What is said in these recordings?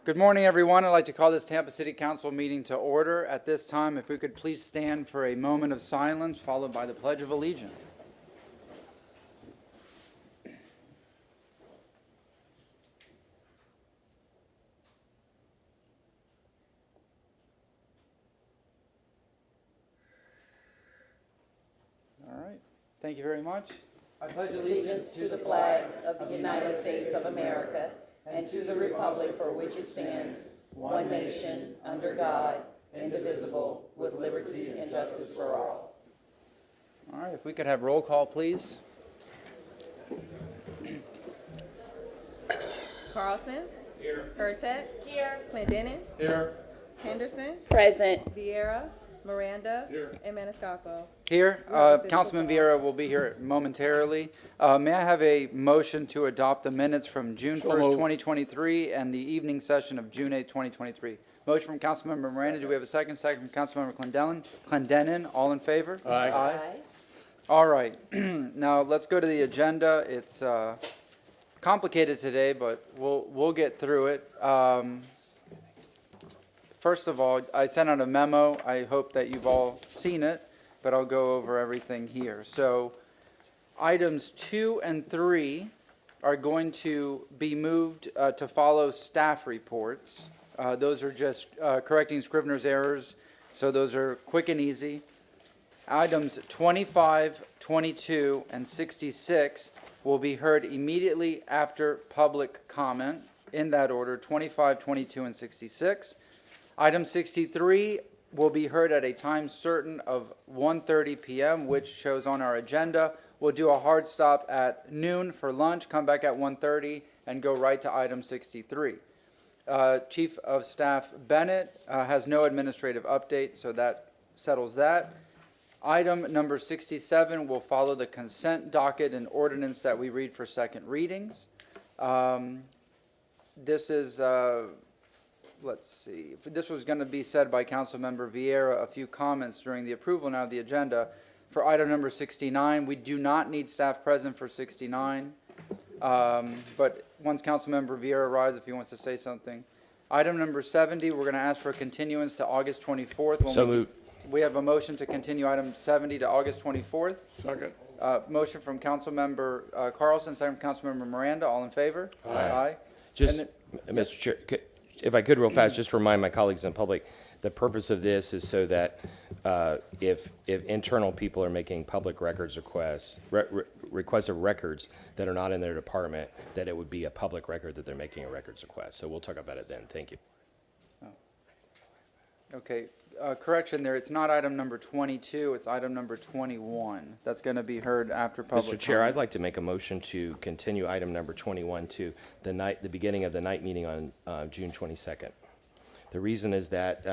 Good morning, everyone. I'd like to call this Tampa City Council meeting to order. At this time, if we could please stand for a moment of silence, followed by the Pledge of Allegiance. All right. Thank you very much. I pledge Allegiance to the flag of the United States of America and to the republic for which it stands, one nation, under God, indivisible, with liberty and justice for all. All right, if we could have roll call, please. Carlson. Here. Hurtak. Here. Clendenin. Here. Henderson. Present. Vieira. Miranda. Here. And Maniscalco. Here. Councilman Vieira will be here momentarily. May I have a motion to adopt the minutes from June 1st, 2023 and the evening session of June 8th, 2023? Motion from Councilmember Miranda. Do we have a second? Second from Councilmember Clendenin. All in favor? Aye. All right. Now let's go to the agenda. It's complicated today, but we'll get through it. First of all, I sent out a memo. I hope that you've all seen it, but I'll go over everything here. So items 2 and 3 are going to be moved to follow staff reports. Those are just correcting Scrivener's errors, so those are quick and easy. Items 25, 22, and 66 will be heard immediately after public comment, in that order, 25, 22, and 66. Item 63 will be heard at a time certain of 1:30 p.m., which shows on our agenda. We'll do a hard stop at noon for lunch, come back at 1:30, and go right to item 63. Chief of Staff Bennett has no administrative update, so that settles that. Item number 67 will follow the consent docket and ordinance that we read for second readings. This is... let's see, this was going to be said by Councilmember Vieira, a few comments during the approval now of the agenda. For item number 69, we do not need staff present for 69, but once Councilmember Vieira arrives, if he wants to say something. Item number 70, we're going to ask for a continuance to August 24th. So moved. We have a motion to continue item 70 to August 24th. Second. Motion from Councilmember Carlson, second from Councilmember Miranda. All in favor? Aye. Just, Mr. Chair, if I could real fast, just to remind my colleagues in public, the purpose of this is so that if internal people are making public records requests, requests of records that are not in their department, that it would be a public record that they're making a records request. So we'll talk about it then. Thank you. Okay, correction there, it's not item number 22, it's item number 21. That's going to be heard after public Mr. Chair, comment. I'd like to make a motion to continue item number 21 to the beginning of the night meeting on June 22nd. The reason is that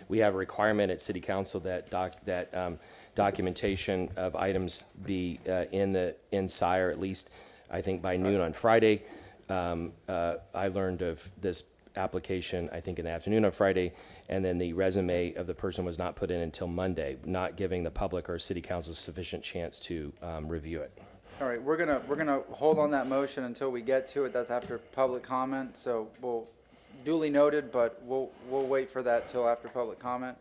we have a requirement at City Council that documentation of items be in SIRE at least, I think, by noon on Friday. I learned of this application, I think, in the afternoon on Friday, and then the resume of the person was not put in until Monday, not giving the public or City Council sufficient chance to review it. All right, we're gonna hold on that motion until we get to it. That's after public comment, so we'll duly noted, but we'll wait for that till after public comment.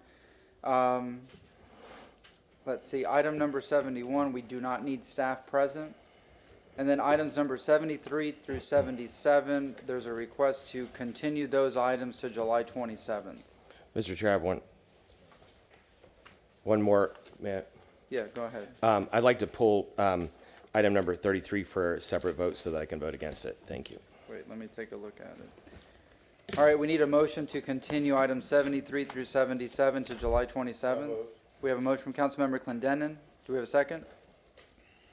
Let's see, item number 71, we do not need staff present. And then items number 73 through 77, there's a request to continue those items to July 27th. Mr. Chair, I have one more. Yeah, go ahead. I'd like to pull item number 33 for a separate vote so that I can vote against it. Thank you. Wait, let me take a look at it. All right, we need a motion to continue items 73 through 77 to July 27th. We have a motion from Councilmember Clendenin. Do we have a second?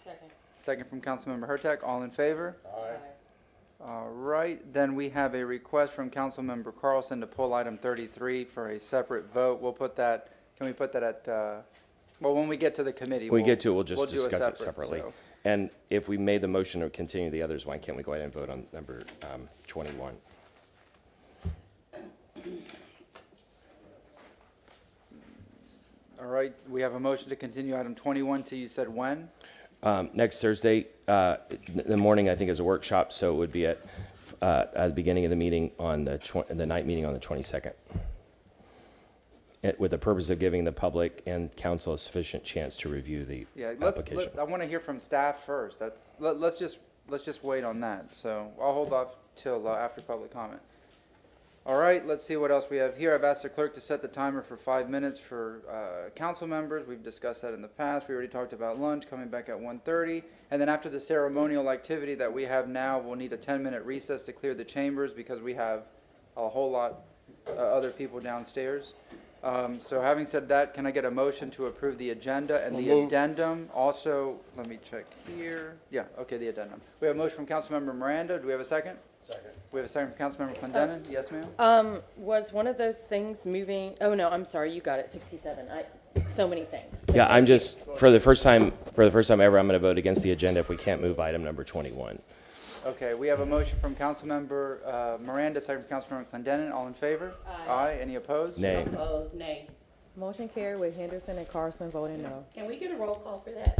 Second. Second from Councilmember Hurtak. All in favor? All right, then we have a request from Councilmember Carlson to pull item 33 for a separate vote. We'll put that, can we put that at, well, when we get to the committee. When we get to it, we'll just do a discuss it separately. so. And if we made the motion to continue the others, why can't we go ahead and vote on number 21? All right, we have a motion to continue item 21 to, you said when? Next Thursday, the morning, I think, is a workshop, so it would be at at the beginning of the meeting on the night meeting on the 22nd. With the purpose of giving the public and council a sufficient chance to review the Yeah, application. I want to hear from staff first. Let's just wait on that. So I'll hold off till after public comment. All right, let's see what else we have here. I've asked the clerk to set the timer for 5 minutes for council members. We've discussed that in the past. We already talked about lunch coming back at 1:30. And then after the ceremonial activity that we have now, we'll need a 10-minute recess to clear the chambers because we have a whole lot other people downstairs. So having said that, can I get a motion to approve the agenda and the addendum? Also, let me check here. Yeah, okay, the addendum. We have a motion from Councilmember Miranda. Do we have a second? Second. We have a second from Councilmember Clendenin. Yes, ma'am? Was one of those things moving, oh no, I'm sorry, you got it, 67. So many things. Yeah, I'm just, for the first time ever, I'm going to vote against the agenda if we can't move item number 21. Okay, we have a motion from Councilmember Miranda, second from Councilmember Clendenin. All in favor? Aye. Any opposed? Nay. Opposed, nay. Motion carried with Henderson and Carson voting no. Can we get a roll call for that,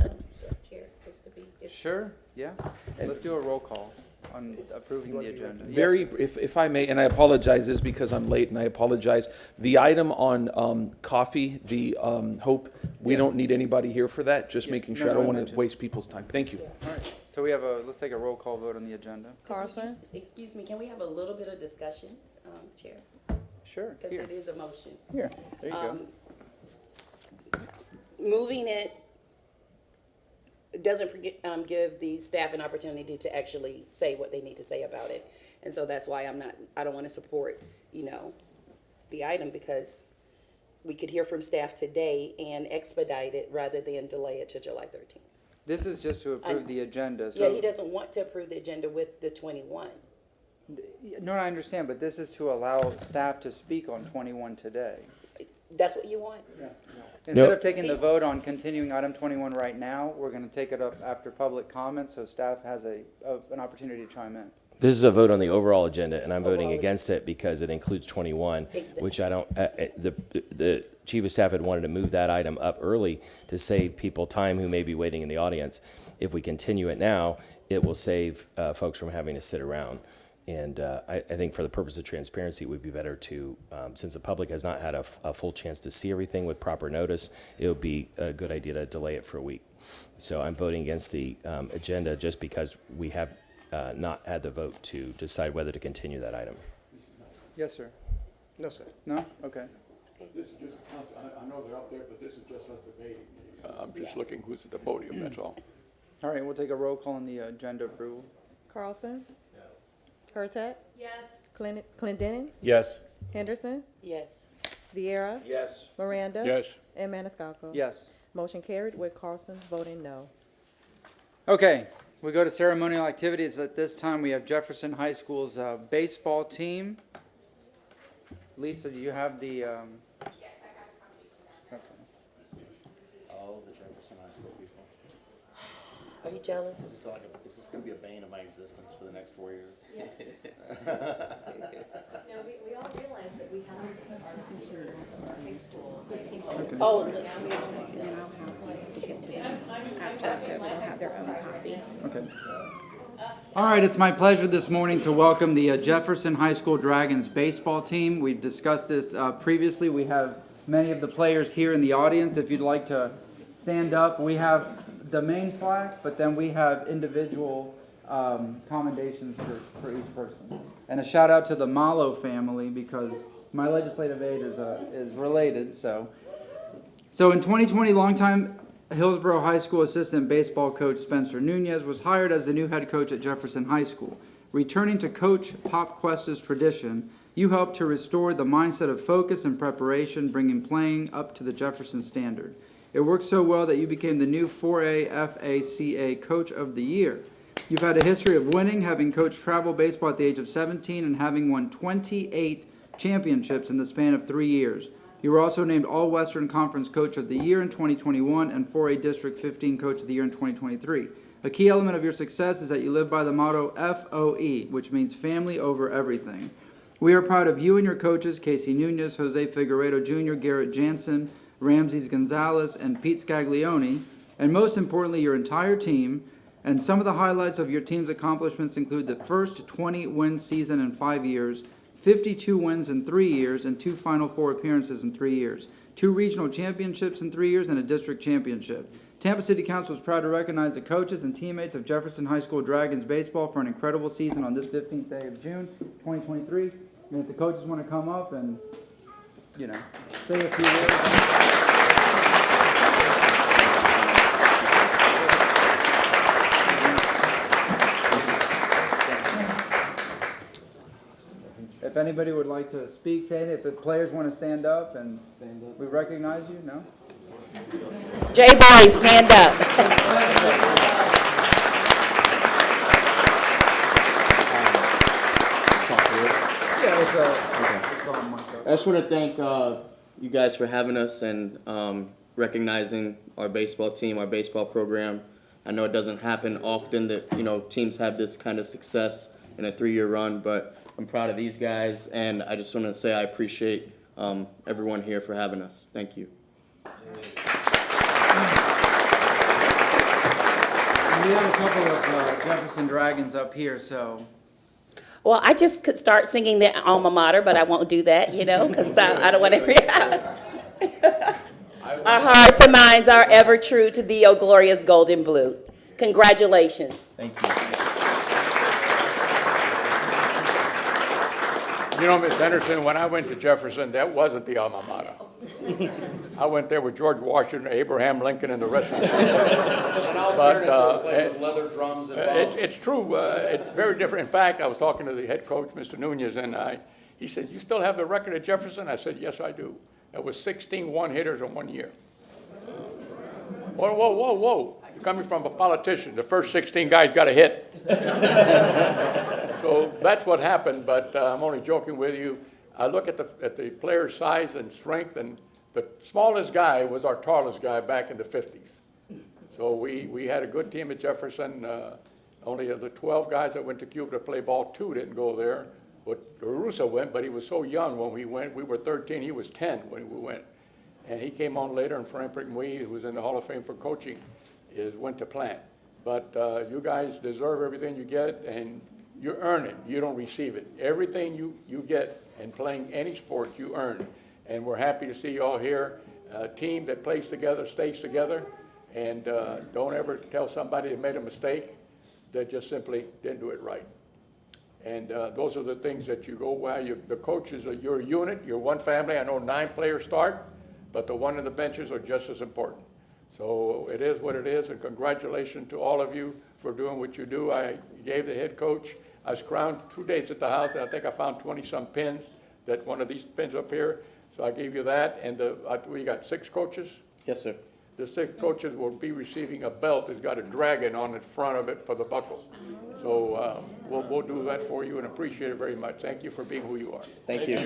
Chair, just to be? Sure, yeah. Let's do a roll call on approving the agenda. Yes. Very, if I may, and I apologize, this is because I'm late, and I apologize. The item on coffee, the Hope, we Yeah. don't need anybody here for that, just Yeah. making No, sure I no, don't I want to mentioned. waste people's time. Thank you. All right, so let's take a roll call vote on the agenda. Carson? Excuse me, can we have a little bit of discussion, Chair? Sure, Because here, it is a motion. here, there you go. Moving it doesn't give the staff an opportunity to actually say what they need to say about it. And so that's why I don't want to support, the item, because we could hear from staff today and expedite it rather than delay it to July 13th. This is just to approve the agenda, Yeah, he so, doesn't want to approve the agenda with the 21. no, I understand, but this is to allow staff to speak on 21 today. That's what you want? Instead of taking the vote on continuing item 21 right now, we're going to take it up after public comment, so staff has an opportunity to chime in. This is a vote on the overall agenda, and I'm voting against it because it includes 21, which I don't, the chief of staff had wanted to move that item up early to save people time who may be waiting in the audience. If we continue it now, it will save folks from having to sit around. And I think for the purpose of transparency, it would be better to, since the public has not had a full chance to see everything with proper notice, it would be a good idea to delay it for a week. So I'm voting against the agenda just because we have not had the vote to decide whether to continue that item. Yes, sir. No, sir. No? Okay. This is just, I know they're up there, but this is just us debating. I'm just looking who's at the podium, that's all. All right, we'll take a roll call on the agenda approval. Carlson? Hurtak? Yes. Clendenin? Yes. Henderson? Yes. Vieira? Yes. Miranda? Yes, And Maniscalco? Yes. Motion carried with Carson voting no. Okay, we go to ceremonial activities. At this time, we have Jefferson High School's baseball team. Lisa, do you have the? Yes, I got All the Jefferson High School people. Are you jealous? Is this gonna be a bane of my existence for the next 4 years? Yes. No, we all realize that we have our teachers of our high school. Oh, Okay. All right, it's my pleasure this morning to welcome the Jefferson High School Dragons baseball team. We've discussed this previously. We have many of the players here in the audience. If you'd like to stand up, we have the main flag, but then we have individual commendations for each person. And a shout out to the Malo family because my legislative aide is related. So in 2020, longtime Hillsborough High School assistant baseball coach Spencer Nunez was hired as the new head coach at Jefferson High School. Returning to Coach Pop Cuesta's tradition, you helped to restore the mindset of focus and preparation, bringing playing up to the Jefferson standard. It worked so well that you became the new 4A FACA Coach of the Year. You've had a history of winning, having coached travel baseball at the age of 17 and having won 28 championships in the span of 3 years. You were also named All-Western Conference Coach of the Year in 2021 and 4A District 15 Coach of the Year in 2023. A key element of your success is that you live by the motto FOE, which means family over everything. We are proud of you and your coaches, Casey Nunez, Jose Figueredo Jr., Garrett Jansen, Ramses Gonzalez, and Pete Scaglione, and most importantly, your entire team, And some of the highlights of your team's accomplishments include the first 20-win season in 5 years, 52 wins in 3 years, and 2 Final Four appearances in 3 years, 2 regional championships in 3 years, and a district championship. Tampa City Council is proud to recognize the coaches and teammates of Jefferson High School Dragons baseball for an incredible season on this 15th day of June, 2023. And if the coaches want to come up and, say a few words. If anybody would like to speak, say it. If the players want to stand up and we recognize you, no? J-Boy, stand up. Yeah, it's on my I just want to thank you guys for having us and recognizing our baseball team, our baseball program. I know it doesn't happen often that, teams have this kind of success in a 3-year run, but I'm proud of these guys, and I just want to say I appreciate everyone here for having us. Thank you. We have a couple of Jefferson Dragons up here, so Well, I just could start singing the alma mater, but I won't do that, because I don't want to. Our hearts and minds are ever true to thee, O glorious golden blue. Congratulations. Thank you. Ms. Henderson, when I went to Jefferson, that wasn't the alma mater. I went there with George Washington, Abraham Lincoln, and the rest of them. And all fairness, they played with leather drums and It's true. It's very different. In fact, I was talking to the head coach, Mr. Nunez, and he said, "You still have the record at Jefferson?" I said, "Yes, I do." It was 16 one-hitters in 1 year. Whoa. You're coming from a politician. The first 16 guys got a hit. So that's what happened, but I'm only joking with you. I look at the player's size and strength, and the smallest guy was our tallest guy back in the 50s. So we had a good team at Jefferson. Only of the 12 guys that went to Cuba to play ball, 2 didn't go there. But Russo went, but he was so young when we went. We were 13, he was 10 when we went. And he came on later, and Frank Mui, who was in the Hall of Fame for coaching, went to Plant. But you guys deserve everything you get, and you earn it. You don't receive it. Everything you get in playing any sport, you earn. And we're happy to see you all here. A team that plays together, stays together, and don't ever tell somebody that made a mistake. They just simply didn't do it right. And those are the things that you go by. The coaches, you're a unit, you're one family. I know 9 players start, but the one in the benches are just as important. So it is what it is, and congratulations to all of you for doing what you do. I gave the head coach, I was crowned 2 days at the house, and I think I found 20-some pins, that one of these pins up here. So I gave you that, and we got 6 coaches. Yes, sir. The 6 coaches will be receiving a belt that's got a dragon on the front of it for the buckle. So we'll do that for you and appreciate it very much. Thank you for being who you are. Thank you.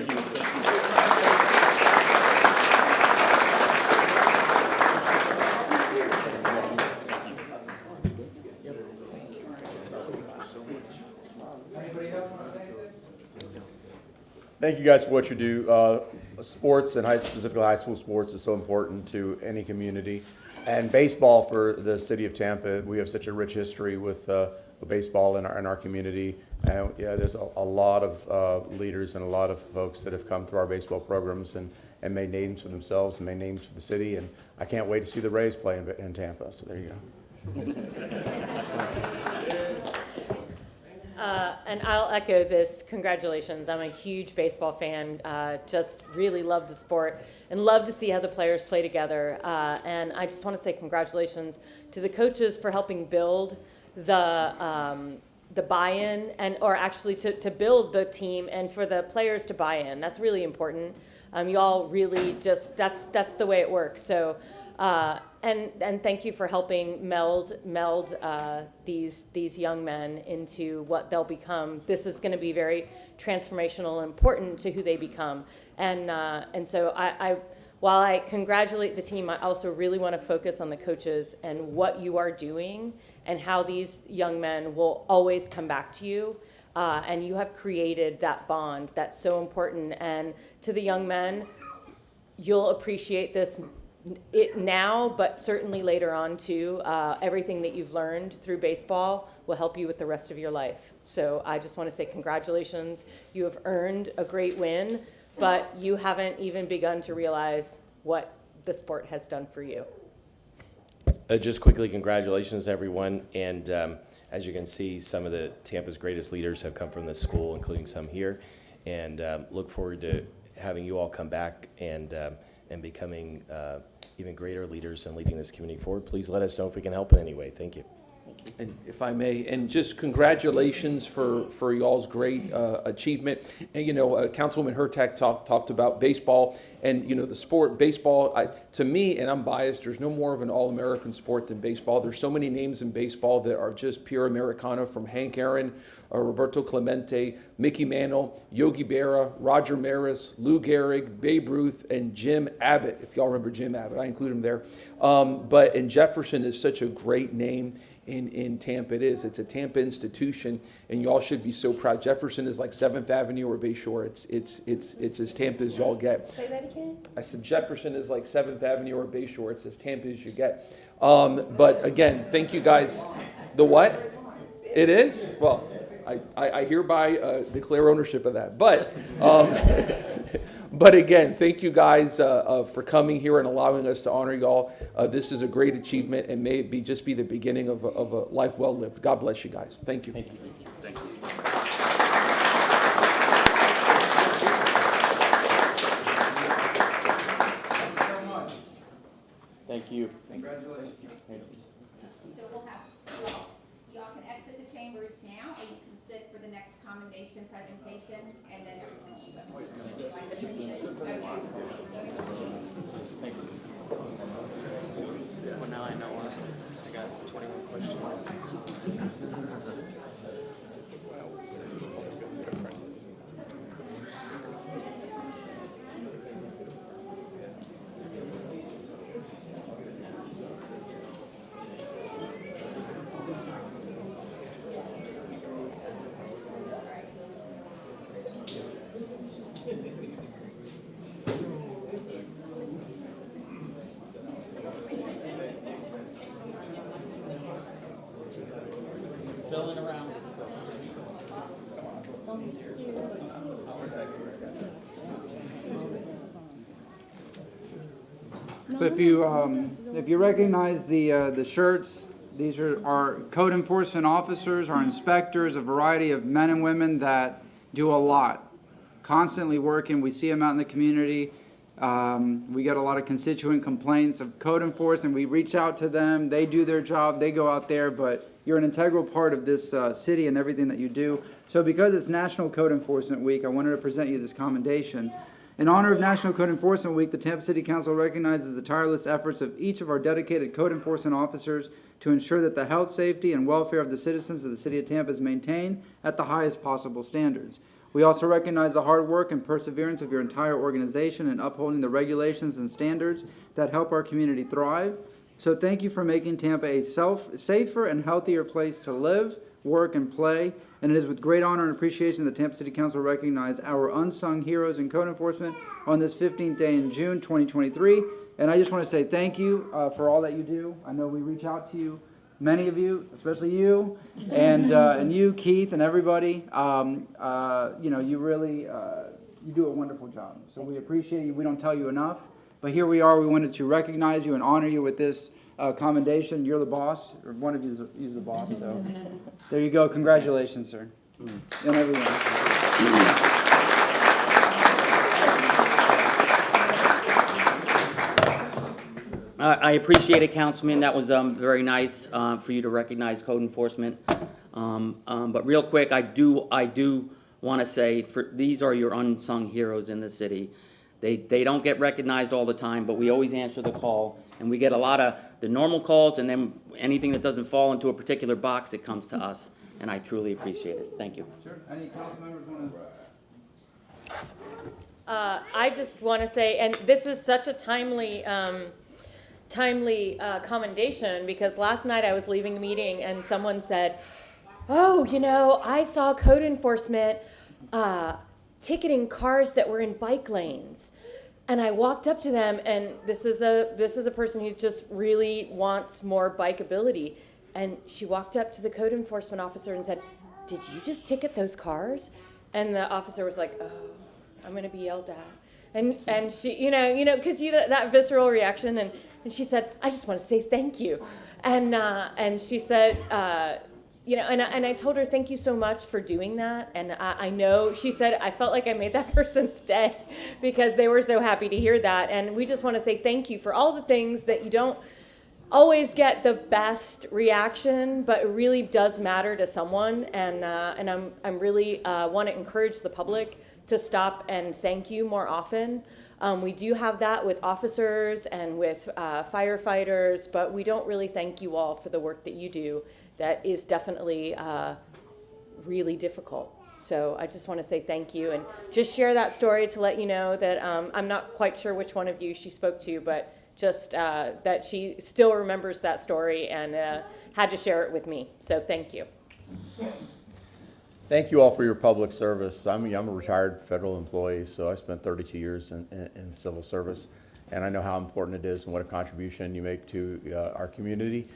Thank you guys for what you do. Sports and specifically high school sports is so important to any community. And baseball for the city of Tampa, we have such a rich history with baseball in our community. And there's a lot of leaders and a lot of folks that have come through our baseball programs and made names for themselves and made names for the city. And I can't wait to see the Rays play in Tampa. So there you go. And I'll echo this. Congratulations. I'm a huge baseball fan. Just really love the sport and love to see how the players play together. And I just want to say congratulations to the coaches for helping build the buy-in or actually to build the team and for the players to buy in. That's really important. You all really just, that's the way it works. So, and thank you for helping meld these young men into what they'll become. This is going to be very transformational and important to who they become. And so while I congratulate the team, I also really want to focus on the coaches and what you are doing and how these young men will always come back to you. And you have created that bond that's so important. And to the young men, you'll appreciate this it now, but certainly later on too. Everything that you've learned through baseball will help you with the rest of your life. So I just want to say congratulations. You have earned a great win, but you haven't even begun to realize what the sport has done for you. Just quickly, congratulations, everyone. And as you can see, some of the Tampa's greatest leaders have come from this school, including some here. And look forward to having you all come back and becoming even greater leaders and leading this community forward. Please let us know if we can help in any way. Thank you. And if I may, and just congratulations for y'all's great achievement. And, Councilwoman Hurtak talked about baseball and, the sport. Baseball, to me, and I'm biased, there's no more of an all-American sport than baseball. There's so many names in baseball that are just pure Americana, from Hank Aaron, Roberto Clemente, Mickey Mantle, Yogi Berra, Roger Maris, Lou Gehrig, Babe Ruth, and Jim Abbott. If y'all remember Jim Abbott, I include him there. And Jefferson is such a great name in Tampa. It's a Tampa institution, and y'all should be so proud. Jefferson is like 7th Avenue or Bayshore. It's as Tampa as y'all get. Say that again? I said Jefferson is like 7th Avenue or Bayshore. It's as Tampa as you get. But again, thank you guys. The what? It is? Well, I hereby declare ownership of that. But again, thank you guys for coming here and allowing us to honor y'all. This is a great achievement, and may it just be the beginning of a life well lived. God bless you guys. Thank you. Thank you. Thank you. Thank you. Congratulations. So we'll have, y'all can exit the chambers now, or you can sit for the next commendation presentation, and then everyone will Well, now I know. I got 21 questions. Filling around. So if you recognize the shirts, these are our code enforcement officers, our inspectors, a variety of men and women that do a lot, constantly working. We see them out in the community. We get a lot of constituent complaints of code enforcement. We reach out to them. They do their job. They go out there, but you're an integral part of this city and everything that you do. So because it's National Code Enforcement Week, I wanted to present you this commendation. In honor of National Code Enforcement Week, the Tampa City Council recognizes the tireless efforts of each of our dedicated code enforcement officers to ensure that the health, safety, and welfare of the citizens of the City of Tampa is maintained at the highest possible standards. We also recognize the hard work and perseverance of your entire organization in upholding the regulations and standards that help our community thrive. So thank you for making Tampa a safer and healthier place to live, work, and play. And it is with great honor and appreciation that Tampa City Council recognize our unsung heroes in code enforcement on this 15th day in June 2023. And I just want to say thank you for all that you do. I know we reach out to you, many of you, especially you, and you, Keith, and everybody. You really you do a wonderful job. So we appreciate you. We don't tell you enough. But here we are. We wanted to recognize you and honor you with this commendation. You're the boss, or one of you is the boss. So there you go. Congratulations, sir, and everyone. I appreciate it, Councilman. That was very nice for you to recognize code enforcement. But real quick, I do want to say these are your unsung heroes in the city. They don't get recognized all the time, but we always answer the call, and we get a lot of the normal calls, and then anything that doesn't fall into a particular box, it comes to us, and I truly appreciate it. Thank you. Sure. Any council members want to? I just want to say, and this is such a timely commendation, because last night I was leaving a meeting and someone said, oh, I saw code enforcement ticketing cars that were in bike lanes. And I walked up to them, and this is a person who just really wants more bikeability. And she walked up to the code enforcement officer and said, "Did you just ticket those cars?" And the officer was like, "Oh, I'm going to be yelled at." And she, because that visceral reaction, and she said, "I just want to say thank you." And she said, and I told her, "Thank you so much for doing that." And I know, she said, "I felt like I made that person's day because they were so happy to hear that." And we just want to say thank you for all the things that you don't always get the best reaction, but it really does matter to someone. And I'm really want to encourage the public to stop and thank you more often. We do have that with officers and with firefighters, but we don't really thank you all for the work that you do. That is definitely really difficult. So I just want to say thank you and just share that story to let you know that I'm not quite sure which one of you she spoke to, but just that she still remembers that story and had to share it with me. So thank you. Thank you all for your public service. I'm a retired federal employee, so I spent 32 years in civil service, and I know how important it is and what a contribution you make to our community.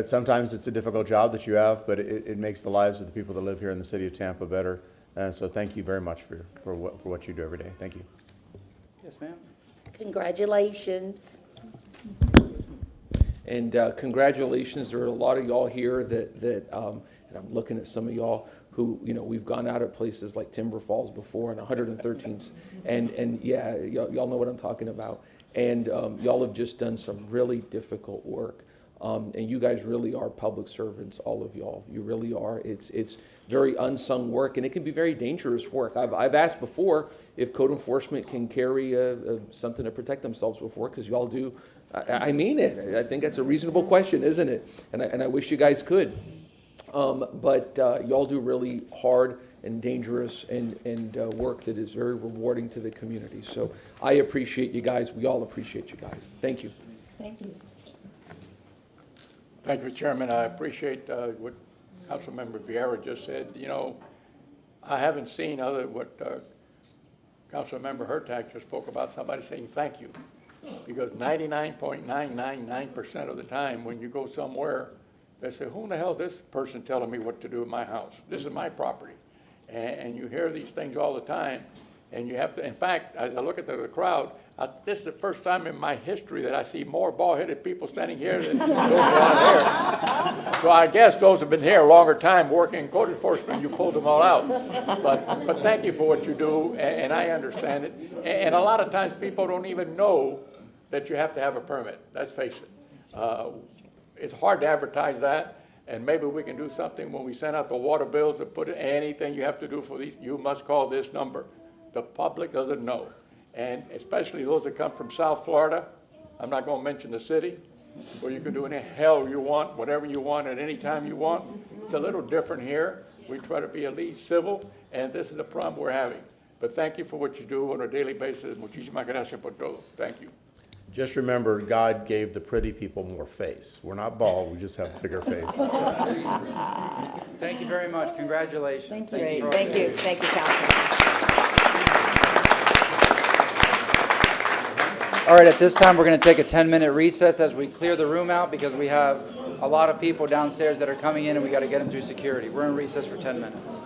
Sometimes it's a difficult job that you have, but it makes the lives of the people that live here in the city of Tampa better. And so thank you very much for what you do every day. Thank you. Yes, ma'am. Congratulations. And congratulations, there are a lot of y'all here that and I'm looking at some of y'all who, we've gone out at places like Timber Falls before and 113th, and yeah, y'all know what I'm talking about. And y'all have just done some really difficult work. And you guys really are public servants, all of y'all. You really are. It's very unsung work, and it can be very dangerous work. I've asked before if code enforcement can carry something to protect themselves before, because y'all do. I mean it. I think that's a reasonable question, isn't it? And I wish you guys could. But y'all do really hard and dangerous and work that is very rewarding to the community. So I appreciate you guys. We all appreciate you guys. Thank you. Thank you. Thank you, Chairman. I appreciate what Councilmember Vieira just said. I haven't seen what Councilmember Hurtak just spoke about, somebody saying thank you. Because 99.999% of the time when you go somewhere, they say, "Who in the hell is this person telling me what to do in my house? This is my property." And you hear these things all the time. And you have to, in fact, as I look at the crowd, this is the first time in my history that I see more bald-headed people standing here than those around here. So I guess those have been here a longer time working in code enforcement, you pulled them all out. But thank you for what you do, and I understand it. And a lot of times people don't even know that you have to have a permit. Let's face it. It's hard to advertise that, and maybe we can do something when we send out the water bills and put anything you have to do for these, you must call this number. The public doesn't know. And especially those that come from South Florida, I'm not going to mention the city, where you can do any hell you want, whatever you want, at any time you want. It's a little different here. We try to be at least civil, and this is the problem we're having. But thank you for what you do on a daily basis. Muchísimas gracias por todo. Thank you. Just remember, God gave the pretty people more face. We're not bald, we just have bigger faces. Thank you very much. Congratulations. Thank you, Councilman. All right, at this time, we're going to take a 10-minute recess as we clear the room out because we have a lot of people downstairs that are coming in and we got to get them through security. We're in recess for 10 minutes.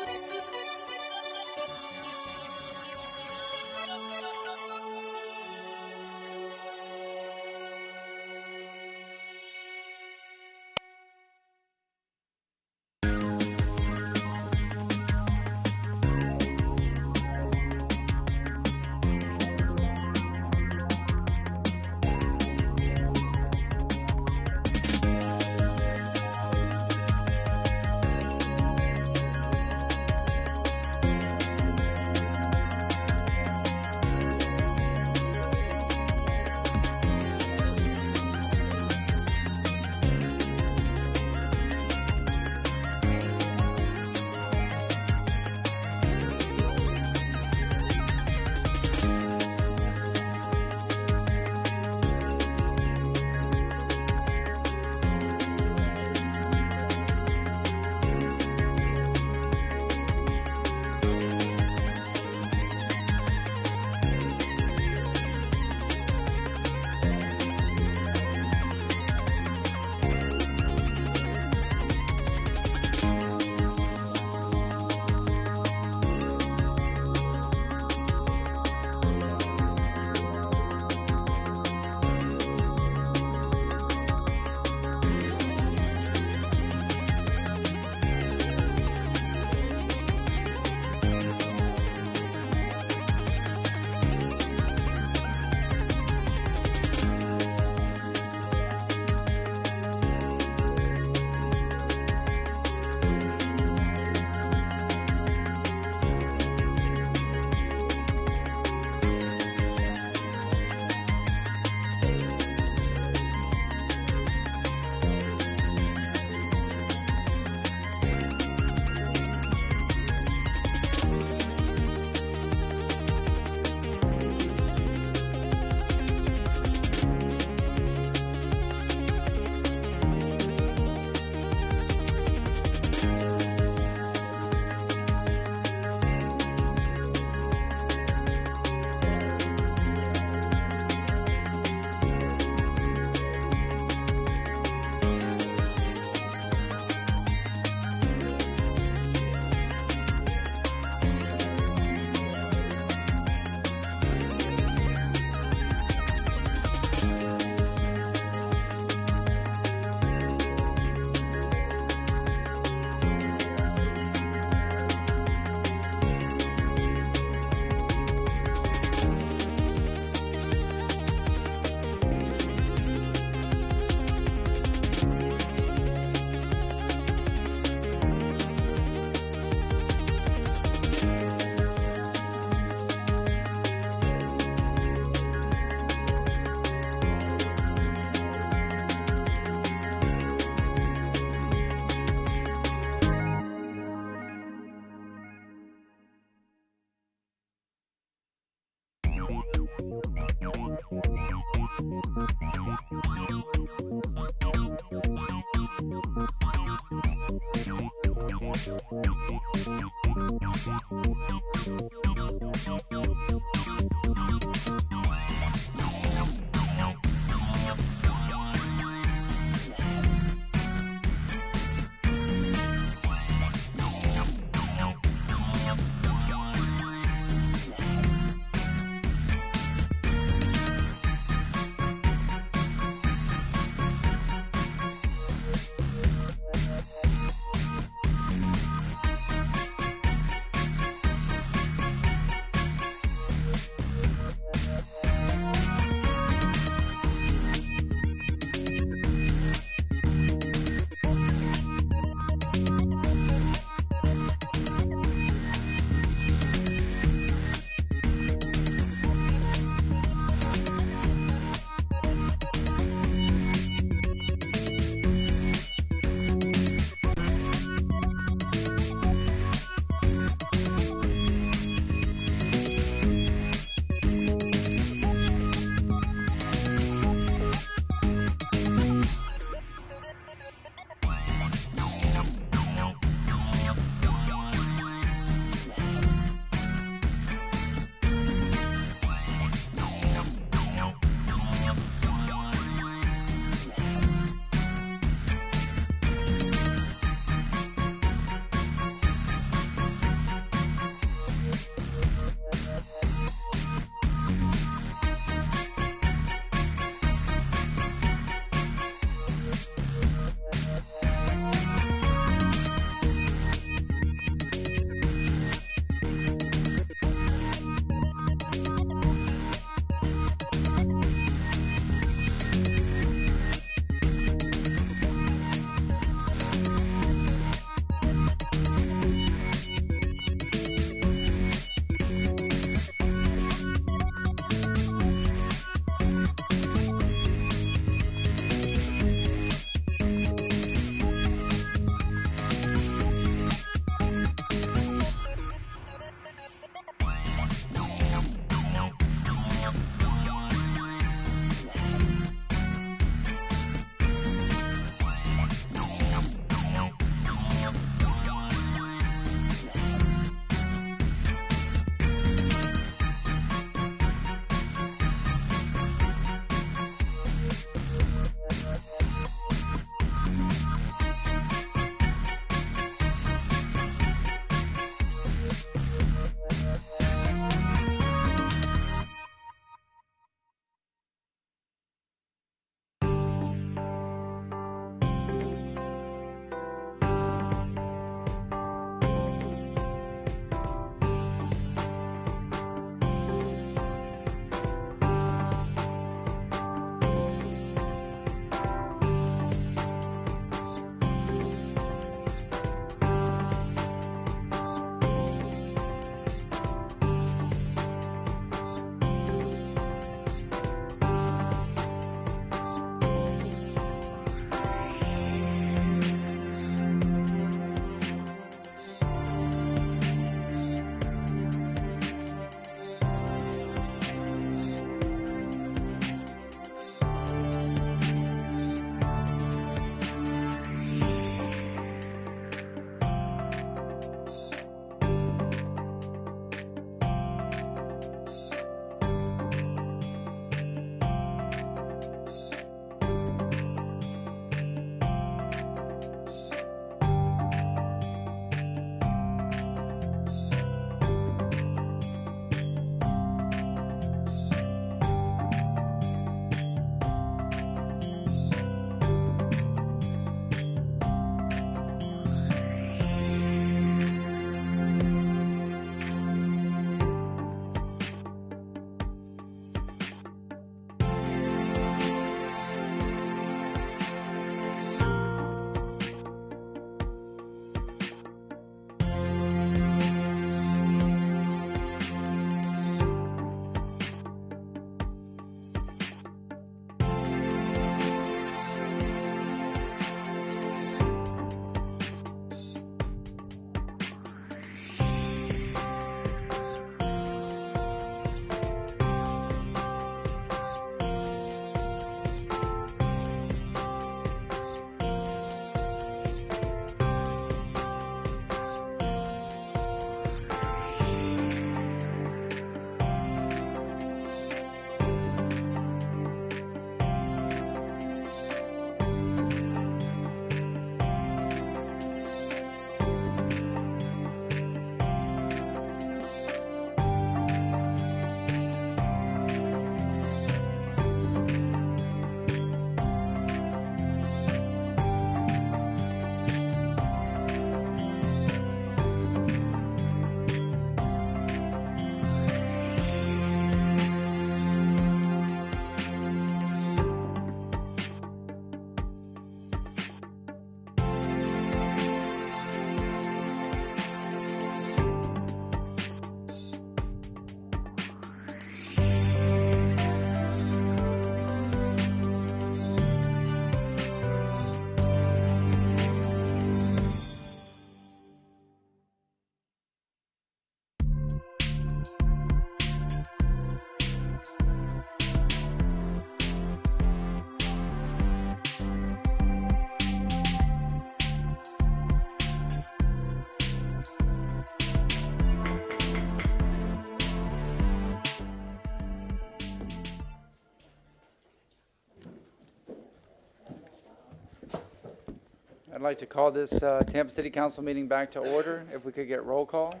I'd like to call this Tampa City Council meeting back to order. If we could get roll call.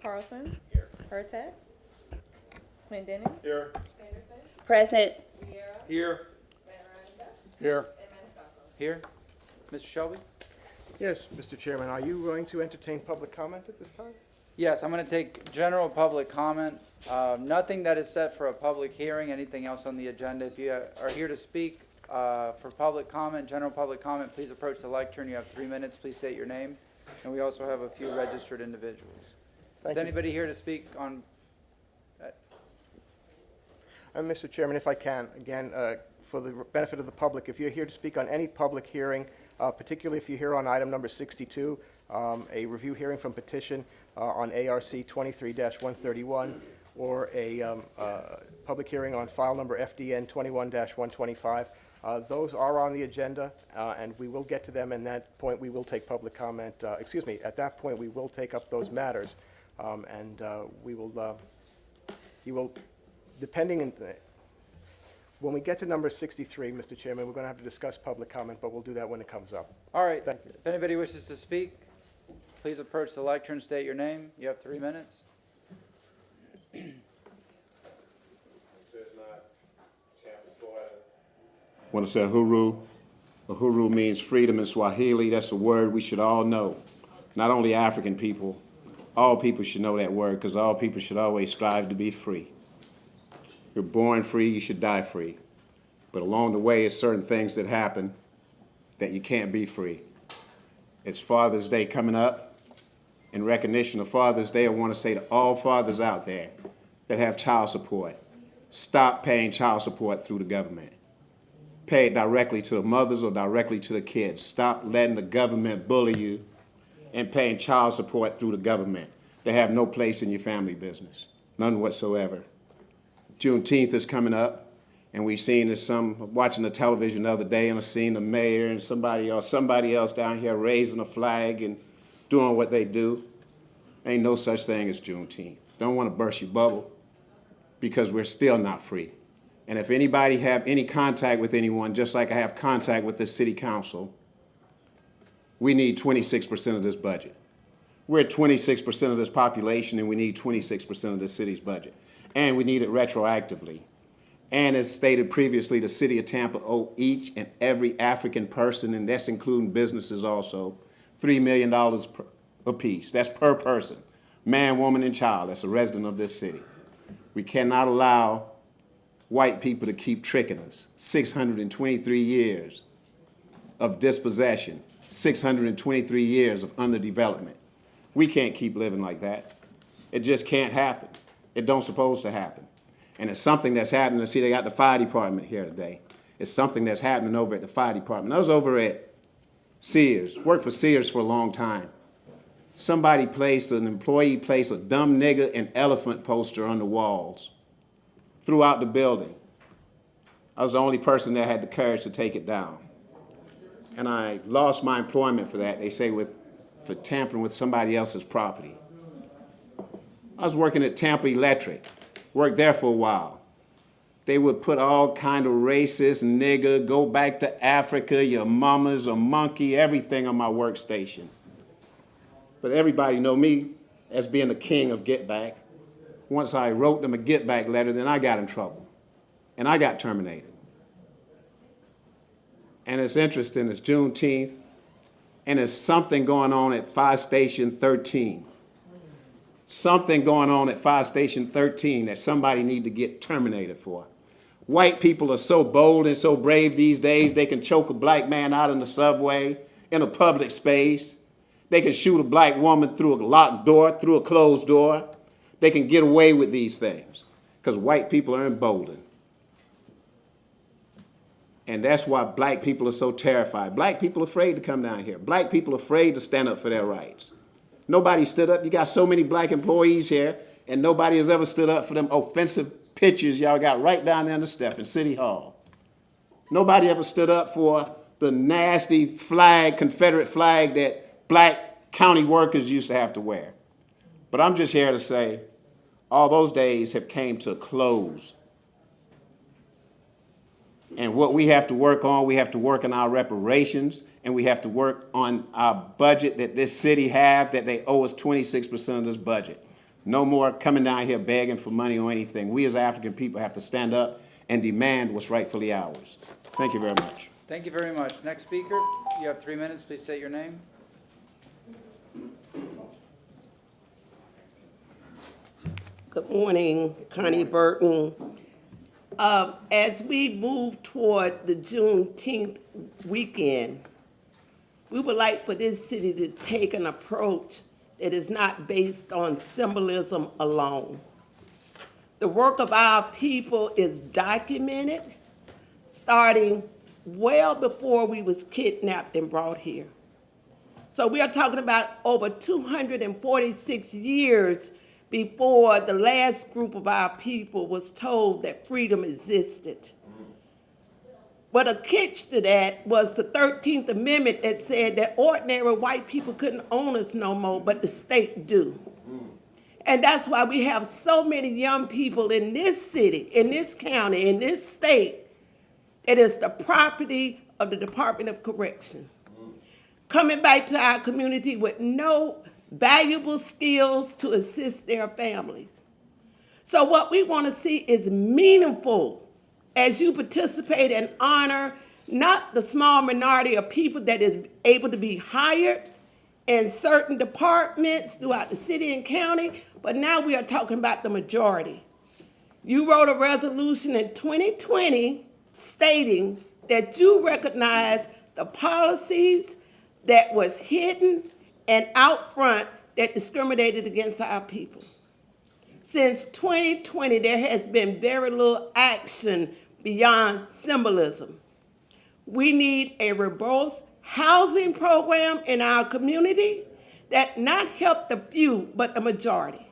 Carlson. Hurtak. Clendenin. Here. Present. Here. Here. Here. Mr. Shelby? Yes, Mr. Chairman, are you going to entertain public comment at this time? Yes, I'm going to take general public comment. Nothing that is set for a public hearing, anything else on the agenda. If you are here to speak for public comment, general public comment, please approach the lectern. You have 3 minutes. Please state your name. And we also have a few registered individuals. Thank Is you. anybody here to speak on? Mr. Chairman, if I can, again, for the benefit of the public, if you're here to speak on any public hearing, particularly if you're here on item number 62, a review hearing from petition on ARC 23-131, or a public hearing on file number FDN 21-125, those are on the agenda, and we will get to them, and at that point we will take public comment. At that point we will take up those matters, and you will, depending on, when we get to number 63, Mr. Chairman, we're going to have to discuss public comment, but we'll do that when it comes up. All right. Thank you. If anybody wishes to speak, please approach the lectern, state your name. You have 3 minutes. Want to say Uhuru. Uhuru means freedom in Swahili. That's a word we should all know. Not only African people, all people should know that word, because all people should always strive to be free. You're born free, you should die free. But along the way, it's certain things that happen that you can't be free. It's Father's Day coming up. In recognition of Father's Day, I want to say to all fathers out there that have child support, stop paying child support through the government. Pay it directly to the mothers or directly to the kids. Stop letting the government bully you and paying child support through the government. They have no place in your family business, none whatsoever. Juneteenth is coming up, and we've seen this, watching the television the other day, and I've seen the mayor and somebody else down here raising a flag and doing what they do. Ain't no such thing as Juneteenth. Don't want to burst your bubble, because we're still not free. And if anybody have any contact with anyone, just like I have contact with the city council, we need 26% of this budget. We're at 26% of this population, and we need 26% of the city's budget. And we need it retroactively. And as stated previously, the city of Tampa owe each and every African person, and that's including businesses also, $3 million apiece. That's per person, man, woman, and child. That's a resident of this city. We cannot allow white people to keep tricking us. 623 years of dispossession, 623 years of underdevelopment. We can't keep living like that. It just can't happen. It don't supposed to happen. And it's something that's happening. See, they got the fire department here today. It's something that's happening over at the fire department. I was over at Sears, worked for Sears for a long time. An employee placed a dumb nigger and elephant poster on the walls throughout the building. I was the only person that had the courage to take it down. And I lost my employment for that, they say, for tampering with somebody else's property. I was working at Tampa Electric, worked there for a while. They would put all kind of racist, nigger, go back to Africa, your mama's a monkey, everything on my workstation. But everybody know me as being the king of get back. Once I wrote them a get back letter, then I got in trouble. And I got terminated. And it's interesting, it's Juneteenth, and there's something going on at Fire Station 13. Something going on at Fire Station 13 that somebody need to get terminated for. White people are so bold and so brave these days, they can choke a black man out in the subway, in a public space. They can shoot a black woman through a locked door, through a closed door. They can get away with these things because white people are emboldened. And that's why black people are so terrified. Black people are afraid to come down here. Black people are afraid to stand up for their rights. Nobody stood up. You got so many black employees here, and nobody has ever stood up for them offensive pictures y'all got right down there on the step in City Hall. Nobody ever stood up for the nasty flag, Confederate flag that black county workers used to have to wear. But I'm just here to say, all those days have came to a close. And what we have to work on, we have to work on our reparations, and we have to work on our budget that this city have, that they owe us 26% of this budget. No more coming down here begging for money or anything. We as African people have to stand up and demand what's rightfully ours. Thank you very much. Thank you very much. Next speaker, you have 3 minutes. Please state your name. Good morning, Connie Burton. As we move toward the Juneteenth weekend, we would like for this city to take an approach that is not based on symbolism alone. The work of our people is documented, starting well before we was kidnapped and brought here. So we are talking about over 246 years before the last group of our people was told that freedom existed. But a catch to that was the 13th Amendment that said that ordinary white people couldn't own us no more, but the state do. And that's why we have so many young people in this city, in this county, in this state, it is the property of the Department of Correction. Coming back to our community with no valuable skills to assist their families. So what we want to see is meaningful as you participate and honor not the small minority of people that is able to be hired in certain departments throughout the city and county, but now we are talking about the majority. You wrote a resolution in 2020 stating that you recognize the policies that was hidden and out front that discriminated against our people. Since 2020, there has been very little action beyond symbolism. We need a robust housing program in our community that not help the few, but the majority.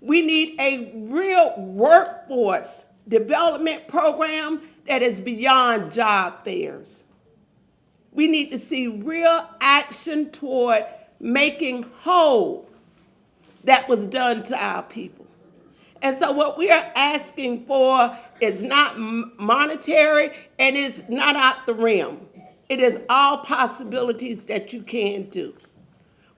We need a real workforce development program that is beyond job fairs. We need to see real action toward making whole that was done to our people. And so what we are asking for is not monetary and is not out the rim. It is all possibilities that you can do.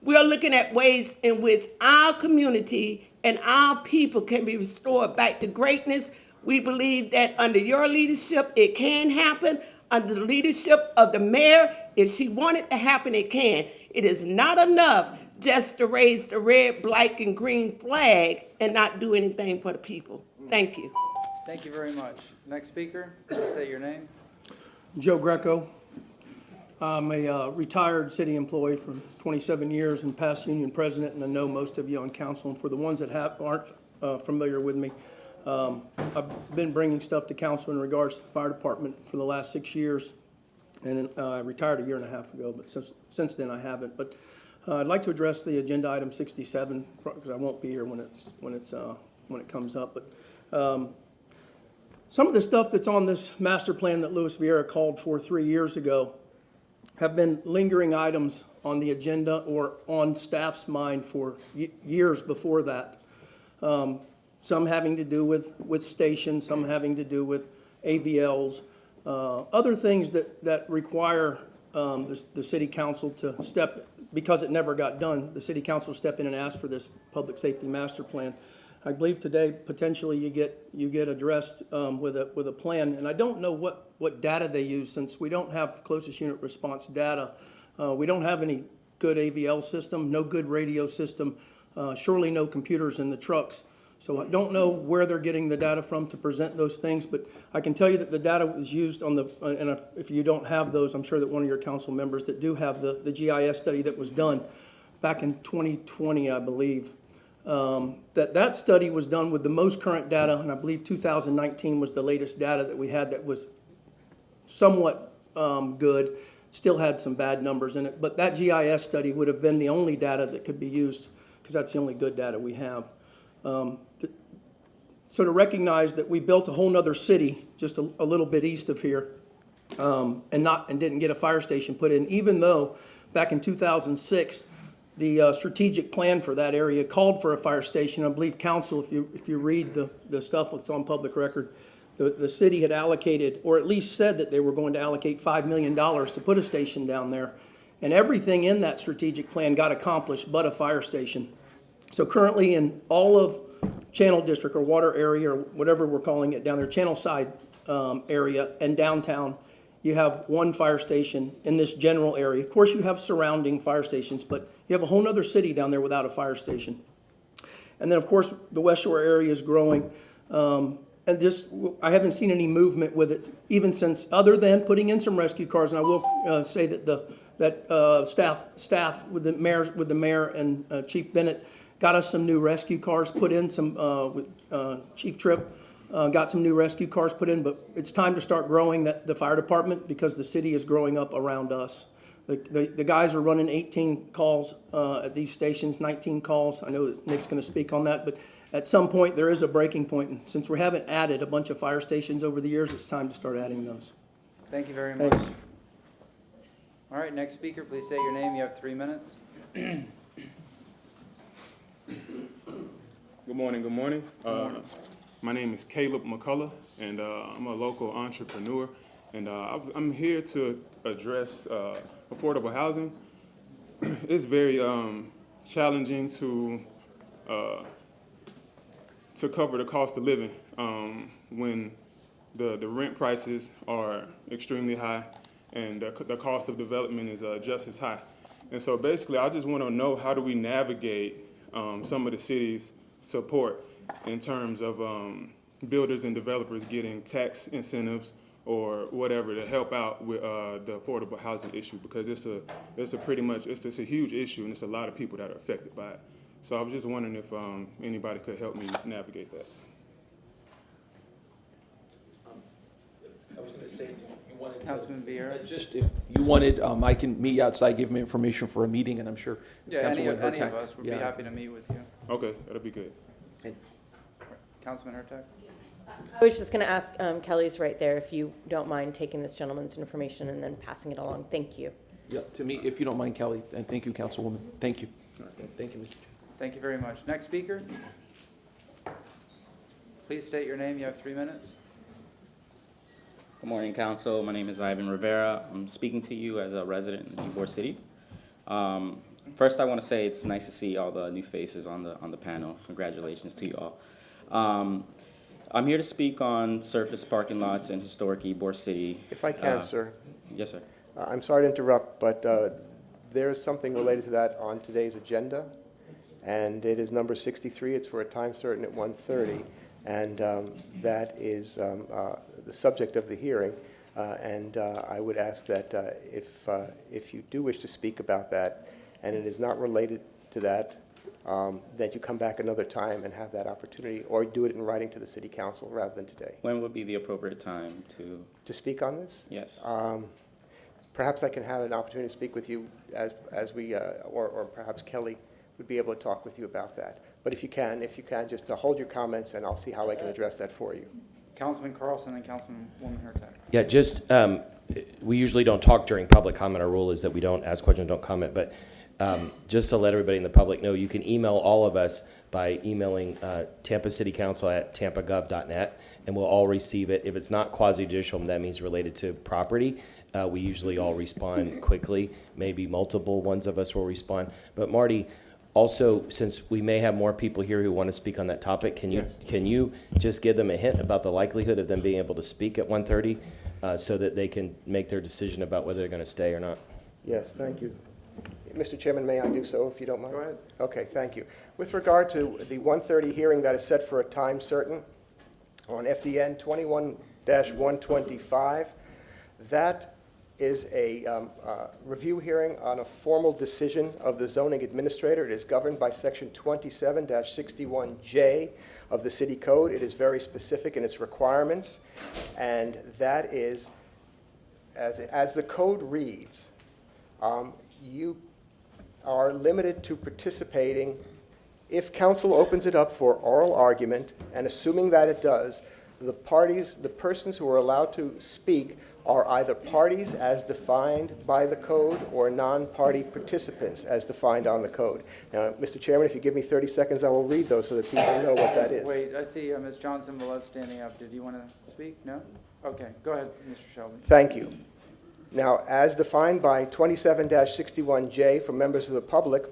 We are looking at ways in which our community and our people can be restored back to greatness. We believe that under your leadership, it can happen. Under the leadership of the mayor, if she wanted to happen, it can. It is not enough just to raise the red, black, and green flag and not do anything for the people. Thank you. Thank you very much. Next speaker, please state your name. Joe Greco. I'm a retired city employee for 27 years and past union president, and I know most of you on council. And for the ones that aren't familiar with me, I've been bringing stuff to council in regards to the fire department for the last 6 years, and I retired a year and a half ago, but since then I haven't. But I'd like to address the agenda item 67 because I won't be here when it comes up. But some of the stuff that's on this master plan that Louis Vieira called for 3 years ago have been lingering items on the agenda or on staff's mind for years before that. Some having to do with stations, some having to do with AVLs, other things that require the city council to step, because it never got done, the city council step in and ask for this public safety master plan. I believe today potentially you get addressed with a plan, and I don't know what data they use since we don't have closest unit response data. We don't have any good AVL system, no good radio system, surely no computers in the trucks. So I don't know where they're getting the data from to present those things, but I can tell you that the data was used on the, and if you don't have those, I'm sure that one of your council members that do have the GIS study that was done back in 2020, I believe. That study was done with the most current data, and I believe 2019 was the latest data that we had that was somewhat good, still had some bad numbers in it, but that GIS study would have been the only data that could be used because that's the only good data we have. So to recognize that we built a whole nother city just a little bit east of here and didn't get a fire station put in, even though back in 2006, the strategic plan for that area called for a fire station. I believe council, if you read the stuff that's on public record, the city had allocated, or at least said that they were going to allocate $5 million to put a station down there. And everything in that strategic plan got accomplished but a fire station. So currently in all of Channel District or water area or whatever we're calling it down there, Channel Side area and downtown, you have one fire station in this general area. Of course, you have surrounding fire stations, but you have a whole nother city down there without a fire station. And then, of course, the West Shore area is growing. And just, I haven't seen any movement with it, even since, other than putting in some rescue cars. And I will say that staff with the mayor and Chief Bennett got us some new rescue cars put in. With Chief Tripp got some new rescue cars put in. But it's time to start growing the fire department because the city is growing up around us. The guys are running 18 calls at these stations, 19 calls. I know that Nick's going to speak on that, but at some point there is a breaking point. And since we haven't added a bunch of fire stations over the years, it's time to start adding those. Thank you very much. Thanks. All right, next speaker, please state your name. You have 3 minutes. Good morning. Good morning. My name is Caleb McCullough, and I'm a local entrepreneur. And I'm here to address affordable housing. It's very challenging to cover the cost of living when the rent prices are extremely high and the cost of development is just as high. And so basically, I just want to know, how do we navigate some of the city's support in terms of builders and developers getting tax incentives or whatever to help out with the affordable housing issue, because it's a huge issue and it's a lot of people that are affected by it. So I was just wondering if anybody could help me navigate that. I was going to say, if you wanted to, Councilman Vieira. just if you wanted, I can meet outside, give them information for a meeting, and I'm sure Yeah, any Councilwoman of Hurtak- us would be happy to meet with you. Okay, that'll be good. Councilman Hurtak? I was just going to ask, Kelly's right there, if you don't mind taking this gentleman's information and then passing it along. Thank you. Yeah, to me, if you don't mind, Kelly, and thank you, Councilwoman. Thank you. Thank you, Mr. Chair. Thank you very much. Next speaker? Please state your name. You have 3 minutes. Good morning, Council. My name is Ivan Rivera. I'm speaking to you as a resident in Ybor City. First, I want to say it's nice to see all the new faces on the panel. Congratulations to you all. I'm here to speak on surface parking lots in historic Ybor City. If I can, sir. Yes, sir. I'm sorry to interrupt, but there is something related to that on today's agenda, and it is number 63. It's for a time certain at 1:30, and that is the subject of the hearing. And I would ask that if you do wish to speak about that, and it is not related to that, that you come back another time and have that opportunity, or do it in writing to the City Council rather than today. When would be the appropriate time To speak on this? Yes. Perhaps I can have an opportunity to speak with you as we, or perhaps Kelly would be able to talk with you about that. But if you can, just hold your comments, and I'll see how I can address that for you. Councilman Carlson and Councilwoman Hurtak. Yeah, just, we usually don't talk during public comment. Our rule is that we don't ask questions, don't comment. But just to let everybody in the public know, you can email all of us by emailing Tampa City Council at tampagov.net, and we'll all receive it. If it's not quasi-judicial, that means related to property, we usually all respond quickly. Maybe multiple ones of us will respond. But Marty, also, since we may have more people here who want to speak on that topic, can you just give them a hint about the likelihood of them being able to speak at 1:30 so that they can make their decision about whether they're going to stay or not? Yes, thank you. Mr. Chairman, may I do so, if you don't mind? Go ahead. Okay, thank you. With regard to the 1:30 hearing that is set for a time certain on FDN 21-125, that is a review hearing on a formal decision of the zoning administrator. It is governed by Section 27-61J of the City Code. It is very specific in its requirements, and that is, as the code reads, you are limited to participating if council opens it up for oral argument, and assuming that it does, the persons who are allowed to speak are either parties as defined by the code or non-party participants as defined on the code. Now, Mr. Chairman, if you give me 30 seconds, I will read those so that people know what that is. Wait, I see Ms. Johnson-Velez standing up. Did you want to speak? No? Okay, go ahead, Mr. Shelby. Thank you. Now, as defined by 27-61J for members of the public,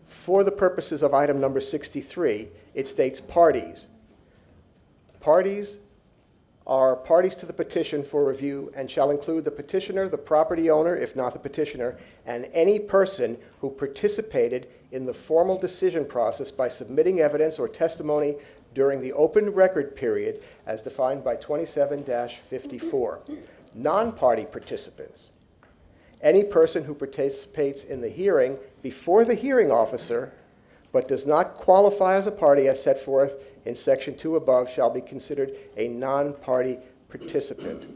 for the purposes of item number 63, it states parties. Parties are parties to the petition for review and shall include the petitioner, the property owner, if not the petitioner, and any person who participated in the formal decision process by submitting evidence or testimony during the open record period as defined by 27-54. Non-party participants, any person who participates in the hearing before the hearing officer but does not qualify as a party as set forth in Section 2 above shall be considered a non-party participant.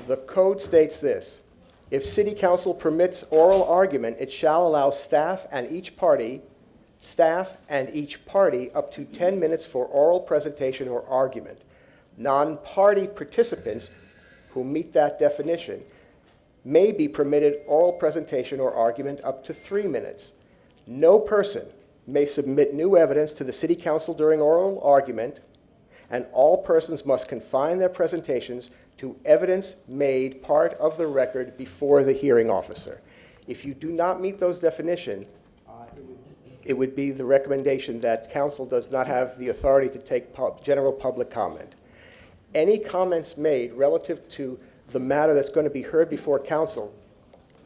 The code states this: if City Council permits oral argument, it shall allow staff and each party up to 10 minutes for oral presentation or argument. Non-party participants who meet that definition may be permitted oral presentation or argument up to 3 minutes. No person may submit new evidence to the City Council during oral argument, and all persons must confine their presentations to evidence made part of the record before the hearing officer. If you do not meet those definitions, it would be the recommendation that council does not have the authority to take general public comment. Any comments made relative to the matter that's going to be heard before council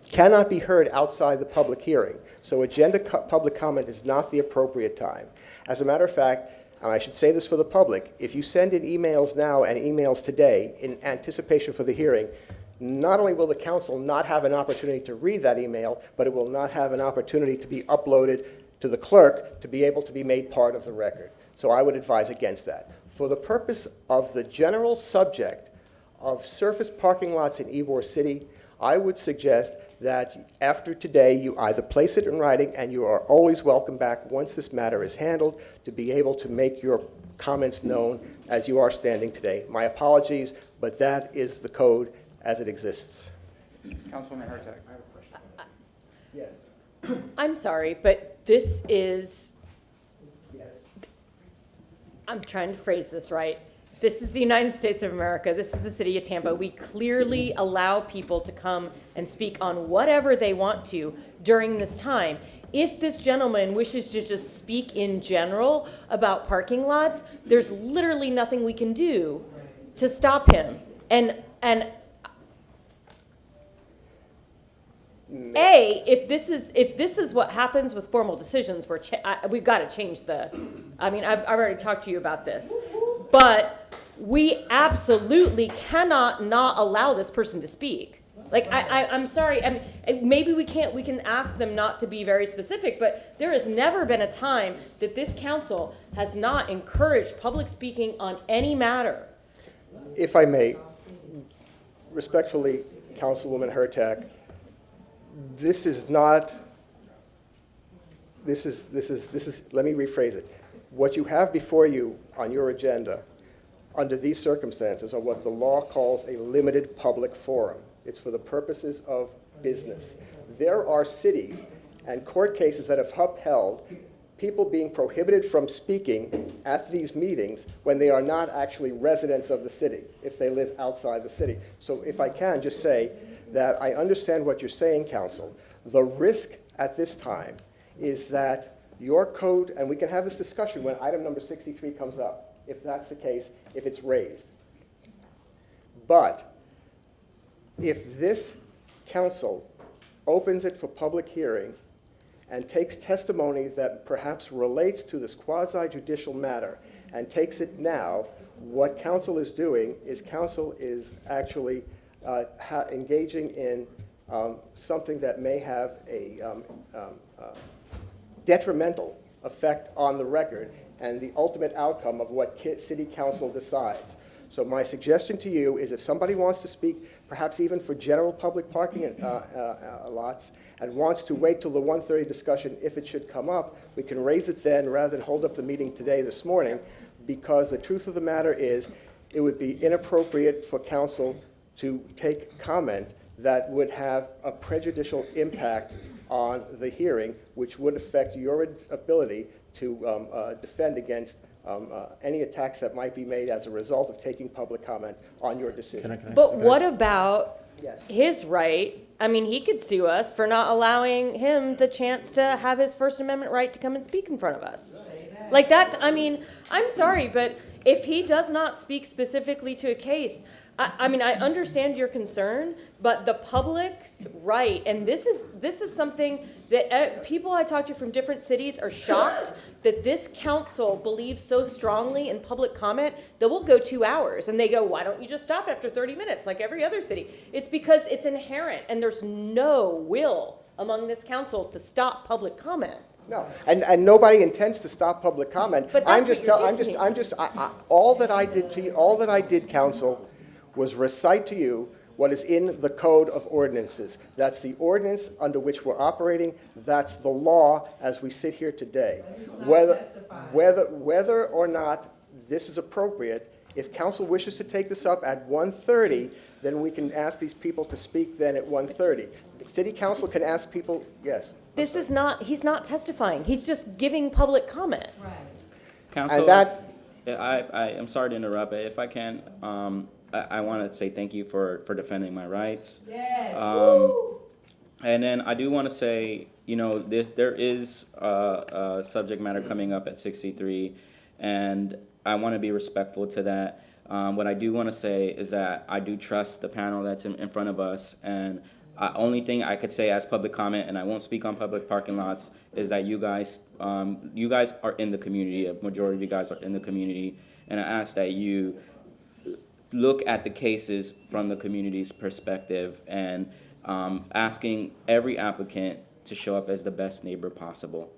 cannot be heard outside the public hearing. So agenda public comment is not the appropriate time. As a matter of fact, and I should say this for the public, if you send in emails now and emails today in anticipation for the hearing, not only will the council not have an opportunity to read that email, but it will not have an opportunity to be uploaded to the clerk to be able to be made part of the record. So I would advise against that. For the purpose of the general subject of surface parking lots in Ybor City, I would suggest that after today, you either place it in writing, and you are always welcome back once this matter is handled to be able to make your comments known as you are standing today. My apologies, but that is the code as it exists. Councilwoman Hurtak, I have a question. Yes. I'm sorry, but this is, Yes. I'm trying to phrase this right. This is the United States of America. This is the city of Tampa. We clearly allow people to come and speak on whatever they want to during this time. If this gentleman wishes to just speak in general about parking lots, there's literally nothing we can do to stop him. And if this is what happens with formal decisions, we've got to change the. I mean, I've already talked to you about this, but we absolutely cannot not allow this person to speak. Like, I'm sorry. I mean, maybe we can ask them not to be very specific, but there has never been a time that this council has not encouraged public speaking on any matter. If I may, respectfully, Councilwoman Hurtak, this is, let me rephrase it. What you have before you on your agenda under these circumstances are what the law calls a limited public forum. It's for the purposes of business. There are cities and court cases that have upheld people being prohibited from speaking at these meetings when they are not actually residents of the city, if they live outside the city. So if I can just say that I understand what you're saying, Council. The risk at this time is that your code, and we can have this discussion when item number 63 comes up, if that's the case, if it's raised. But if this council opens it for public hearing and takes testimony that perhaps relates to this quasi-judicial matter and takes it now, what council is doing is council is actually engaging in something that may have a detrimental effect on the record and the ultimate outcome of what city council decides. So my suggestion to you is if somebody wants to speak, perhaps even for general public parking lots, and wants to wait till the 1:30 discussion, if it should come up, we can raise it then rather than hold up the meeting today, this morning, because the truth of the matter is it would be inappropriate for council to take comment that would have a prejudicial impact on the hearing, which would affect your ability to defend against any attacks that might be made as a result of taking public comment on your decision. But what about Yes. his right? I mean, he could sue us for not allowing him the chance to have his First Amendment right to come and speak in front of us. Like that's, I mean, I'm sorry, but if he does not speak specifically to a case, I mean, I understand your concern, but the public's right, and this is something that people I talk to from different cities are shocked that this council believes so strongly in public comment that we'll go 2 hours, and they go, why don't you just stop after 30 minutes like every other city? It's because it's inherent, and there's no will among this council to stop public comment. No, and nobody intends to stop public comment. But I'm that's just, what you're I'm just, doing. I'm just, all that I did to you, all that I did, council, was recite to you what is in the Code of Ordinances. That's the ordinance under which we're operating. That's the law as we sit here today. Whether or not this is appropriate, if council wishes to take this up at 1:30, then we can ask these people to speak then at 1:30. City council can ask people, yes. This is not, he's not testifying. He's just giving public comment. Council, And that, I'm sorry to interrupt, but if I can, I want to say thank you for defending my rights. Yes. And then I do want to say, you know, there is a subject matter coming up at 63, and I want to be respectful to that. What I do want to say is that I do trust the panel that's in front of us, and only thing I could say as public comment, and I won't speak on public parking lots, is that you guys are in the community. A majority of you guys are in the community, and I ask that you look at the cases from the community's perspective and asking every applicant to show up as the best neighbor possible.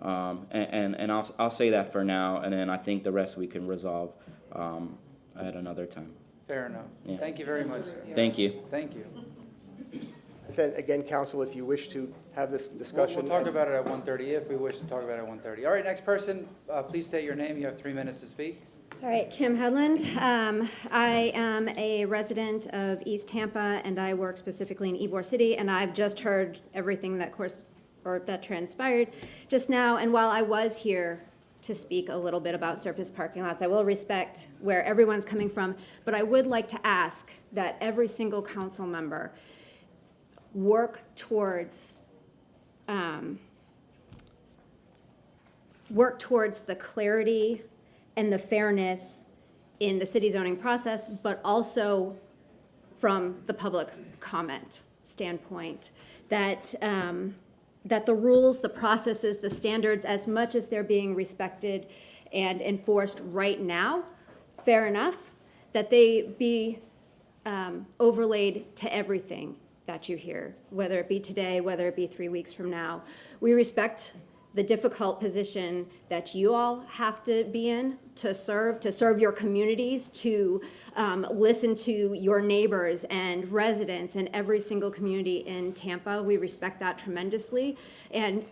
And I'll say that for now, and then I think the rest we can resolve at another time. Fair enough. Yeah. Thank you very much. Thank you. Thank you. then again, council, if you wish to have this discussion. We'll talk about it at 1:30 if we wish to talk about it at 1:30. All right, next person, please state your name. You have 3 minutes to speak. All right, Kim Headland. I am a resident of East Tampa, and I work specifically in Ybor City, and I've just heard everything that transpired just now. And while I was here to speak a little bit about surface parking lots, I will respect where everyone's coming from, but I would like to ask that every single council member work towards the clarity and the fairness in the city zoning process, but also from the public comment standpoint, that that the rules, the processes, the standards, as much as they're being respected and enforced right now, fair enough, that they be overlaid to everything that you hear, whether it be today, whether it be 3 weeks from now. We respect the difficult position that you all have to be in to serve your communities, to listen to your neighbors and residents in every single community in Tampa. We respect that tremendously. And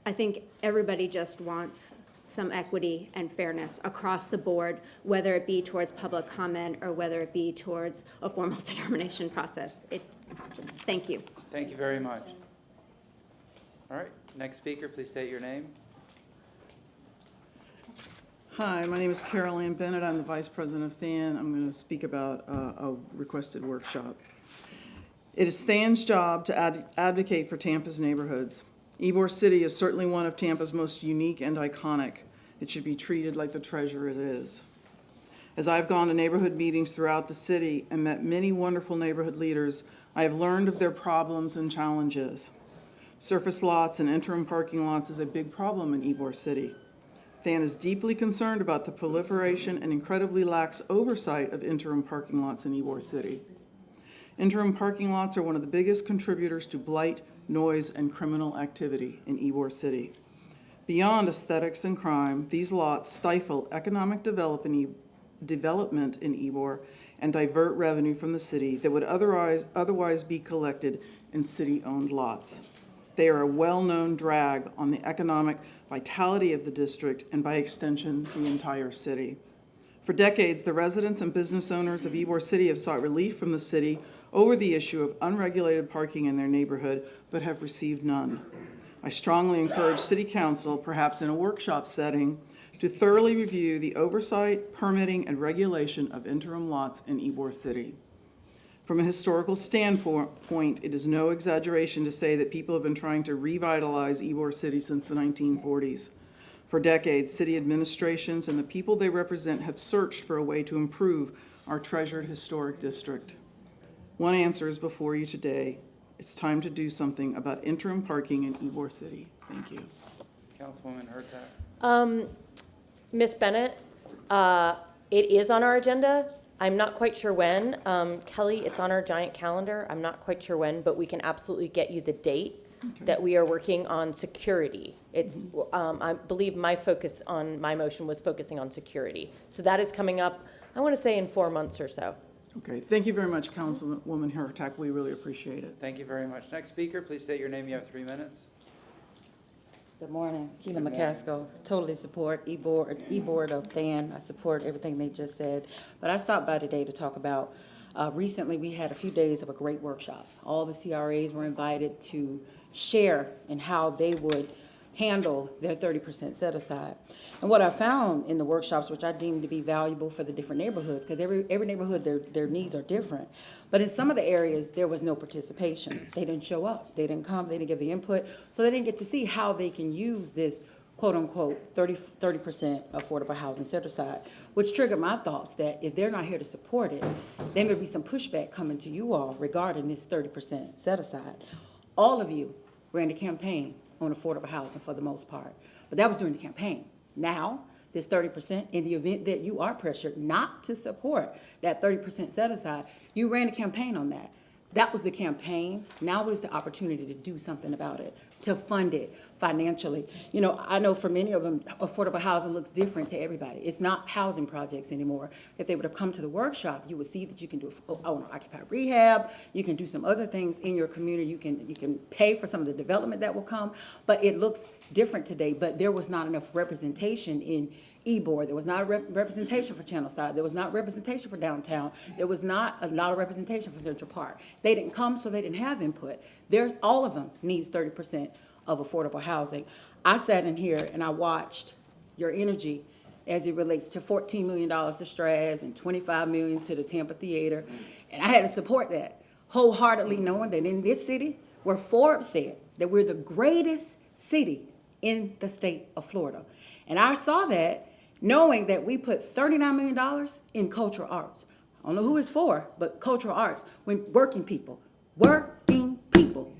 I think everybody just wants some equity and fairness across the board, whether it be towards public comment or whether it be towards a formal determination process. Thank you. Thank you very much. All right, next speaker, please state your name. Hi, my name is Carol Ann Bennett. I'm the Vice President of THAN. I'm going to speak about a requested workshop. It is THAN's job to advocate for Tampa's neighborhoods. Ybor City is certainly one of Tampa's most unique and iconic. It should be treated like the treasure it is. As I've gone to neighborhood meetings throughout the city and met many wonderful neighborhood leaders, I have learned of their problems and challenges. Surface lots and interim parking lots is a big problem in Ybor City. THAN is deeply concerned about the proliferation and incredibly lax oversight of interim parking lots in Ybor City. Interim parking lots are one of the biggest contributors to blight, noise, and criminal activity in Ybor City. Beyond aesthetics and crime, these lots stifle economic development in Ybor and divert revenue from the city that would otherwise be collected in city-owned lots. They are a well-known drag on the economic vitality of the district and, by extension, the entire city. For decades, the residents and business owners of Ybor City have sought relief from the city over the issue of unregulated parking in their neighborhood, but have received none. I strongly encourage City Council, perhaps in a workshop setting, to thoroughly review the oversight, permitting, and regulation of interim lots in Ybor City. From a historical standpoint, it is no exaggeration to say that people have been trying to revitalize Ybor City since the 1940s. For decades, city administrations and the people they represent have searched for a way to improve our treasured historic district. One answer is before you today. It's time to do something about interim parking in Ybor City. Thank you. Councilwoman Hurtak. Ms. Bennett, it is on our agenda. I'm not quite sure when. Kelly, it's on our giant calendar. I'm not quite sure when, but we can absolutely get you the date that we are working on security. It's, I believe my focus on my motion was focusing on security. So that is coming up, I want to say in 4 months or so. Okay, thank you very much, Councilwoman Hurtak. We really appreciate it. Thank you very much. Next speaker, please state your name. You have 3 minutes. Good morning, Keela Good morning. McCaskill. Totally support E-Board of Fan. I support everything they just said. But I stopped by today to talk about, recently we had a few days of a great workshop. All the CRAs were invited to share in how they would handle their 30% set aside. And what I found in the workshops, which I deemed to be valuable for the different neighborhoods, because every neighborhood, their needs are different. But in some of the areas, there was no participation. They didn't show up. They didn't come. They didn't give the input. So they didn't get to see how they can use this quote-unquote 30% affordable housing set aside, which triggered my thoughts that if they're not here to support it, there may be some pushback coming to you all regarding this 30% set aside. All of you ran the campaign on affordable housing for the most part, but that was during the campaign. Now, this 30%, in the event that you are pressured not to support that 30% set aside, you ran a campaign on that. That was the campaign. Now is the opportunity to do something about it, to fund it financially. You know, I know for many of them, affordable housing looks different to everybody. It's not housing projects anymore. If they would have come to the workshop, you would see that you can do occupied rehab, you can do some other things in your community, you can pay for some of the development that will come, but it looks different today. But there was not enough representation in Ybor. There was not a representation for Channelside. There was not representation for downtown. There was not a lot of representation for Central Park. They didn't come, so they didn't have input. All of them needs 30% of affordable housing. I sat in here and I watched your energy as it relates to $14 million to Straz and $25 million to the Tampa Theater. And I had to support that wholeheartedly, knowing that in this city, where Forbes said that we're the greatest city in the state of Florida. And I saw that knowing that we put $39 million in cultural arts. I don't know who it's for, but cultural arts, when working people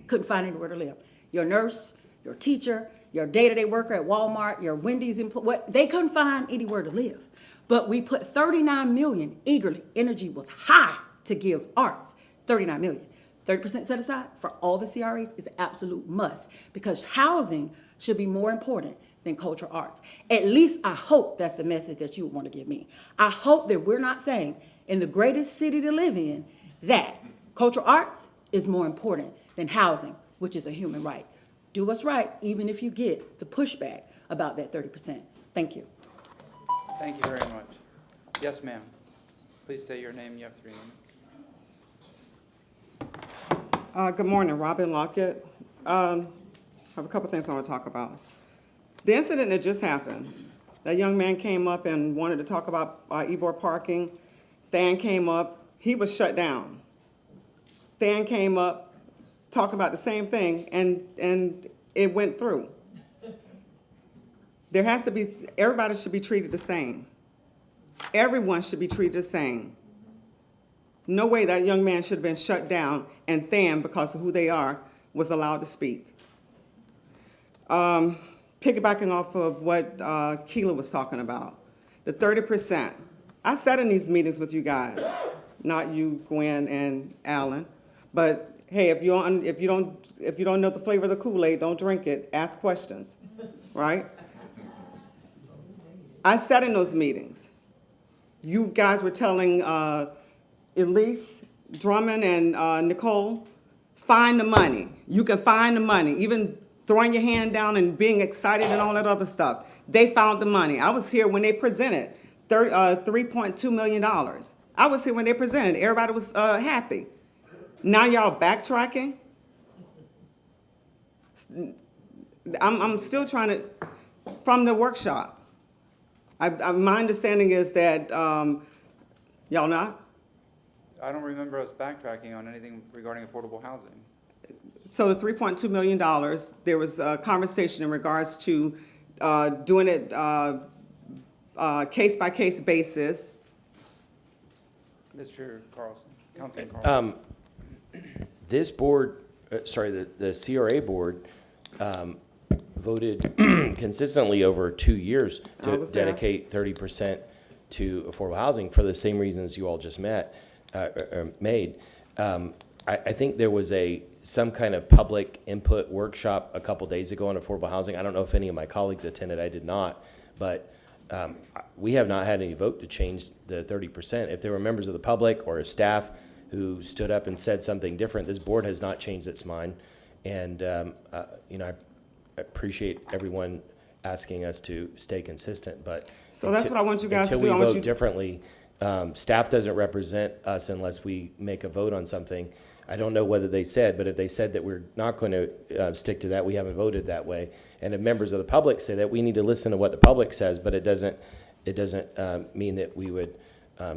couldn't find anywhere to live. Your nurse, your teacher, your day-to-day worker at Walmart, your Wendy's employee, they couldn't find anywhere to live. But we put $39 million eagerly. Energy was high to give arts, $39 million. 30% set aside for all the CRAs is an absolute must, because housing should be more important than cultural arts. At least I hope that's the message that you would want to give me. I hope that we're not saying in the greatest city to live in that cultural arts is more important than housing, which is a human right. Do what's right, even if you get the pushback about that 30%. Thank you. Thank you very much. Yes, ma'am. Please state your name. You have 3 minutes. Good morning, Robin Lockett. I have a couple things I want to talk about. The incident that just happened, that young man came up and wanted to talk about Ybor parking. Than came up, he was shut down. Than came up, talking about the same thing, and it went through. There has to be, everybody should be treated the same. Everyone should be treated the same. No way that young man should have been shut down and Than, because of who they are, was allowed to speak. Piggybacking off of what Keela was talking about, the 30%. I sat in these meetings with you guys, not you, Gwen and Alan, but hey, if you don't know the flavor of the Kool-Aid, don't drink it. Ask questions, right? I sat in those meetings. You guys were telling Elise Drummond and Nicole, find the money. You can find the money. Even throwing your hand down and being excited and all that other stuff. They found the money. I was here when they presented $3.2 million. I was here when they presented. Everybody was happy. Now y'all backtracking? I'm still trying to, from the workshop. My understanding is that, y'all not? I don't remember us backtracking on anything regarding affordable housing. So the $3.2 million, there was a conversation in regards to doing it case-by-case basis. Mr. Carlson, Councilman Carlson. This board, the CRA board, voted consistently over 2 years to dedicate 30% to affordable housing for the same reasons you all just made. I think there was some kind of public input workshop a couple days ago on affordable housing. I don't know if any of my colleagues attended. I did not, but we have not had any vote to change the 30%. If there were members of the public or a staff who stood up and said something different, this board has not changed its mind. And I appreciate everyone asking us to stay consistent, but so that's what I want you guys to do. Until we vote differently, staff doesn't represent us unless we make a vote on something. I don't know whether they said, but if they said that we're not going to stick to that, we haven't voted that way. And if members of the public say that, we need to listen to what the public says, but it doesn't mean that we would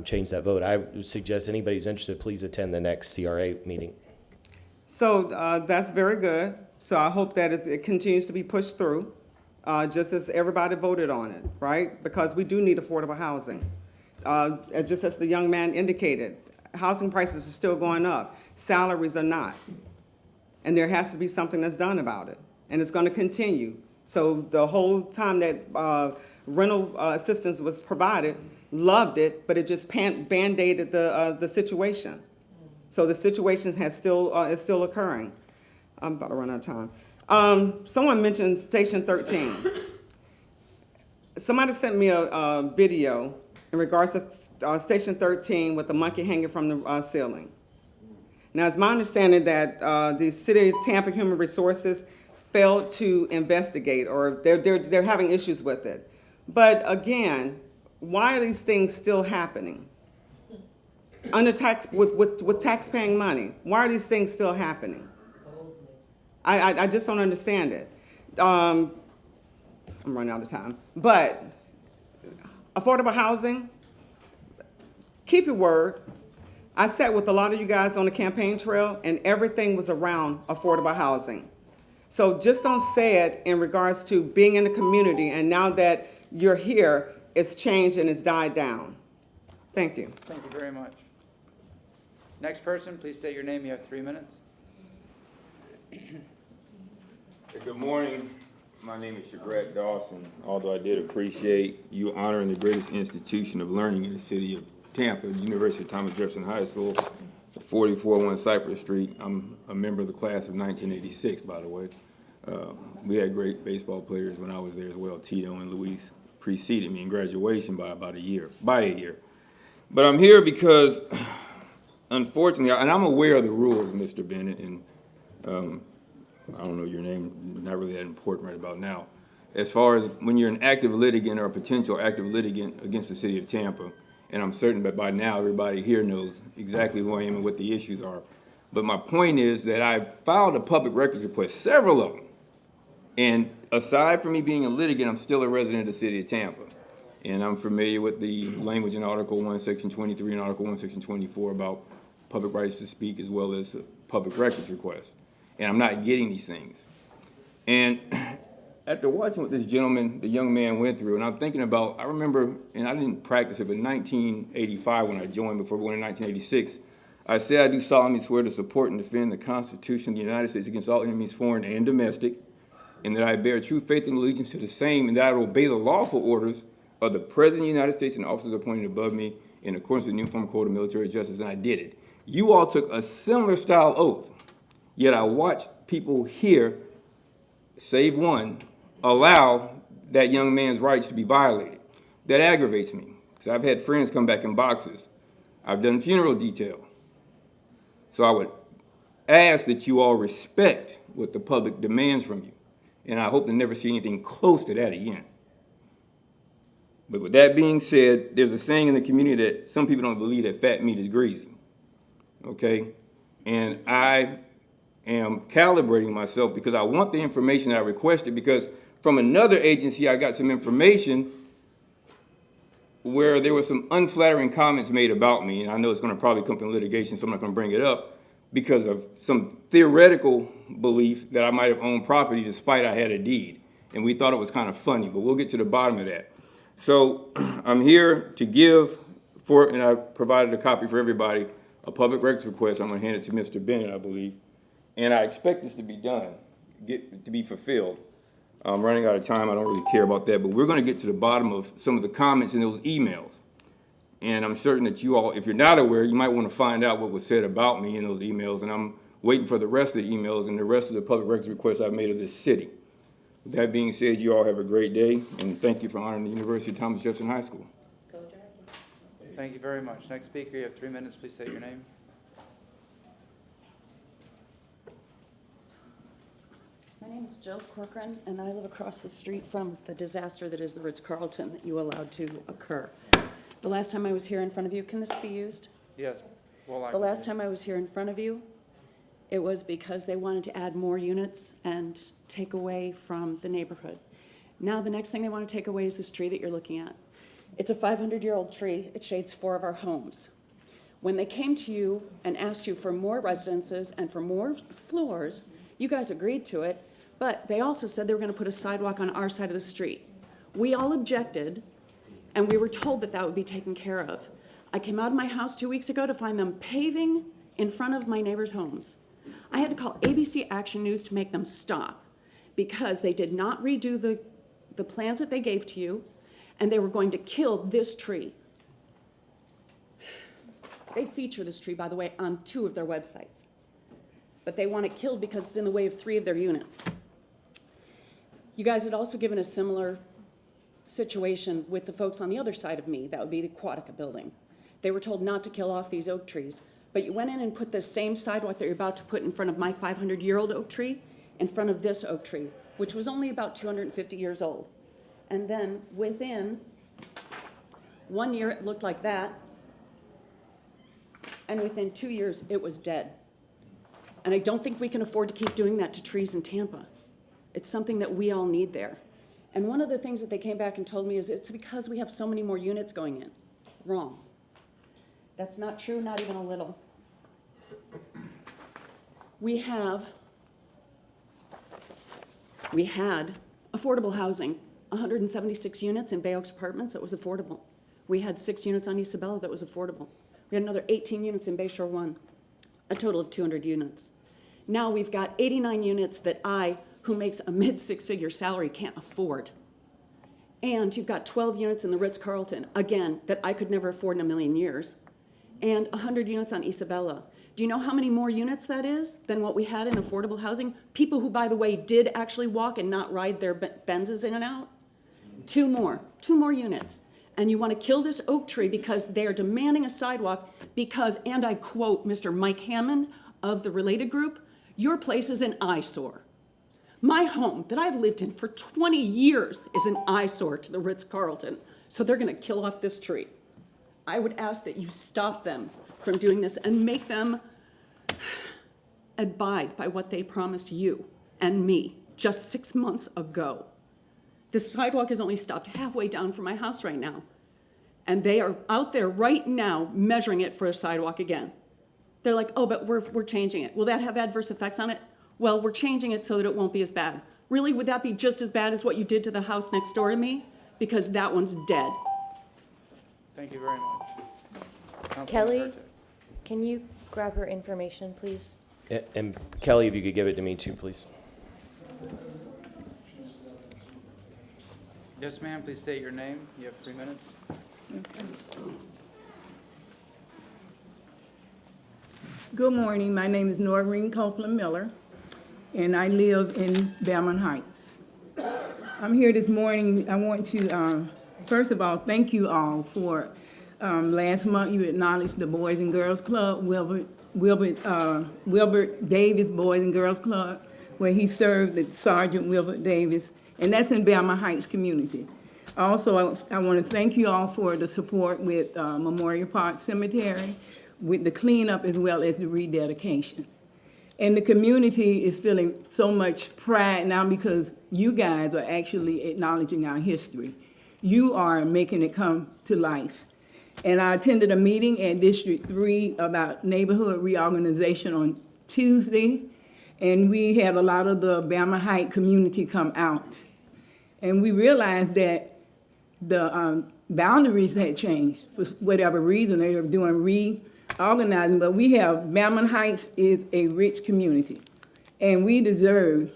change that vote. I would suggest anybody who's interested, please attend the next CRA meeting. So that's very good. So I hope that it continues to be pushed through, just as everybody voted on it, right? Because we do need affordable housing. Just as the young man indicated, housing prices are still going up. Salaries are not. And there has to be something that's done about it. And it's going to continue. So the whole time that rental assistance was provided, loved it, but it just band-aided the situation. So the situation is still occurring. I'm about to run out of time. Someone mentioned Station 13. Somebody sent me a video in regards to Station 13 with the monkey hanging from the ceiling. Now, it's my understanding that the City of Tampa Human Resources failed to investigate, or they're having issues with it. But again, why are these things still happening? Under with tax-paying money, why are these things still happening? I just don't understand it. I'm running out of time. But affordable housing, keep your word. I sat with a lot of you guys on the campaign trail, and everything was around affordable housing. So just don't say it in regards to being in the community, and now that you're here, it's changed and it's died down. Thank you. Thank you very much. Next person, please state your name. You have 3 minutes. Good morning. My name is Shagrat Dawson. Although I did appreciate you honoring the greatest institution of learning in the city of Tampa, the University of Thomas Jefferson High School, 4401 Cypress Street. I'm a member of the class of 1986, by the way. We had great baseball players when I was there as well. Tito and Luis preceded me in graduation by about a year. But I'm here because, unfortunately, and I'm aware of the rules, Mr. Bennett, and I don't know your name, not really that important right about now. As far as when you're an active litigant or a potential active litigant against the city of Tampa, and I'm certain that by now everybody here knows exactly who I am and what the issues are. But my point is that I filed a public records request, several of them. And aside from me being a litigant, I'm still a resident of the city of Tampa. And I'm familiar with the language in Article 1, Section 23 and Article 1, Section 24 about public rights to speak as well as public records requests. And I'm not getting these things. And after watching what this gentleman, the young man, went through, and I'm thinking about, I remember, and I didn't practice it, but in 1985 when I joined, before going in 1986, I said I do solemnly swear to support and defend the Constitution of the United States against all enemies, foreign and domestic, and that I bear true faith and allegiance to the same, and that I will obey the lawful orders of the President of the United States and officers appointed above me in accordance with the Uniform Code of Military Justice, and I did it. You all took a similar style oath, yet I watched people here, save one, allow that young man's rights to be violated. That aggravates me, because I've had friends come back in boxes. I've done funeral detail. So I would ask that you all respect what the public demands from you, and I hope to never see anything close to that again. But with that being said, there's a saying in the community that some people don't believe that fat meat is greasy, okay? And I am calibrating myself because I want the information that I requested, because from another agency, I got some information where there were some unflattering comments made about me, and I know it's gonna probably come from litigation, so I'm not gonna bring it up, because of some theoretical belief that I might have owned property despite I had a deed. And we thought it was kind of funny, but we'll get to the bottom of that. So I'm here to give and I provided a copy for everybody, a public records request. I'm gonna hand it to Mr. Bennett, I believe. And I expect this to be done, to be fulfilled. I'm running out of time, I don't really care about that, but we're gonna get to the bottom of some of the comments in those emails. And I'm certain that you all, if you're not aware, you might wanna find out what was said about me in those emails, and I'm waiting for the rest of the emails and the rest of the public records requests I've made of this city. With that being said, you all have a great day, and thank you for honoring the University of Thomas Jefferson High School. Thank you very much. Next speaker, you have 3 minutes. Please state your name. My name is Jill Corcoran, and I live across the street from the disaster that is the Ritz-Carlton that you allowed to occur. The last time I was here in front of you, can this be used? Yes. Well, The last time I was here in front of you, it was because they wanted to add more units and take away from the neighborhood. Now the next thing they want to take away is this tree that you're looking at. It's a 500-year-old tree. It shades 4 of our homes. When they came to you and asked you for more residences and for more floors, you guys agreed to it, but they also said they were going to put a sidewalk on our side of the street. We all objected, and we were told that that would be taken care of. I came out of my house 2 weeks ago to find them paving in front of my neighbors' homes. I had to call ABC Action News to make them stop because they did not redo the plans that they gave to you, and they were going to kill this tree. They feature this tree, by the way, on 2 of their websites. But they want it killed because it's in the way of 3 of their units. You guys had also given a similar situation with the folks on the other side of me. That would be the Aquatica building. They were told not to kill off these oak trees, but you went in and put the same sidewalk that you're about to put in front of my 500-year-old oak tree in front of this oak tree, which was only about 250 years old. And then within 1 year, it looked like that. And within 2 years, it was dead. And I don't think we can afford to keep doing that to trees in Tampa. It's something that we all need there. And one of the things that they came back and told me is it's because we have so many more units going in. Wrong. That's not true, not even a little. We had affordable housing, 176 units in Bay Oaks Apartments that was affordable. We had 6 units on Isabella that was affordable. We had another 18 units in Bayshore 1, a total of 200 units. Now we've got 89 units that I, who makes a mid-6-figure salary, can't afford. And you've got 12 units in the Ritz-Carlton, again, that I could never afford in a million years, and 100 units on Isabella. Do you know how many more units that is than what we had in affordable housing? People who, by the way, did actually walk and not ride their Benzes in and out? 2 more units. And you want to kill this oak tree because they are demanding a sidewalk because, and I quote Mr. Mike Hammond of the Related Group, your place is an eyesore. My home that I've lived in for 20 years is an eyesore to the Ritz-Carlton, so they're going to kill off this tree. I would ask that you stop them from doing this and make them abide by what they promised you and me just 6 months ago. This sidewalk is only stopped halfway down from my house right now. And they are out there right now measuring it for a sidewalk again. They're like, oh, but we're changing it. Will that have adverse effects on it? Well, we're changing it so that it won't be as bad. Really, would that be just as bad as what you did to the house next door to me? Because that one's dead. Thank you very much. Councilwoman Kelly, Hurtak. can you grab her information, please? And Kelly, if you could give it to me too, please. Yes, ma'am. Please state your name. You have 3 minutes. Good morning. My name is Noreen Copeland Miller, and I live in Belmont Heights. I'm here this morning. I want to, first of all, thank you all for last month you acknowledged the Boys and Girls Club, Wilbert Davis Boys and Girls Club, where he served at Sergeant Wilbert Davis, and that's in Belmont Heights community. Also, I want to thank you all for the support with Memorial Park Cemetery, with the cleanup as well as the rededication. And the community is feeling so much pride now because you guys are actually acknowledging our history. You are making it come to life. And I attended a meeting at District 3 about neighborhood reorganization on Tuesday, and we had a lot of the Bama Heights community come out. And we realized that the boundaries had changed for whatever reason. They were doing reorganizing, but we have, Bama Heights is a rich community, and we deserve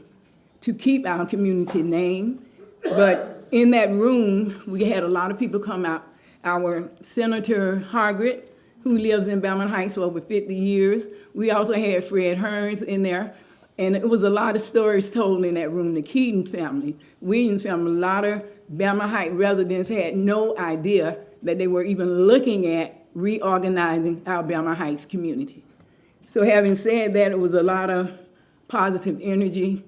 to keep our community name. But in that room, we had a lot of people come out. Our Senator Hargett, who lives in Bama Heights for over 50 years. We also had Fred Hearns in there. And it was a lot of stories told in that room. The Keaton family, Williams family, a lot of Bama Heights residents had no idea that they were even looking at reorganizing our Bama Heights community. So having said that, it was a lot of positive energy,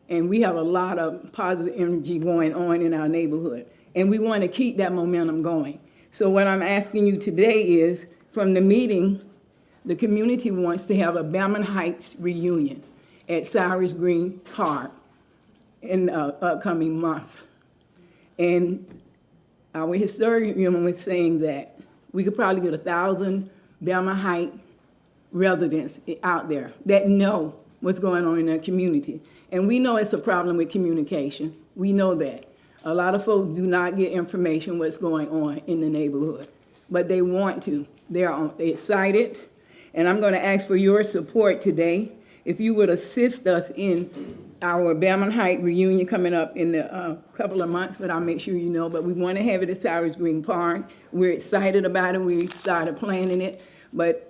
and we have a lot of positive energy going on in our neighborhood. And we want to keep that momentum going. So what I'm asking you today is, from the meeting, the community wants to have a Bama Heights reunion at Cyrus Green Park in the upcoming month. And our historian was saying that we could probably get 1,000 Bama Heights residents out there that know what's going on in their community. And we know it's a problem with communication. We know that. A lot of folks do not get information what's going on in the neighborhood, but they want to. They're excited, and I'm going to ask for your support today. If you would assist us in our Bama Heights reunion coming up in a couple of months, but I'll make sure you know. But we want to have it at Cyrus Green Park. We're excited about it. We started planning it. But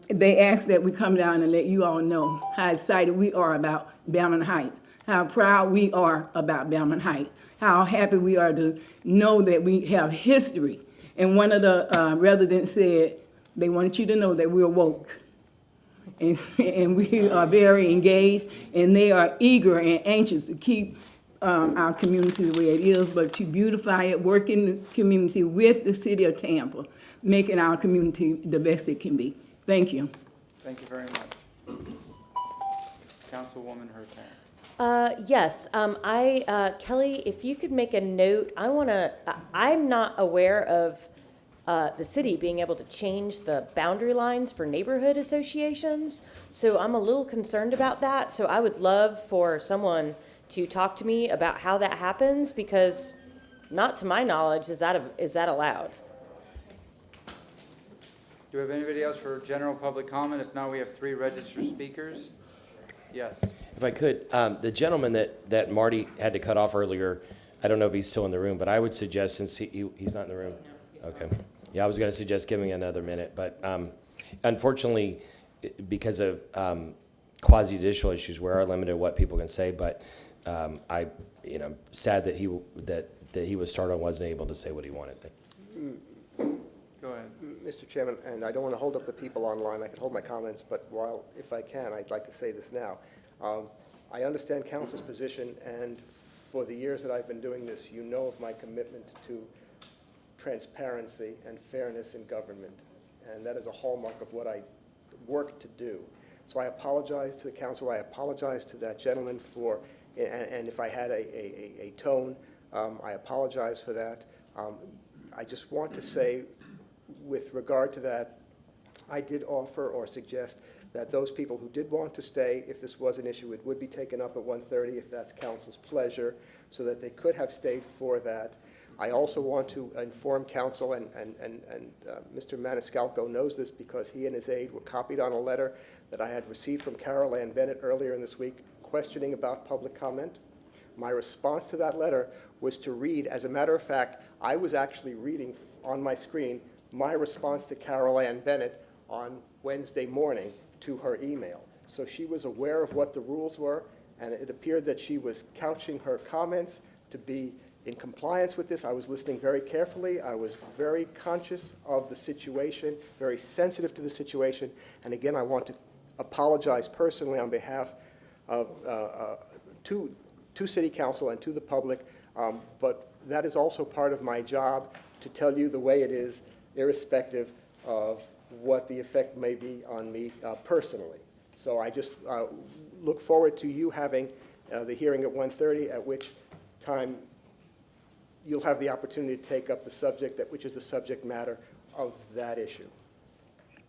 they asked that we come down and let you all know how excited we are about Bama Heights, how proud we are about Bama Heights, how happy we are to know that we have history. And one of the residents said they wanted you to know that we're woke. And we are very engaged, and they are eager and anxious to keep our community the way it is, but to beautify it, work in the community with the city of Tampa, making our community the best it can be. Thank you. Thank you very much. Councilwoman Hurtak. Yes, Kelly, if you could make a note, I'm not aware of the city being able to change the boundary lines for neighborhood associations. So I'm a little concerned about that. So I would love for someone to talk to me about how that happens, because not to my knowledge is that allowed. Do we have anybody else for general public comment? If not, we have 3 registered speakers. Yes. If I could, the gentleman that Marty had to cut off earlier, I don't know if he's still in the room, but I would suggest, since he's not in the room. Okay. Yeah, I was going to suggest giving another minute, but unfortunately, because of quasi-judicial issues, we are limited to what people can say. But sad that he was startled and wasn't able to say what he wanted. Go ahead. Mr. Chairman, and I don't want to hold up the people online. I can hold my comments, but if I can, I'd like to say this now. I understand council's position, and for the years that I've been doing this, you know of my commitment to transparency and fairness in government, and that is a hallmark of what I work to do. So I apologize to the council. I apologize to that gentleman for, and if I had a tone, I apologize for that. I just want to say, with regard to that, I did offer or suggest that those people who did want to stay, if this was an issue, it would be taken up at 1:30 if that's council's pleasure, so that they could have stayed for that. I also want to inform council, and Mr. Maniscalco knows this because he and his aide were copied on a letter that I had received from Carol Ann Bennett earlier in this week questioning about public comment. My response to that letter was to read, as a matter of fact, I was actually reading on my screen my response to Carol Ann Bennett on Wednesday morning to her email. So she was aware of what the rules were, and it appeared that she was couching her comments to be in compliance with this. I was listening very carefully. I was very conscious of the situation, very sensitive to the situation. And again, I want to apologize personally on behalf of to City Council and to the public. But that is also part of my job, to tell you the way it is, irrespective of what the effect may be on me personally. So I just look forward to you having the hearing at 1:30, at which time you'll have the opportunity to take up the subject, which is the subject matter of that issue.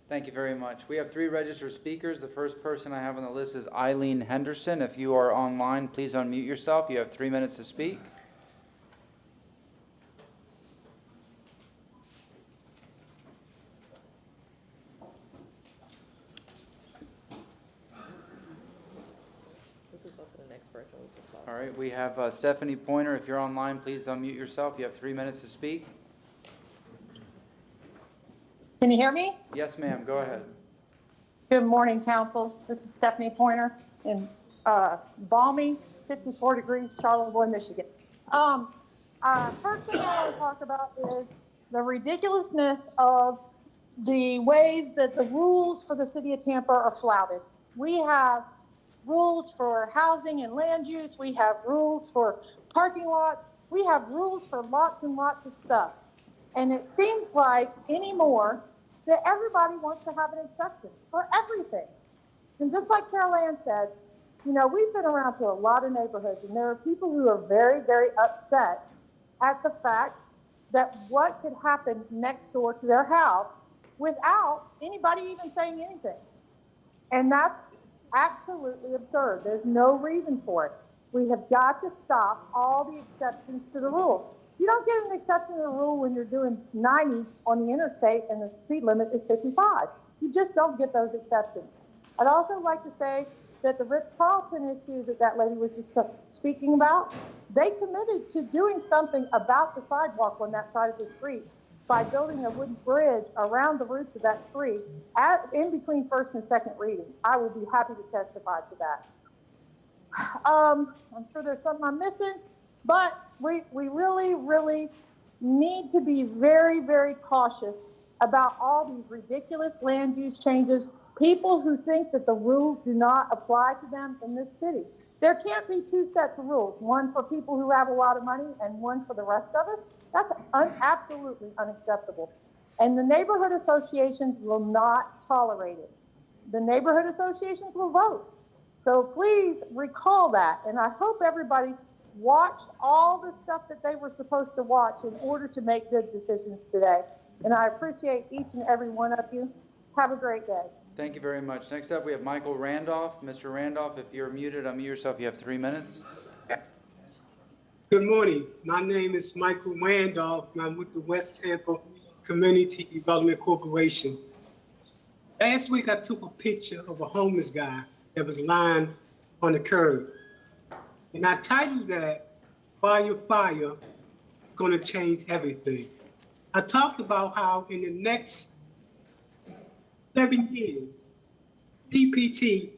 Thank you very much. We have 3 registered speakers. The first person I have on the list is Eileen Henderson. If you are online, please unmute yourself. You have 3 minutes to speak. All right, we have Stephanie Pointer. If you're online, please unmute yourself. You have 3 minutes to speak. Can you hear me? Yes, ma'am. Go ahead. Good morning, council. This is Stephanie Pointer in balmy 54 degrees Charlottesville, Michigan. First thing I want to talk about is the ridiculousness of the ways that the rules for the city of Tampa are flouted. We have rules for housing and land use. We have rules for parking lots. We have rules for lots and lots of stuff. And it seems like anymore that everybody wants to have an exception for everything. And just like Carol Ann said, you know, we've been around to a lot of neighborhoods, and there are people who are very, very upset at the fact that what could happen next door to their house without anybody even saying anything. And that's absolutely absurd. There's no reason for it. We have got to stop all the exceptions to the rules. You don't get an exception to the rule when you're doing 90 on the interstate and the speed limit is 55. You just don't get those exceptions. I'd also like to say that the Ritz-Carlton issue that lady was just speaking about, they committed to doing something about the sidewalk on that side of the street by building a wooden bridge around the roots of that tree in between first and second reading. I would be happy to testify to that. I'm sure there's something I'm missing, but we really, really need to be very, very cautious about all these ridiculous land use changes, people who think that the rules do not apply to them in this city. There can't be 2 sets of rules, one for people who have a lot of money and one for the rest of us. That's absolutely unacceptable. And the neighborhood associations will not tolerate it. The neighborhood associations will vote. So please recall that. And I hope everybody watched all the stuff that they were supposed to watch in order to make good decisions today. And I appreciate each and every one of you. Have a great day. Thank you very much. Next up, we have Michael Randolph. Mr. Randolph, if you're muted, unmute yourself. You have 3 minutes. Good morning. My name is Michael Randolph, and I'm with the West Tampa Community Development Corporation. Last week, I took a picture of a homeless guy that was lying on the curb. And I titled that, Fire, Fire, is going to change everything. I talked about how in the next 7 years, ChatGPT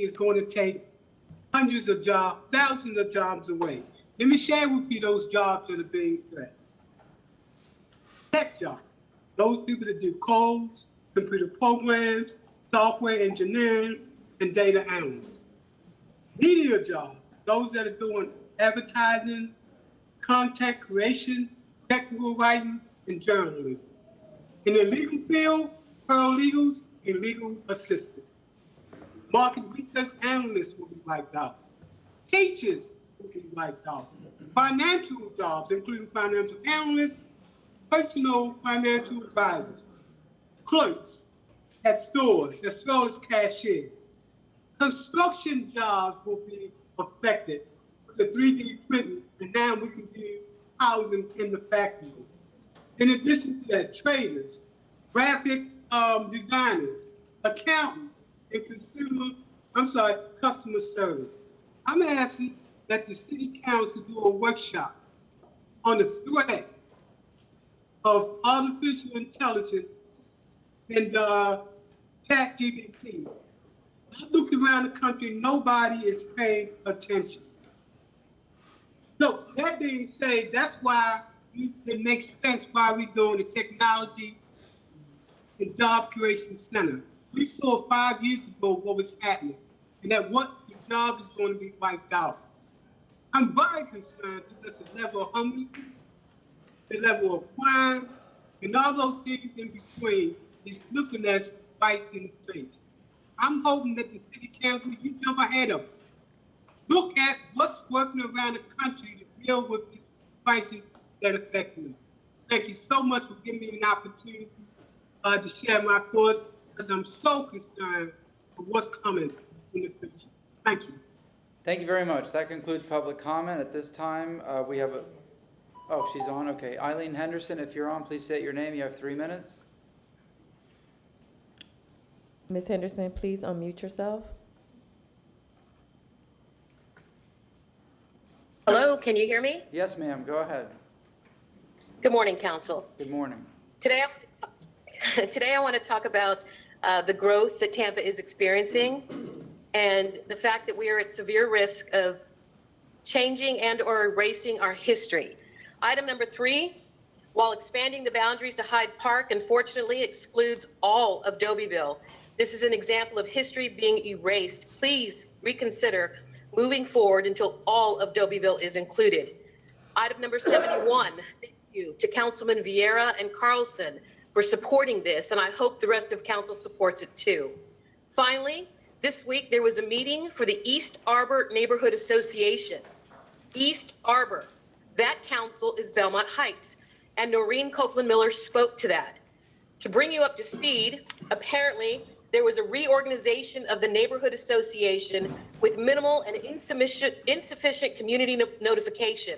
is going to take hundreds of jobs, thousands of jobs away. Let me share with you those jobs that are being threatened. Tech jobs, those people that do codes, computer programs, software engineering, and data analysts. Media jobs, those that are doing advertising, content creation, technical writing, and journalism. In the legal field, paralegals and legal assistants. Market research analysts will be wiped out. Teachers will be wiped out. Financial jobs, including financial analysts, personal financial advisors, clerks at stores, as well as cashiers. Construction jobs will be affected with the 3D printing, and now we can do housing in the factory. In addition to that, traders, graphic designers, accountants, and customer service. I'm asking that the city council do a workshop on the threat of artificial intelligence and ChatGPT. I looked around the country, nobody is paying attention. So that being said, that's why it makes sense why we're doing the Technology and Job Creation Center. We saw 5 years ago what was happening, and that what the jobs is going to be wiped out. I'm very concerned because the level of homelessness, the level of crime, and all those things in between is looking us right in the face. I'm hoping that the city council, you jump ahead of it. Look at what's working around the country to deal with these crises that affect us. Thank you so much for giving me an opportunity to share my thoughts, because I'm so concerned for what's coming in the future. Thank you. Thank you very much. That concludes public comment. At this time, we have oh, she's on, okay. Eileen Henderson, if you're on, please state your name. You have 3 minutes. Ms. Henderson, please unmute yourself. Hello, can you hear me? Yes, ma'am, go ahead. Good morning, Council. Good morning. Today I want to talk about the growth that Tampa is experiencing and the fact that we are at severe risk of changing and or erasing our history. Item number 3, while expanding the boundaries to Hyde Park, unfortunately excludes all of Dobyville. This is an example of history being erased. Please reconsider moving forward until all of Dobyville is included. Item number 71, thank you to Councilman Vieira and Carlson for supporting this, and I hope the rest of council supports it too. Finally, this week there was a meeting for the East Arbor Neighborhood Association. East Arbor, that council is Belmont Heights, and Noreen Copeland Miller spoke to that. To bring you up to speed, apparently there was a reorganization of the neighborhood association with minimal and insufficient community notification.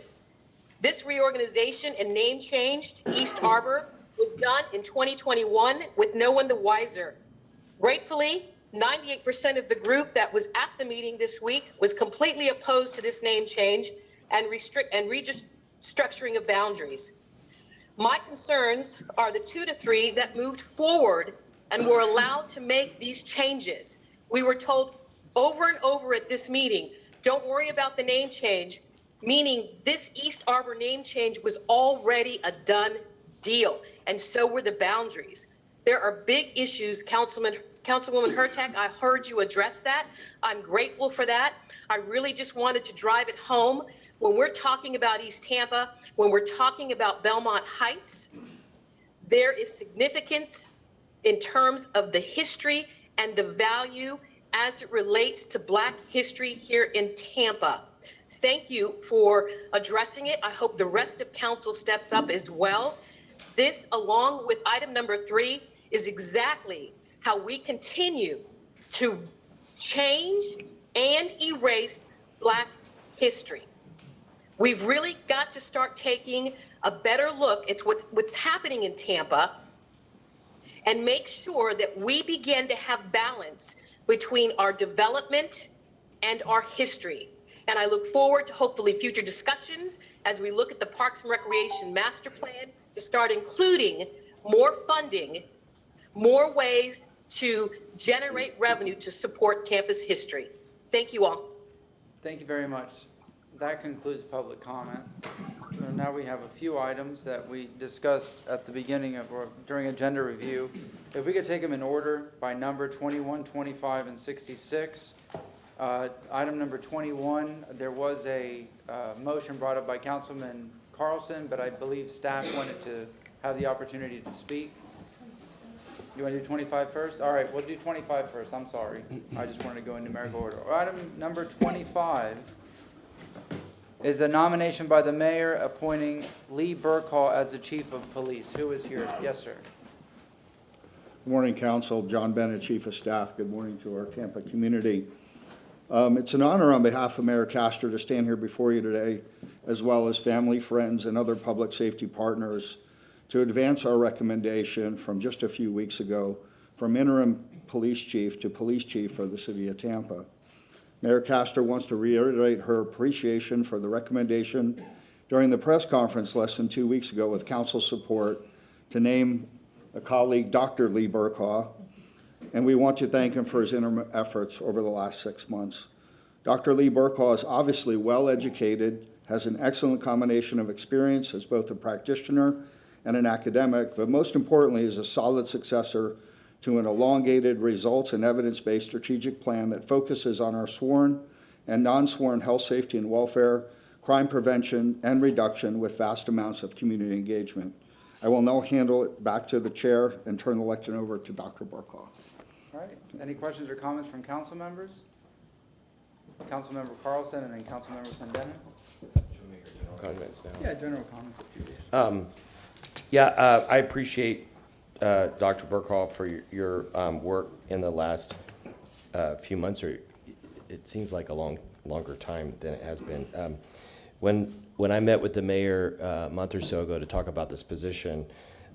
This reorganization and name change to East Arbor was done in 2021 with no one the wiser. Gratefully, 98% of the group that was at the meeting this week was completely opposed to this name change and restructuring of boundaries. My concerns are the 2 to 3 that moved forward and were allowed to make these changes. We were told over and over at this meeting, don't worry about the name change, meaning this East Arbor name change was already a done deal, and so were the boundaries. There are big issues, Councilwoman Hurtak, I heard you address that. I'm grateful for that. I really just wanted to drive it home. When we're talking about East Tampa, when we're talking about Belmont Heights, there is significance in terms of the history and the value as it relates to Black history here in Tampa. Thank you for addressing it. I hope the rest of council steps up as well. This, along with item number 3, is exactly how we continue to change and erase Black history. We've really got to start taking a better look at what's happening in Tampa and make sure that we begin to have balance between our development and our history. And I look forward to hopefully future discussions as we look at the Parks and Recreation Master Plan to start including more funding, more ways to generate revenue to support Tampa's history. Thank you all. Thank you very much. That concludes public comment. So now we have a few items that we discussed at the beginning of, or during agenda review. If we could take them in order by number 21, 25, and 66. Item number 21, there was a motion brought up by Councilman Carlson, but I believe staff wanted to have the opportunity to speak. You want to do 25 first? All right, we'll do 25 first. I'm sorry. I just wanted to go in numerical order. Item number 25 is a nomination by the mayor appointing Lee Burkhall as the chief of police. Who is here? Yes, sir. Good morning, Council. John Bennett, Chief of Staff. Good morning to our Tampa community. It's an honor on behalf of Mayor Castor to stand here before you today, as well as family, friends, and other public safety partners, to advance our recommendation from just a few weeks ago from interim police chief to police chief for the city of Tampa. Mayor Castor wants to reiterate her appreciation for the recommendation during the press conference less than 2 weeks ago with council support to name a colleague, Dr. Lee Burkhall, and we want to thank him for his interim efforts over the last 6 months. Dr. Lee Burkhall is obviously well-educated, has an excellent combination of experience as both a practitioner and an academic, but most importantly is a solid successor to an elongated results and evidence-based strategic plan that focuses on our sworn and non-sworn health, safety, and welfare crime prevention, and reduction with vast amounts of community engagement. I will now handle it back to the chair and turn the lectern over to Dr. Burkhoff. All right, any questions or comments from council members? Councilmember Carlson and then Councilmember Clendenin. Comments now. Yeah, general comments if you wish. I appreciate Dr. Burkhoff for your work in the last few months, or it seems like a longer time than it has been. When I met with the mayor a month or so ago to talk about this position,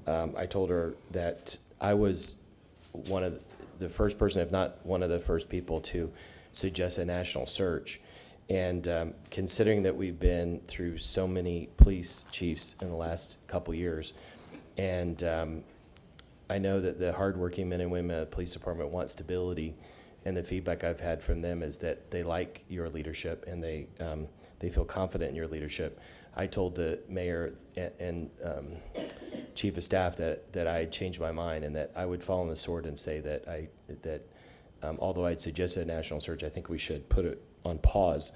I told her that I was one of the first person, if not one of the first people, to suggest a national search. And considering that we've been through so many police chiefs in the last couple years, and I know that the hardworking men and women of the police department want stability, and the feedback I've had from them is that they like your leadership and they feel confident in your leadership. I told the mayor and chief of staff that I had changed my mind and that I would fall on the sword and say that although I'd suggested a national search, I think we should put it on pause.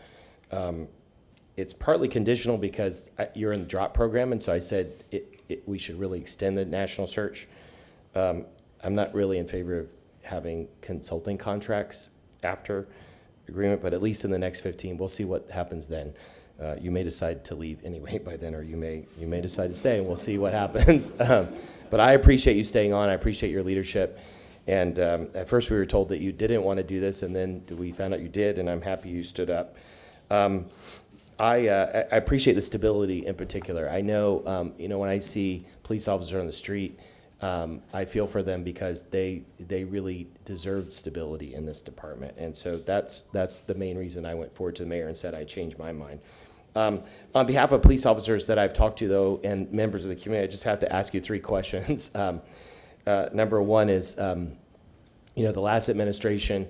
It's partly conditional because you're in the DROP program, and so I said we should really extend the national search. I'm not really in favor of having consulting contracts after agreement, but at least in the next 15, we'll see what happens then. You may decide to leave anyway by then, or you may decide to stay, and we'll see what happens. But I appreciate you staying on. I appreciate your leadership. And at first we were told that you didn't want to do this, and then we found out you did, and I'm happy you stood up. I appreciate the stability in particular. I know, when I see police officers on the street, I feel for them because they really deserve stability in this department. And so that's the main reason I went forward to the mayor and said I changed my mind. On behalf of police officers that I've talked to, though, and members of the community, I just have to ask you 3 questions. Number one is, the last administration,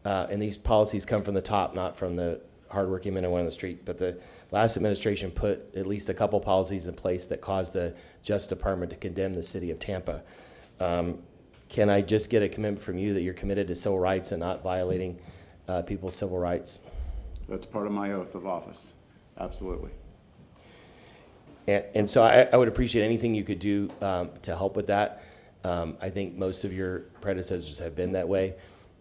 and these policies come from the top, not from the hardworking men and women on the street, but the last administration put at least a couple policies in place that caused the Justice Department to condemn the city of Tampa. Can I just get a commitment from you that you're committed to civil rights and not violating people's civil rights? That's part of my oath of office. Absolutely. And so I would appreciate anything you could do to help with that. I think most of your predecessors have been that way.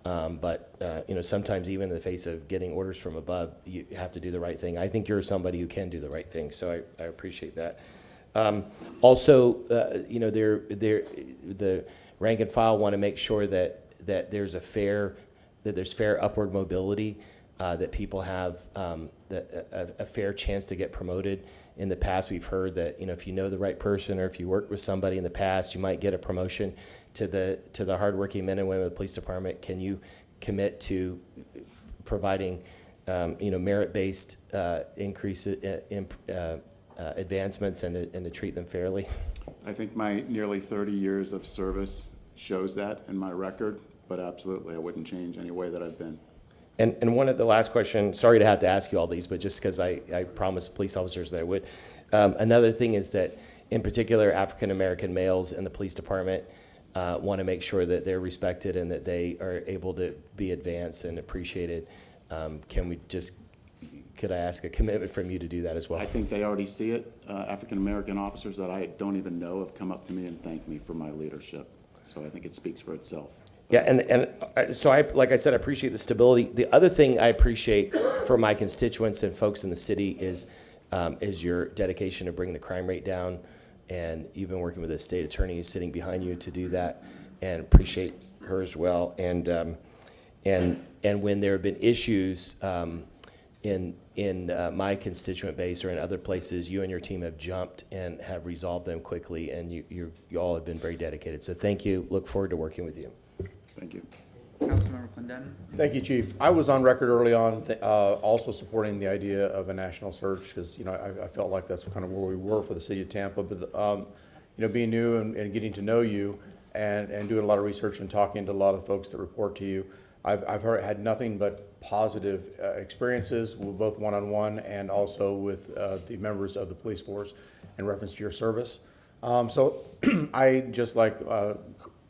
But sometimes even in the face of getting orders from above, you have to do the right thing. I think you're somebody who can do the right thing, so I appreciate that. Also, the rank and file want to make sure that there's fair upward mobility, that people have a fair chance to get promoted. In the past, we've heard that if you know the right person or if you worked with somebody in the past, you might get a promotion. To the hardworking men and women of the police department, can you commit to providing merit-based increases in advancements and to treat them fairly? I think my nearly 30 years of service shows that in my record, but absolutely, I wouldn't change any way that I've been. And one of the last questions, sorry to have to ask you all these, but just because I promised police officers that I would. Another thing is that, in particular, African-American males in the police department want to make sure that they're respected and that they are able to be advanced and appreciated. Could I ask a commitment from you to do that as well? I think they already see it. African-American officers that I don't even know have come up to me and thanked me for my leadership. So I think it speaks for itself. Yeah, and so like I said, I appreciate the stability. The other thing I appreciate for my constituents and folks in the city is your dedication to bring the crime rate down. And you've been working with the state attorney who's sitting behind you to do that, and appreciate her as well. And when there have been issues in my constituent base or in other places, you and your team have jumped and have resolved them quickly, and you all have been very dedicated. So thank you. Look forward to working with you. Thank you. Councilmember Clendenin. Thank you, Chief. I was on record early on also supporting the idea of a national search because, I felt like that's kind of where we were for the city of Tampa. But, being new and getting to know you and doing a lot of research and talking to a lot of folks that report to you, I've had nothing but positive experiences, both one-on-one and also with the members of the police force in reference to your service. So I, just like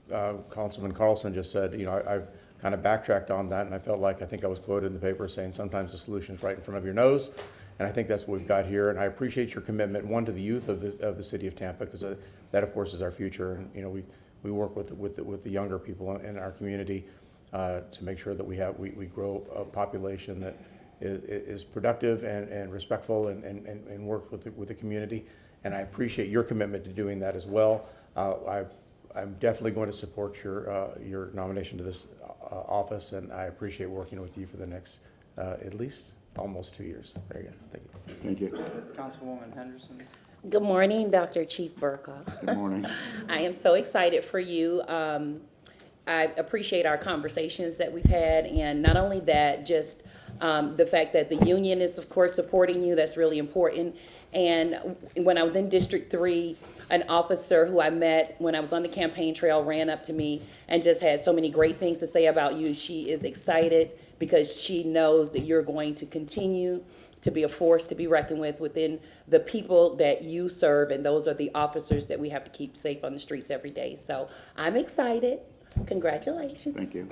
Councilman Carlson just said, I've kind of backtracked on that, and I felt like I think I was quoted in the paper saying sometimes the solution is right in front of your nose, And I think that's what we've got here. And I appreciate your commitment, one, to the youth of the city of Tampa, because that, of course, is our future. And, you know, we work with the younger people in our community to make sure that we grow a population that is productive and respectful and work with the community. And I appreciate your commitment to doing that as well. I'm definitely going to support your nomination to this office, and I appreciate working with you for the next at least almost 2 years. Very good. Thank you. Thank you. Councilwoman Henderson. Good morning, Dr. Chief Burkhoff. Good morning. I am so excited for you. I appreciate our conversations that we've had, and not only that, just the fact that the union is, of course, supporting you. That's really important. And when I was in District 3, an officer who I met when I was on the campaign trail ran up to me and just had so many great things to say about you. She is excited because she knows that you're going to continue to be a force to be reckoned with within the people that you serve, and those are the officers that we have to keep safe on the streets every day. So I'm excited. Congratulations. Thank you.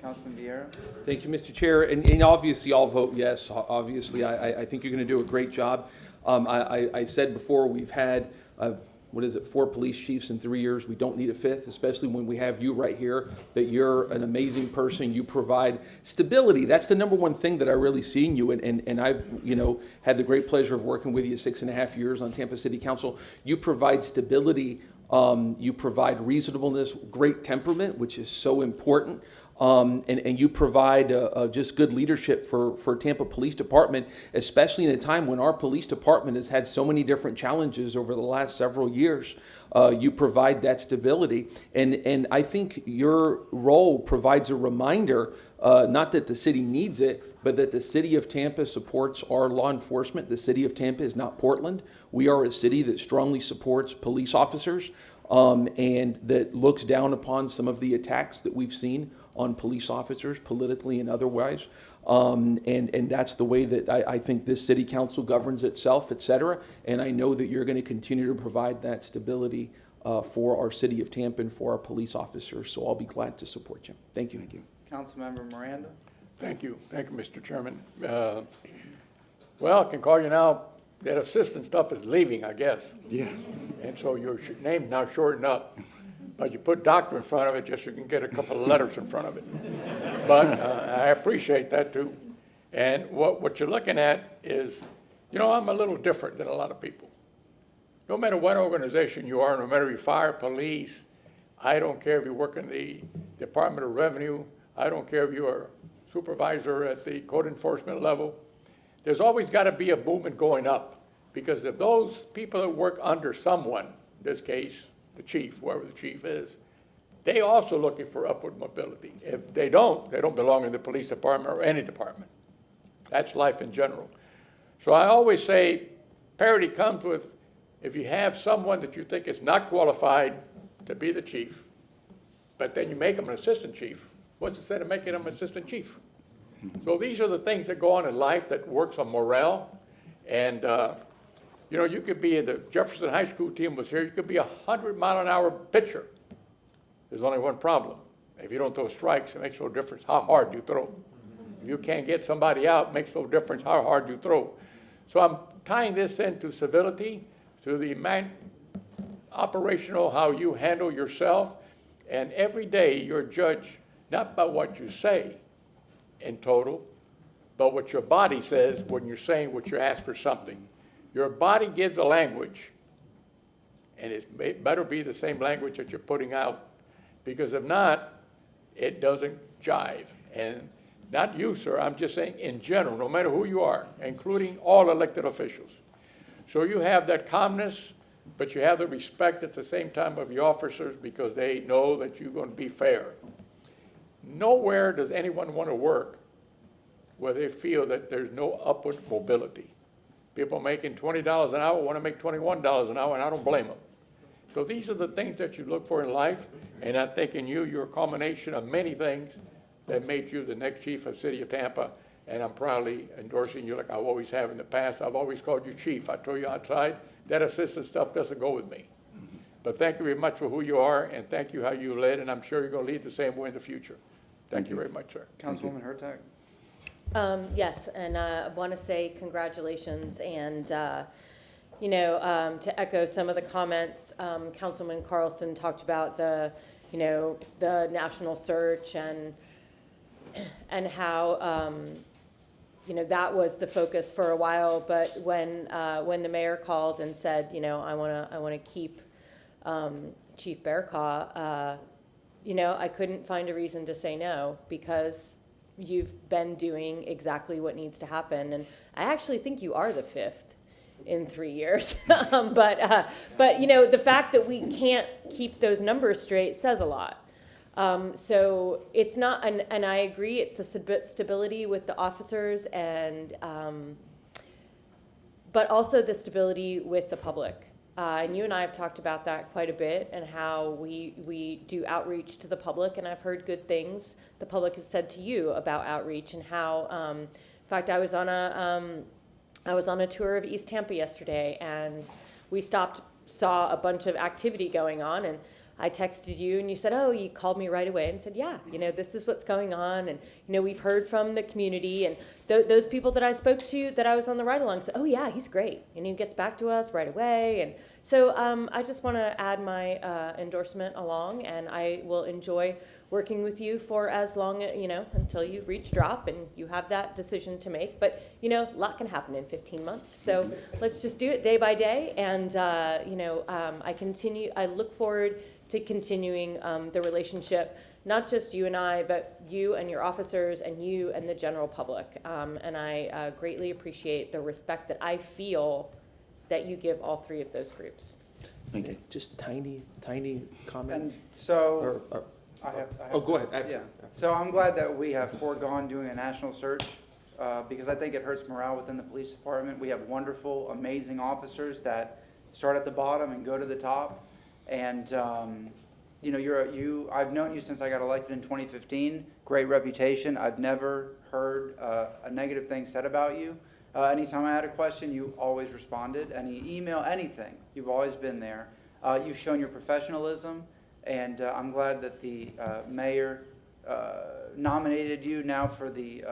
Councilman Vieira. Thank you, Mr. Chair. And obviously, I'll vote yes. Obviously, I think you're going to do a great job. I said before, we've had, 4 police chiefs in 3 years. We don't need a 5th, especially when we have you right here, that you're an amazing person. You provide stability. That's the number one thing that I really see in you. And I've, had the great pleasure of working with you 6.5 years on Tampa City Council. You provide stability. You provide reasonableness, great temperament, which is so important. And you provide just good leadership for Tampa Police Department, especially in a time when our police department has had so many different challenges over the last several years. You provide that stability. And I think your role provides a reminder, not that the city needs it, but that the city of Tampa supports our law enforcement. The city of Tampa is not Portland. We are a city that strongly supports police officers and that looks down upon some of the attacks that we've seen on police officers, politically and otherwise. And that's the way that I think this city council governs itself, et cetera. And I know that you're going to continue to provide that stability for our city of Tampa and for our police officers. So I'll be glad to support you. Thank you. Thank you. Councilmember Miranda. Thank you, Mr. Chairman. Well, I can call you now, that assistant stuff is leaving, I guess. Yeah. And so your name's now shortened up. But you put doctor in front of it just so you can get a couple of letters in front of it. But I appreciate that too. And what you're looking at is, I'm a little different than a lot of people. No matter what organization you are, no matter if you're fire, police, I don't care if you work in the Department of Revenue, I don't care if you're a supervisor at the code enforcement level, there's always got to be a movement going up. Because if those people that work under someone, in this case, the chief, whoever the chief is, they also looking for upward mobility. If they don't belong in the police department or any department. That's life in general. So I always say parity comes with if you have someone that you think is not qualified to be the chief, but then you make them an assistant chief, what's the sense of making them an assistant chief? So these are the things that go on in life that works on morale. And you could be the Jefferson High School team was here. You could be 100-mile-an-hour pitcher. There's only one problem. If you don't throw strikes, it makes no difference how hard you throw. If you can't get somebody out, it makes no difference how hard you throw. So I'm tying this into civility, to the operational, how you handle yourself. And every day you're judged not by what you say in total, but what your body says when you're saying what you ask for something. Your body gives a language, and it better be the same language that you're putting out, because if not, it doesn't jive. And not you, sir, I'm just saying in general, no matter who you are, including all elected officials. So you have that calmness, but you have the respect at the same time of your officers because they know that you're going to be fair. Nowhere does anyone want to work where they feel that there's no upward mobility. People making $20 an hour want to make $21 an hour, and I don't blame them. So these are the things that you look for in life, and I think in you're a combination of many things that made you the next chief of the city of Tampa, and I'm proudly endorsing you like I always have in the past. I've always called you chief. I told you outside, that assistant stuff doesn't go with me. But thank you very much for who you are, and thank you how you led, and I'm sure you're going to lead the same way in the future. Thank you very much, sir. Councilwoman Hurtak. Yes, and I want to say congratulations and, to echo some of the comments, Councilman Carlson talked about the national search and how, that was the focus for a while. But when the mayor called and said, I want to keep Chief Bearcaw, I couldn't find a reason to say no, because you've been doing exactly what needs to happen. And I actually think you are the 5th in 3 years. But the fact that we can't keep those numbers straight says a lot. So it's not, and I agree, it's the stability with the officers and, but also the stability with the public. And you and I have talked about that quite a bit, and how we do outreach to the public, and I've heard good things the public has said to you about outreach, and how, in fact, I was on a tour of East Tampa yesterday, and we saw a bunch of activity going on, and I texted you and you said, oh, you called me right away and said, yeah, this is what's going on. And, we've heard from the community, and those people that I spoke to that I was on the ride along said, oh yeah, he's great. And he gets back to us right away. And so I just want to add my endorsement along, and I will enjoy working with you for as long, until you reach drop and you have that decision to make. But, a lot can happen in 15 months. So let's just do it day by day. And, I look forward to continuing the relationship, not just you and I, but you and your officers and you and the general public. And I greatly appreciate the respect that I feel that you give all 3 of those groups. Thank you. Just tiny comment. And so, I have, Oh, go ahead. Yeah. So I'm glad that we have foregone doing a national search, because I think it hurts morale within the police department. We have wonderful, amazing officers that start at the bottom and go to the top. And, I've known you since I got elected in 2015, great reputation. I've never heard a negative thing said about you. Anytime I had a question, you always responded. Any email, anything, you've always been there. You've shown your professionalism, and I'm glad that the mayor nominated you now for the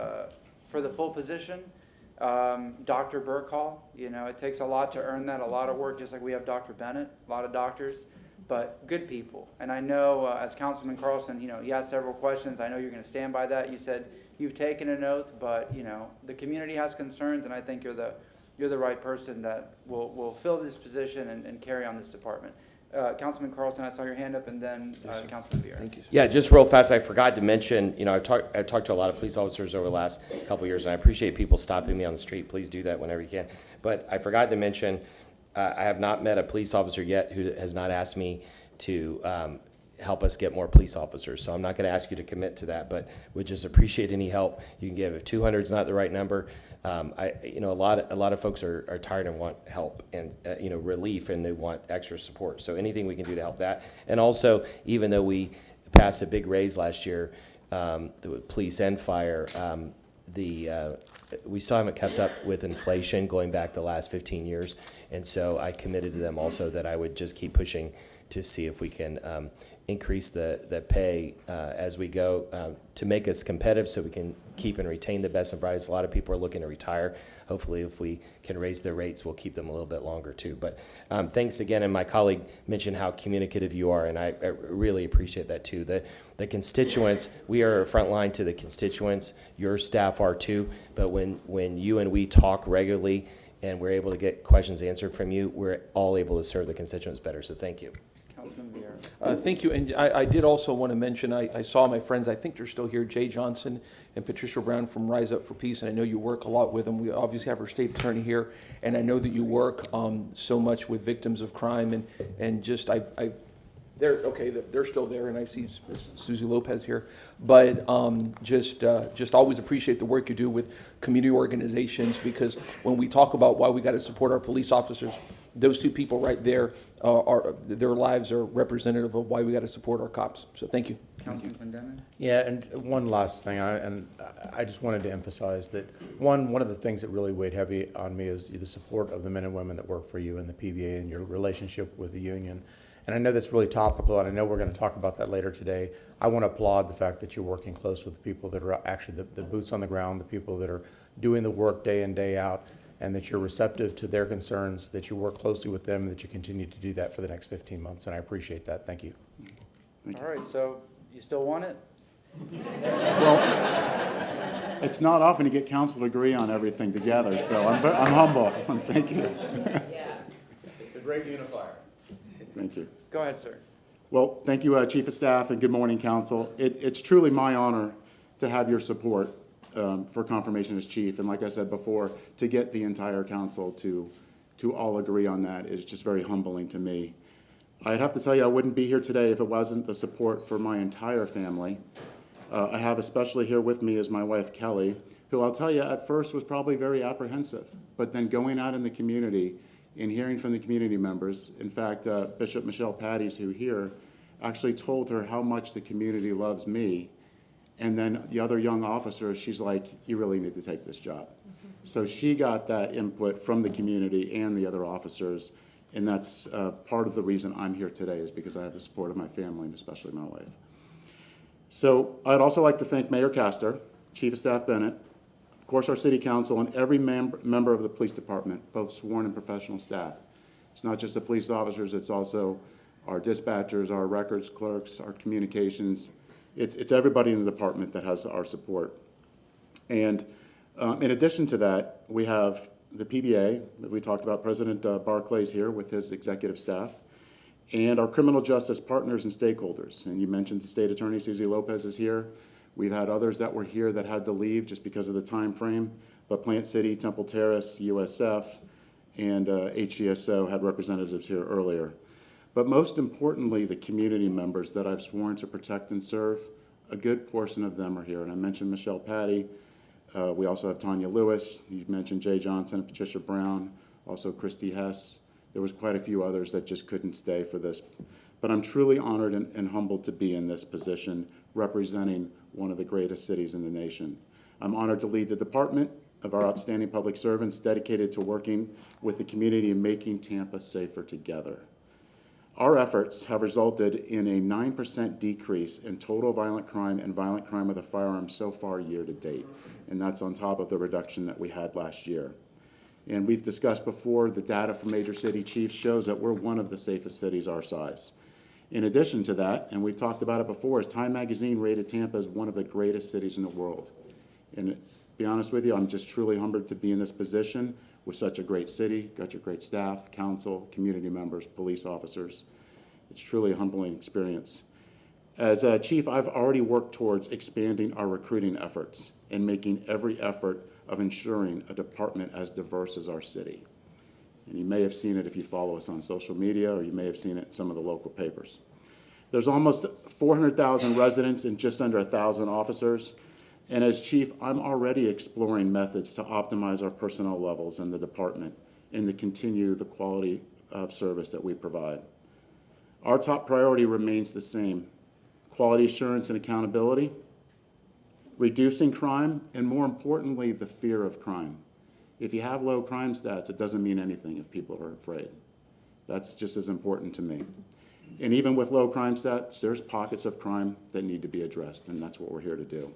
full position. Dr. Bearcaw, it takes a lot to earn that, a lot of work, just like we have Dr. Bennett, a lot of doctors, but good people. And I know, as Councilman Carlson, he asked several questions. I know you're going to stand by that. You said you've taken an oath, but, the community has concerns, and I think you're the right person that will fill this position and carry on this department. Councilman Carlson, I saw your hand up, and then Councilman Beer. Thank you. Yeah, just real fast, I forgot to mention, I've talked to a lot of police officers over the last couple of years, and I appreciate people stopping me on the street. Please do that whenever you can. But I forgot to mention, I have not met a police officer yet who has not asked me to help us get more police officers. So I'm not going to ask you to commit to that, but would just appreciate any help you can give. If 200 is not the right number, a lot of folks are tired and want help and relief, and they want extra support. So anything we can do to help that. And also, even though we passed a big raise last year, the police and fire, we still haven't kept up with inflation going back the last 15 years. And so I committed to them also that I would just keep pushing to see if we can increase the pay as we go to make us competitive, so we can keep and retain the best and brightest. A lot of people are looking to retire. Hopefully, if we can raise their rates, we'll keep them a little bit longer too. But thanks again, and my colleague mentioned how communicative you are, and I really appreciate that too. The constituents, we are a front line to the constituents. Your staff are too. But when you and we talk regularly, and we're able to get questions answered from you, we're all able to serve the constituents better. So thank you. Councilman Beer. Thank you, and I did also want to mention, I saw my friends, I think they're still here, Jay Johnson and Patricia Brown from Rise Up for Peace, and I know you work a lot with them. We obviously have our state attorney here, and I know that you work so much with victims of crime, and just, they're still there, and I see Susie Lopez here, but just always appreciate the work you do with community organizations, because when we talk about why we got to support our police officers, those two people right there their lives are representative of why we got to support our cops. So thank you. Councilman Clendenin? Yeah, and one last thing, I just wanted to emphasize that one of the things that really weighed heavy on me is the support of the men and women that work for you in the PBA and your relationship with the union. And I know that's really topical, and I know we're going to talk about that later today. I want to applaud the fact that you're working close with the people that are actually the boots on the ground, the people that are doing the work day in, day out, and that you're receptive to their concerns, that you work closely with them, and that you continue to do that for the next 15 months. And I appreciate that. Thank you. All right, so you still want it? Well, it's not often to get council to agree on everything together, so I'm humble. Thank you. The great unifier. Thank you. Go ahead, sir. Well, thank you, Chief of Staff, and good morning, Council. It's truly my honor to have your support for confirmation as chief. And like I said before, to get the entire council to all agree on that is just very humbling to me. I'd have to tell you I wouldn't be here today if it wasn't the support for my entire family. I have especially here with me is my wife, Kelly, who I'll tell you at first was probably very apprehensive, but then going out in the community and hearing from the community members. In fact, Bishop Michelle Patties, who here, actually told her how much the community loves me. And then the other young officers, she's like, you really need to take this job. So she got that input from the community and the other officers. And that's part of the reason I'm here today, is because I have the support of my family and especially my wife. So I'd also like to thank Mayor Castor, Chief of Staff Bennett, of course our City Council, and every member of the police department, both sworn and professional staff. It's not just the police officers, it's also our dispatchers, our records clerks, our communications. It's everybody in the department that has our support. And in addition to that, we have the PBA, that we talked about. President Barclay's here with his executive staff, and our criminal justice partners and stakeholders. And you mentioned the State Attorney, Susie Lopez, is here. We've had others that were here that had to leave just because of the time frame, but Plant City, Temple Terrace, USF, and HCSO had representatives here earlier. But most importantly, the community members that I've sworn to protect and serve, a good portion of them are here. And I mentioned Michelle Patty. We also have Tanya Lewis. You mentioned Jay Johnson and Patricia Brown, also Christy Hess. There was quite a few others that just couldn't stay for this. But I'm truly honored and humbled to be in this position, representing one of the greatest cities in the nation. I'm honored to lead the department of our outstanding public servants dedicated to working with the community and making Tampa safer together. Our efforts have resulted in a 9% decrease in total violent crime and violent crime with a firearm so far year to date. And that's on top of the reduction that we had last year. And we've discussed before, the data from major city chiefs shows that we're one of the safest cities our size. In addition to that, and we've talked about it before, is Time Magazine rated Tampa as one of the greatest cities in the world. And to be honest with you, I'm just truly humbled to be in this position with such a great city, got your great staff, council, community members, police officers. It's truly a humbling experience. As chief, I've already worked towards expanding our recruiting efforts and making every effort of ensuring a department as diverse as our city. And you may have seen it if you follow us on social media, or you may have seen it in some of the local papers. There's almost 400,000 residents and just under 1,000 officers. And as chief, I'm already exploring methods to optimize our personnel levels in the department and to continue the quality of service that we provide. Our top priority remains the same: quality assurance and accountability, reducing crime, and more importantly, the fear of crime. If you have low crime stats, it doesn't mean anything if people are afraid. That's just as important to me. And even with low crime stats, there's pockets of crime that need to be addressed, and that's what we're here to do.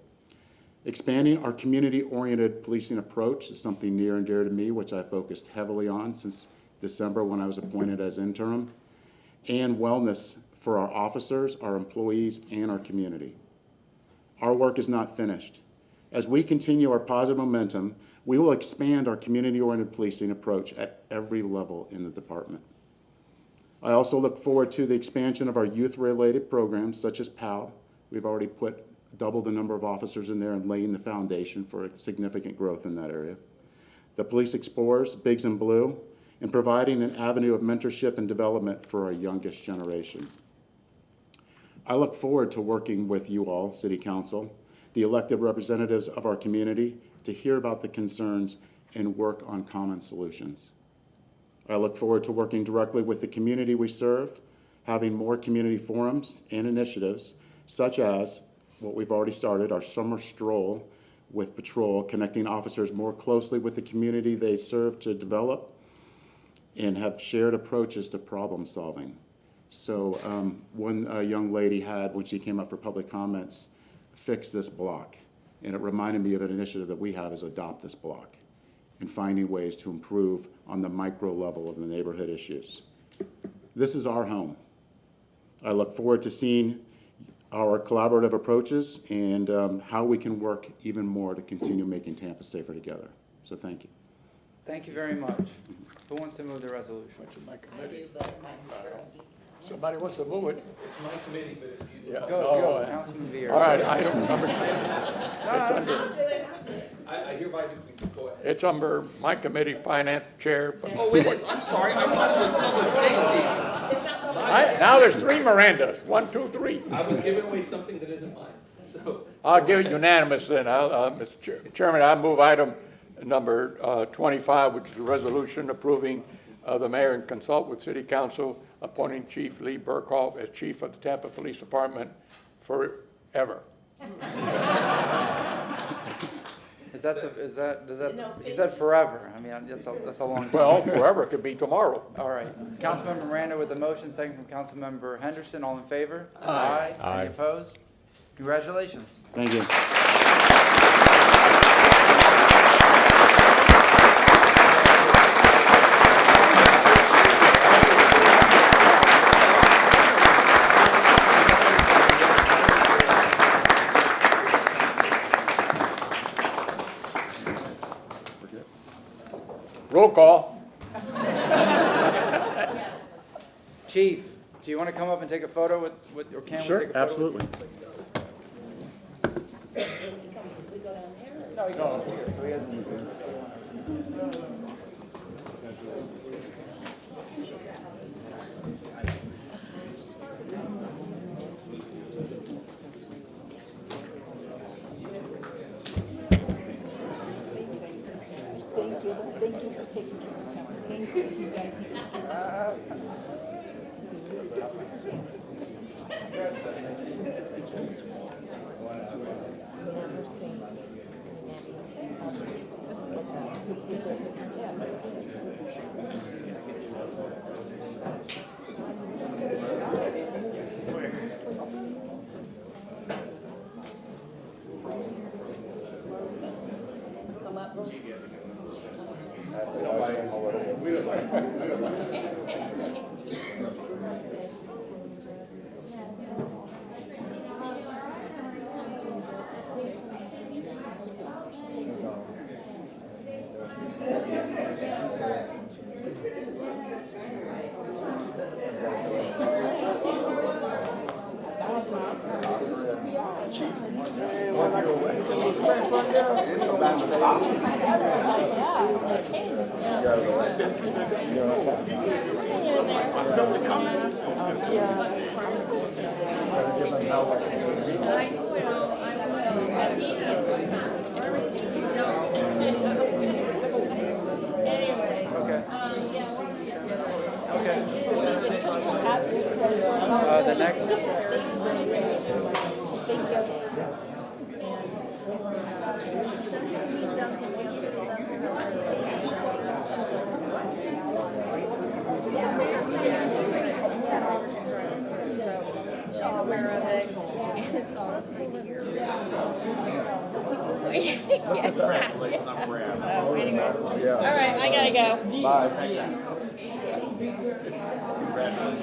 Expanding our community-oriented policing approach is something near and dear to me, which I focused heavily on since December when I was appointed as interim, and wellness for our officers, our employees, and our community. Our work is not finished. As we continue our positive momentum, we will expand our community-oriented policing approach at every level in the department. I also look forward to the expansion of our youth-related programs such as PAL. We've already put double the number of officers in there and laying the foundation for significant growth in that area. The Police Explorers, Bigs and Blue, and providing an avenue of mentorship and development for our youngest generation. I look forward to working with you all, City Council, the elected representatives of our community, to hear about the concerns and work on common solutions. I look forward to working directly with the community we serve, having more community forums and initiatives, such as what we've already started, our summer stroll with patrol, connecting officers more closely with the community they serve to develop and have shared approaches to problem solving. So one young lady had, when she came up for public comments, fix this block. And it reminded me of an initiative that we have is Adopt This Block, and finding ways to improve on the micro level of the neighborhood issues. This is our home. I look forward to seeing our collaborative approaches and how we can work even more to continue making Tampa safer together. So thank you. Thank you very much. Who wants to move the resolution? Somebody wants to move it? It's my committee, but if you. Yeah. Go, Councilman Viera. All right, item number, I hereby go ahead. it's under my committee, Finance Chair. Oh, it is. I'm sorry. I thought it was public safety. Now there's 3 Mirandas, 1, 2, 3. I was giving away something that isn't mine, so. I'll give it unanimous then. Mr. Chairman, I move item number 25, which is a resolution approving the mayor and consult with city council appointing Chief Lee Burkhoff as chief of the Tampa Police Department forever. He said forever. I mean, that's a long time. Well, forever could be tomorrow. All right. Councilmember Miranda with the motion, second from Councilmember Henderson. All in favor? Aye. Aye. Any opposed? Congratulations. Thank you. Roll call. Chief, do you want to come up and take a photo with or can we take a photo? Absolutely. No, he goes here, so he hasn't. The next. She's aware of it, and it's awesome to hear. So anyways, all right, I gotta go. Bye.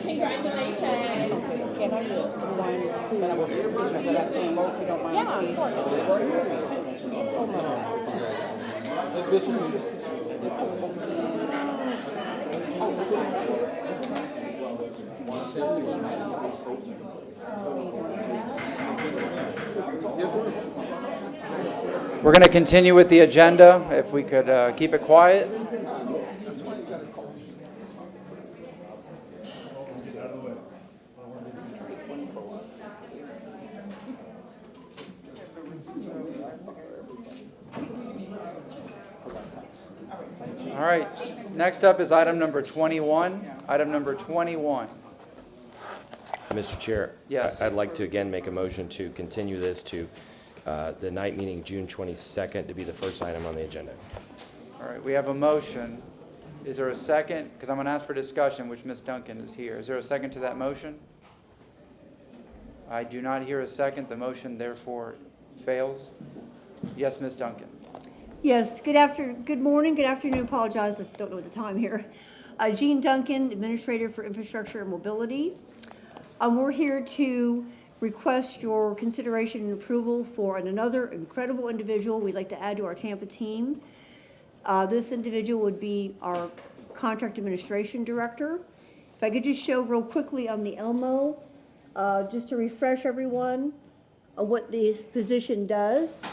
Congratulations. Can I do one, two, that I seen both, if you don't mind, Yeah, of please? We're going to continue with the agenda. If we could keep it quiet. All right. Next up is item number 21. Item number 21. Mr. Chair. Yes. I'd like to again make a motion to continue this to the night meeting, June 22nd, to be the first item on the agenda. All right. We have a motion Is there a second? Because I'm going to ask for discussion, which Ms. Duncan is here. Is there a second to that motion? I do not hear a second. The motion therefore fails. Yes, Ms. Duncan. Yes, good morning, good afternoon, apologize, I don't know the time here. Jean Duncan, Administrator for Infrastructure and Mobility. We're here to request your consideration and approval for another incredible individual we'd like to add to our Tampa team. This individual would be our Contract Administration Director. If I could just show real quickly on the Elmo, just to refresh everyone on what this position does.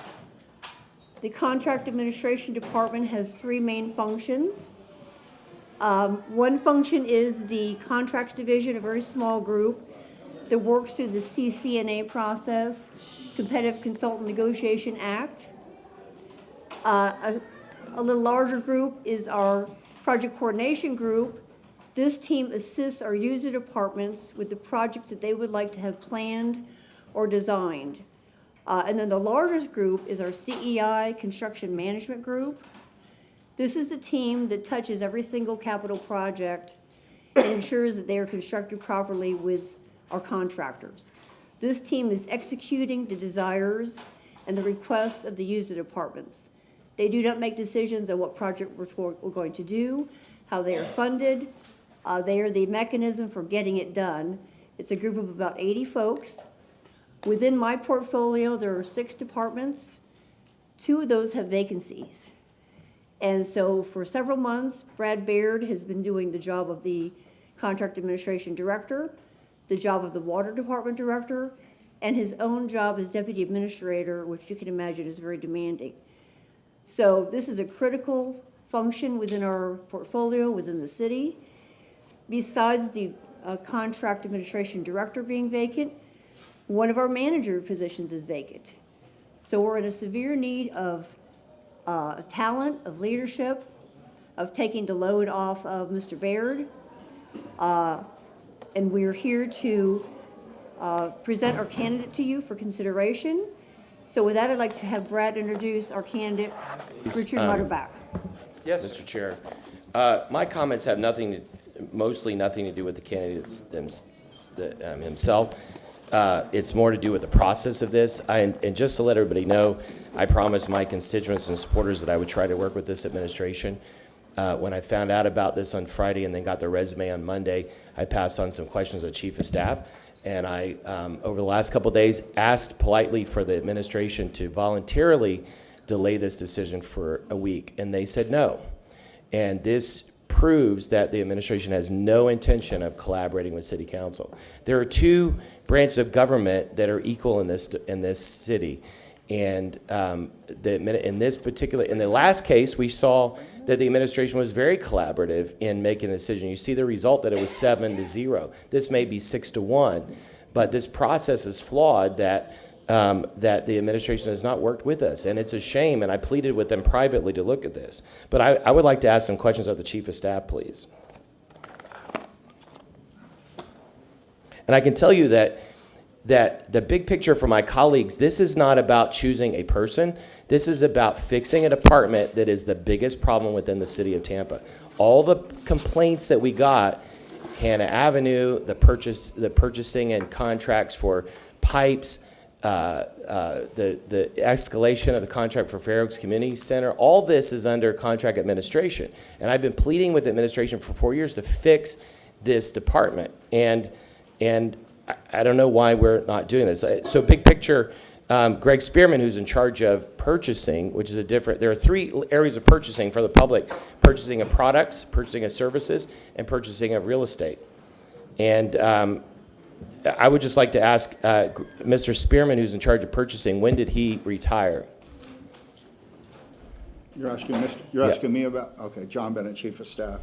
The Contract Administration Department has three main functions. One function is the Contracts Division, a very small group that works through the CCNA process, Competitive Consultant Negotiation Act. A little larger group is our Project Coordination Group. This team assists our user departments with the projects that they would like to have planned or designed. And then the largest group is our CEI, Construction Management Group. This is the team that touches every single capital project and ensures that they are constructed properly with our contractors. This team is executing the desires and the requests of the user departments. They do not make decisions on what project we're going to do, how they are funded. They are the mechanism for getting it done. It's a group of about 80 folks. Within my portfolio, there are 6 departments. 2 of those have vacancies. And so for several months, Brad Baird has been doing the job of the Contract Administration Director, the job of the Water Department Director, and his own job as Deputy Administrator, which you can imagine is very demanding. So this is a critical function within our portfolio, within the city. Besides the Contract Administration Director being vacant, one of our manager positions is vacant. So we're in a severe need of talent, of leadership, of taking the load off of Mr. Baird. And we're here to present our candidate to you for consideration. So with that, I'd like to have Brad introduce our candidate, Richard Mutterbach. Yes, Mr. Chair. My comments have mostly nothing to do with the candidates himself. It's more to do with the process of this. And just to let everybody know, I promised my constituents and supporters that I would try to work with this administration. When I found out about this on Friday and then got the resume on Monday, I passed on some questions to Chief of Staff. And I, over the last couple of days, asked politely for the administration to voluntarily delay this decision for a week. And they said no. And this proves that the administration has no intention of collaborating with City Council. There are 2 branches of government that are equal in this city. And in the last case, we saw that the administration was very collaborative in making a decision. You see the result that it was 7-0. This may be 6-1, but this process is flawed that the administration has not worked with us. And it's a shame, and I pleaded with them privately to look at this. But I would like to ask some questions of the Chief of Staff, please. And I can tell you that the big picture for my colleagues, this is not about choosing a person. This is about fixing a department that is the biggest problem within the city of Tampa. All the complaints that we got, Hannah Avenue, the purchasing and contracts for pipes, the escalation of the contract for Fair Oaks Community Center, all this is under contract administration. And I've been pleading with the administration for 4 years to fix this department. And I don't know why we're not doing this. So big picture, Greg Spearman, who's in charge of purchasing, which is there are 3 areas of purchasing for the public: purchasing of products, purchasing of services, and purchasing of real estate. And I would just like to ask Mr. Spearman, who's in charge of purchasing, when did he retire? You're asking me about, okay, John Bennett, Chief of Staff.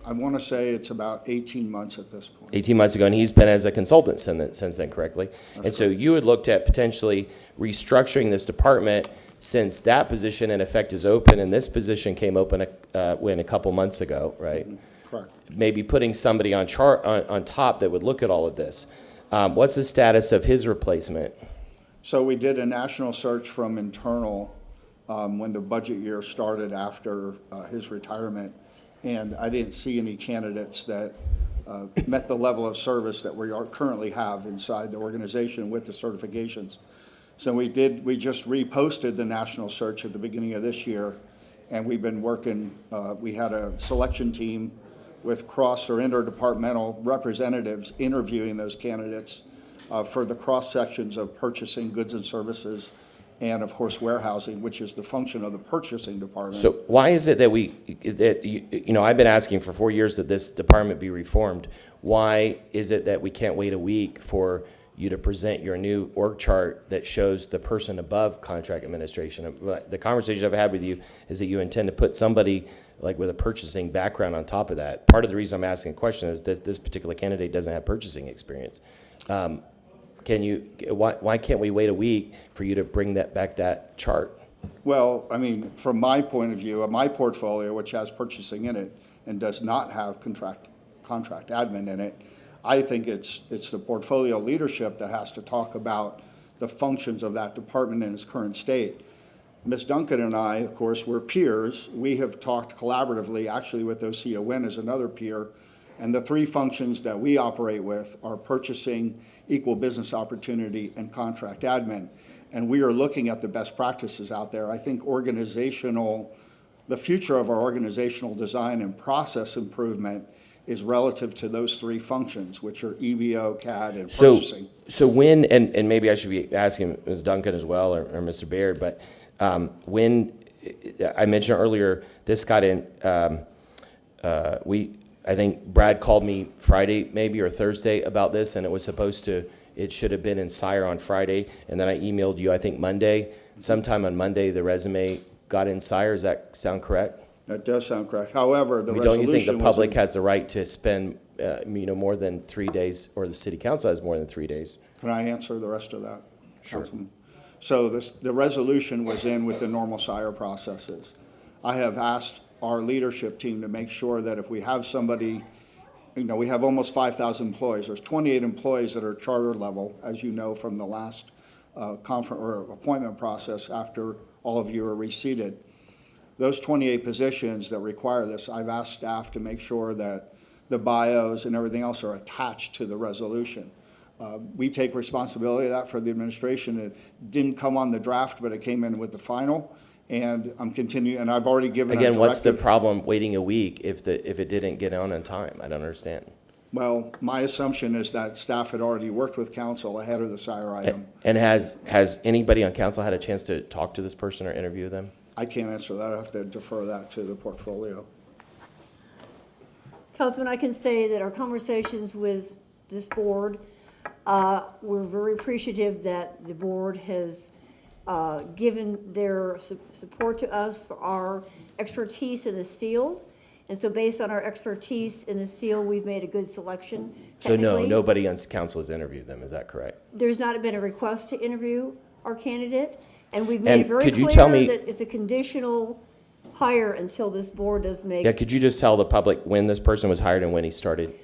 I want to say it's about 18 months at this point. 18 months ago, and he's been as a consultant since then, correctly? And so you had looked at potentially restructuring this department since that position in effect is open, and this position came open a couple months ago, right? Correct. Maybe putting somebody on top that would look at all of this. What's the status of his replacement? So we did a national search from internal when the budget year started after his retirement, and I didn't see any candidates that met the level of service that we currently have inside the organization with the certifications. So we just reposted the national search at the beginning of this year, and we've been working, we had a selection team with cross or interdepartmental representatives interviewing those candidates for the cross sections of purchasing goods and services, and of course warehousing, which is the function of the purchasing department. So why is it that I've been asking for 4 years that this department be reformed. Why is it that we can't wait a week for you to present your new org chart that shows the person above contract administration? The conversation I've had with you is that you intend to put somebody like with a purchasing background on top of that. Part of the reason I'm asking a question is this particular candidate doesn't have purchasing experience. Why can't we wait a week for you to bring that chart? Well, I mean, from my point of view, my portfolio, which has purchasing in it and does not have contract admin in it, I think it's the portfolio leadership that has to talk about the functions of that department in its current state. Ms. Duncan and I, of course, we're peers. We have talked collaboratively, actually with Osea Wynn as another peer, and the three functions that we operate with are purchasing, equal business opportunity, and contract admin. And we are looking at the best practices out there. I think the future of our organizational design and process improvement is relative to those three functions, which are EBO, CAD, and purchasing. So when, and maybe I should be asking Ms. Duncan as well, or Mr. Baird, but when, I mentioned earlier, this got in, I think Brad called me Friday maybe or Thursday about this, and it should have been in SIRE on Friday, and then I emailed you, I think Monday. Sometime on Monday, the resume got in SIRE. Does that sound correct? That does sound correct. However, the resolution Don't you think the public wasn't- has the right to spend, more than 3 days, or the city council has more than 3 days? Can I answer the rest of that? Sure. Councilman? So the resolution was in with the normal SIRE processes. I have asked our leadership team to make sure that if we have somebody, we have almost 5,000 employees. There's 28 employees that are charter level, as you know from the last conference or appointment process after all of you are reseated. Those 28 positions that require this, I've asked staff to make sure that the bios and everything else are attached to the resolution. We take responsibility of that for the administration. It didn't come on the draft, but it came in with the final. And I'm continuing, and I've already given a Again, what's the directive. problem waiting a week if it didn't get on time? I don't understand. Well, my assumption is that staff had already worked with council ahead of the SIRE item. And has anybody on council had a chance to talk to this person or interview them? I can't answer that. I have to defer that to the portfolio. Councilman, I can say that our conversations with this board, we're very appreciative that the board has given their support to us for our expertise in this field. And so based on our expertise in this field, we've made a good selection. So no, technically. nobody on council has interviewed them, is that correct? There's not been a request to interview our candidate, and we've made And it very could you tell clear me- that it's a conditional hire until this board does make. Yeah, could you just tell the public when this person was hired and when he started?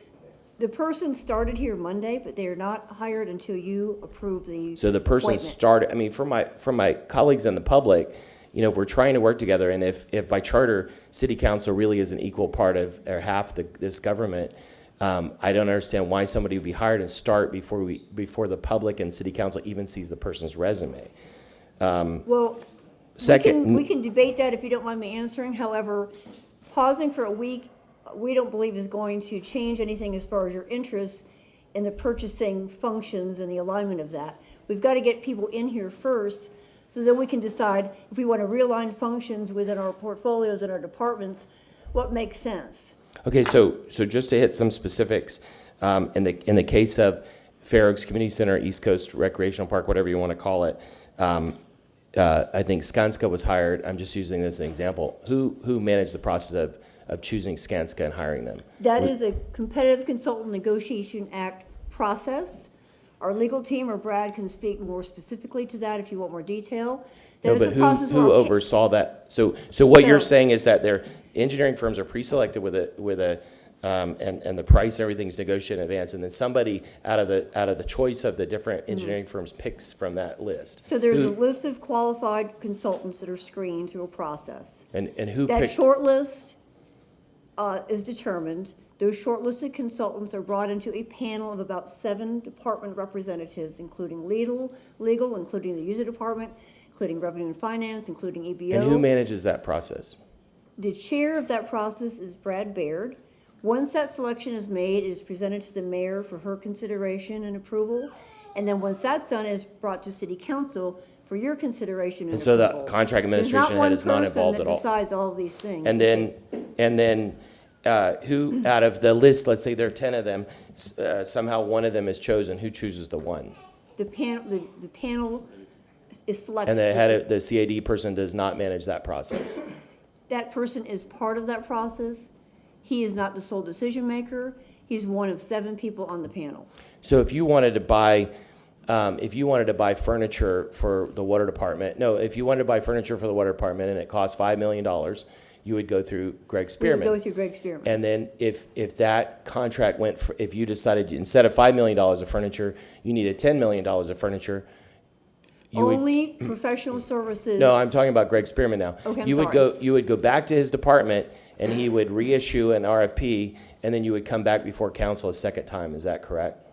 The person started here Monday, but they are not hired until you approve the So the person appointment. started, I mean, from my colleagues and the public, if we're trying to work together, and if by charter, city council really is an equal part of, or half this government, I don't understand why somebody would be hired and start before the public and city council even sees the person's resume. Well, Second, we can debate that if you don't mind me answering. However, pausing for a week, we don't believe is going to change anything as far as your interest in the purchasing functions and the alignment of that. We've got to get people in here first, so then we can decide if we want to realign functions within our portfolios and our departments, what makes sense. Okay, so just to hit some specifics, in the case of Fair Oaks Community Center, East Coast Recreational Park, whatever you want to call it, I think Skanska was hired. I'm just using this as an example. Who managed the process of choosing Skanska and hiring them? That is a Competitive Consultant Negotiation Act process. Our legal team or Brad can speak more specifically to that if you want more detail. That No, is but a process who where- oversaw that? So what you're So- saying is that their engineering firms are pre-selected with and the price, everything's negotiated in advance, and then somebody out of the choice of the different engineering firms picks from that list. So there's a list of qualified consultants that are screened through a process. And who That picked? short list is determined. Those shortlisted consultants are brought into a panel of about 7 department representatives, including legal, including the user department, including revenue and finance, including EBO. And who manages that process? The chair of that process is Brad Baird. Once that selection is made, it is presented to the mayor for her consideration and approval. And then once that's done, it's brought to city council for your consideration and And so the approval. contract administration head is not involved at all. There's not one person that decides all of these things. And then who out of the list, let's say there are 10 of them, somehow one of them is chosen, who chooses the one? The panel is selected. And the head of the CAD person does not manage that process. That person is part of that process. He is not the sole decision maker. He's one of 7 people on the panel. So if you wanted to buy furniture for the water department, if you wanted to buy furniture for the water department and it cost $5 million, you would go through Greg We Spearman. would go through Greg Spearman. And then if that contract went, if you decided instead of $5 million of furniture, you needed $10 million of furniture, you would. Only professional services. No, I'm talking about Greg Spearman now. Okay, I'm You would sorry. you would go back to his department and he would reissue an RFP and then you would come back before council a second time. Is that correct?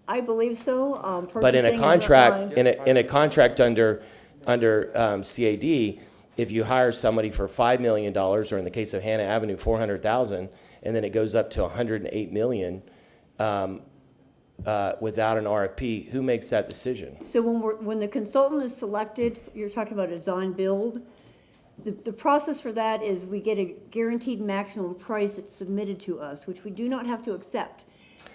I believe so. But in Purchasing a is contract, not in a contract under CAD, if you hire somebody for $5 million, or in the case of Hannah Avenue, $400,000, and then it goes up to $108 million without an RFP, who makes that decision? So when the consultant is selected, you're talking about a design build. The process for that is we get a guaranteed maximum price that's submitted to us, which we do not have to accept.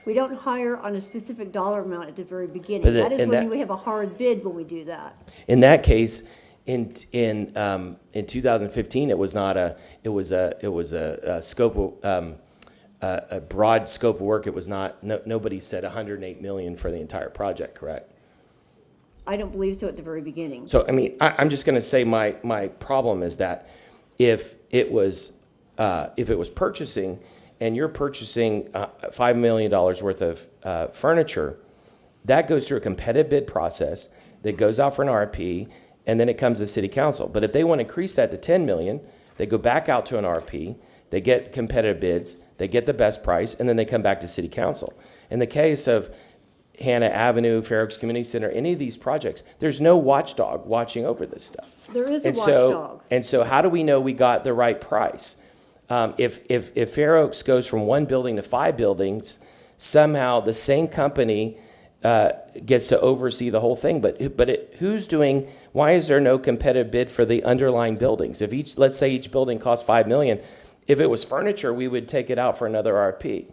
We don't hire on a specific dollar amount at the very beginning. But That is when we have a hard bid when we do that. In that case, in 2015, it was not a scope of, a broad scope of work. It was not, nobody said 108 million for the entire project, correct? I don't believe so at the very beginning. So, I mean, I'm just going to say my problem is that if it was purchasing, and you're purchasing $5 million worth of furniture, that goes through a competitive bid process that goes out for an RFP, and then it comes to city council. But if they want to increase that to 10 million, they go back out to an RFP, they get competitive bids, they get the best price, and then they come back to city council. In the case of Hannah Avenue, Fair Oaks Community Center, any of these projects, there's no watchdog watching over this stuff. There is a And watchdog. And so how do we know we got the right price? If Fair Oaks goes from 1 building to 5 buildings, somehow the same company gets to oversee the whole thing. But who's doing? Why is there no competitive bid for the underlying buildings? If let's say each building costs $5 million, if it was furniture, we would take it out for another RFP.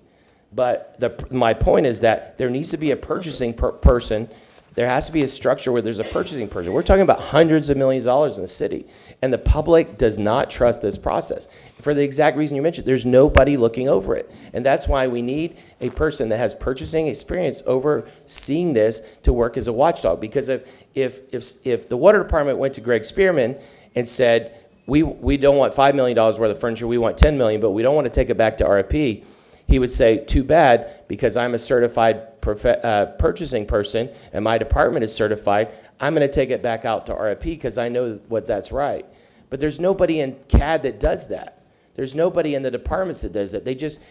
But my point is that there needs to be a purchasing person. There has to be a structure where there's a purchasing person. We're talking about hundreds of millions of dollars in the city, and the public does not trust this process. For the exact reason you mentioned, there's nobody looking over it. And that's why we need a person that has purchasing experience overseeing this to work as a watchdog. Because if the water department went to Greg Spearman and said, we don't want $5 million worth of furniture, we want $10 million, but we don't want to take it back to RFP, he would say, too bad, because I'm a certified purchasing person and my department is certified, I'm going to take it back out to RFP because I know what that's right. But there's nobody in CAD that does that. There's nobody in the departments that does that.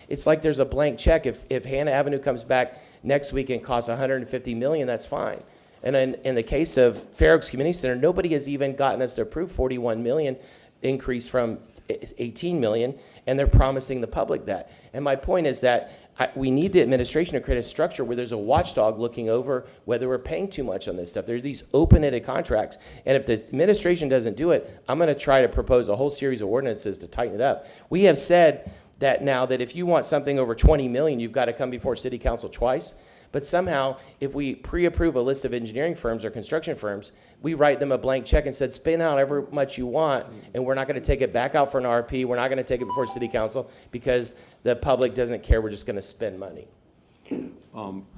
It's like there's a blank check. If Hannah Avenue comes back next week and costs $150 million, that's fine. And in the case of Fair Oaks Community Center, nobody has even gotten us to approve $41 million increase from 18 million, and they're promising the public that. And my point is that we need the administration to create a structure where there's a watchdog looking over whether we're paying too much on this stuff. There are these open-ended contracts, and if the administration doesn't do it, I'm going to try to propose a whole series of ordinances to tighten it up. We have said that now that if you want something over 20 million, you've got to come before city council twice. But somehow, if we pre-approve a list of engineering firms or construction firms, we write them a blank check and said, spend however much you want, and we're not going to take it back out for an RFP. We're not going to take it before city council because the public doesn't care. We're just going to spend money.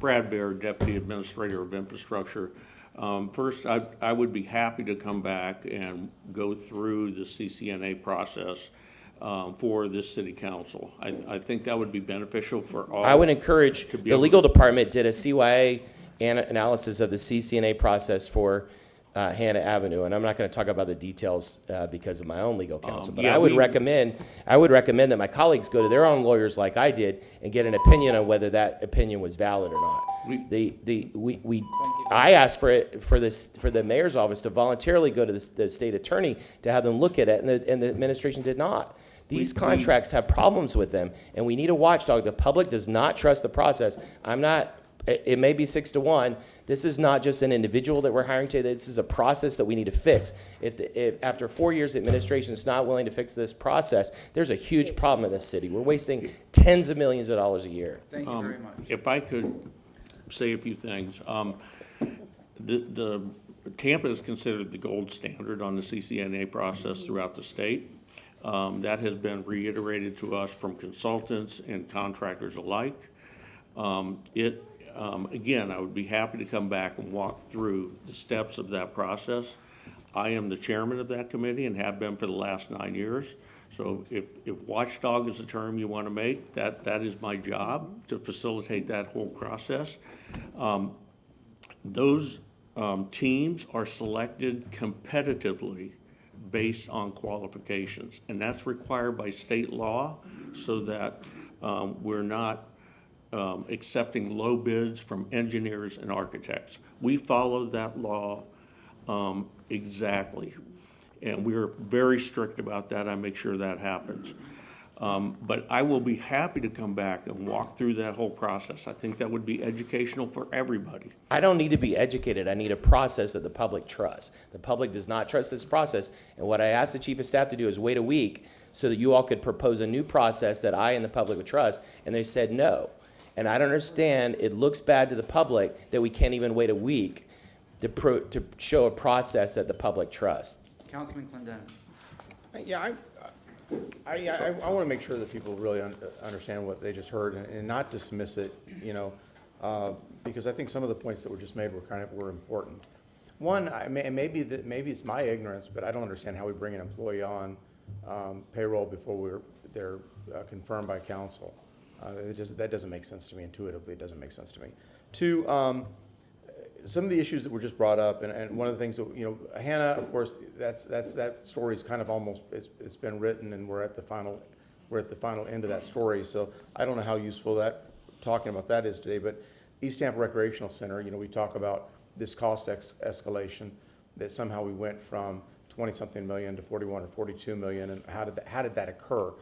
Brad Baird, Deputy Administrator of Infrastructure. First, I would be happy to come back and go through the CCNA process. for this city council. I think that would be beneficial for all. I would encourage, to be the able legal to- department did a CYA analysis of the CCNA process for Hannah Avenue, and I'm not going to talk about the details because of my own legal counsel, but yeah, I would we- recommend that my colleagues go to their own lawyers like I did and get an opinion on whether that opinion was valid or not. I asked for the mayor's office to voluntarily go to the state attorney to have them look at it, and the administration did not. These contracts have problems with them, and we need a watchdog. The public does not trust the process. It may be 6-1. This is not just an individual that we're hiring today. This is a process that we need to fix. If after 4 years, the administration is not willing to fix this process, there's a huge problem in this city. We're wasting tens of millions of dollars a year. Thank you very much. If I could say a few things. The Tampa is considered the gold standard on the CCNA process throughout the state. That has been reiterated to us from consultants and contractors alike. Again, I would be happy to come back and walk through the steps of that process. I am the chairman of that committee and have been for the last 9 years. So if watchdog is a term you want to make, that is my job, to facilitate that whole process. Those teams are selected competitively based on qualifications, and that's required by state law so that we're not accepting low bids from engineers and architects. We follow that law exactly, and we're very strict about that. I make sure that happens. But I will be happy to come back and walk through that whole process. I think that would be educational for everybody. I don't need to be educated. I need a process that the public trusts. The public does not trust this process. And what I asked the chief of staff to do is wait a week so that you all could propose a new process that I and the public would trust. And they said no. And I don't understand. It looks bad to the public that we can't even wait a week to show a process that the public trusts. Councilman Clendenin. Yeah, I want to make sure that people really understand what they just heard and not dismiss it, because I think some of the points that were just made were important. One, maybe it's my ignorance, but I don't understand how we bring an employee on payroll before they're confirmed by council. That doesn't make sense to me intuitively. It doesn't make sense to me. Two, some of the issues that were just brought up, and one of the things that, Hannah, of course, that story's kind of almost, it's been written, and we're at the final end of that story. So I don't know how useful talking about that is today, but East Tampa Recreational Center, we talk about this cost escalation, that somehow we went from 20-something million to 41 or 42 million, and how did that occur?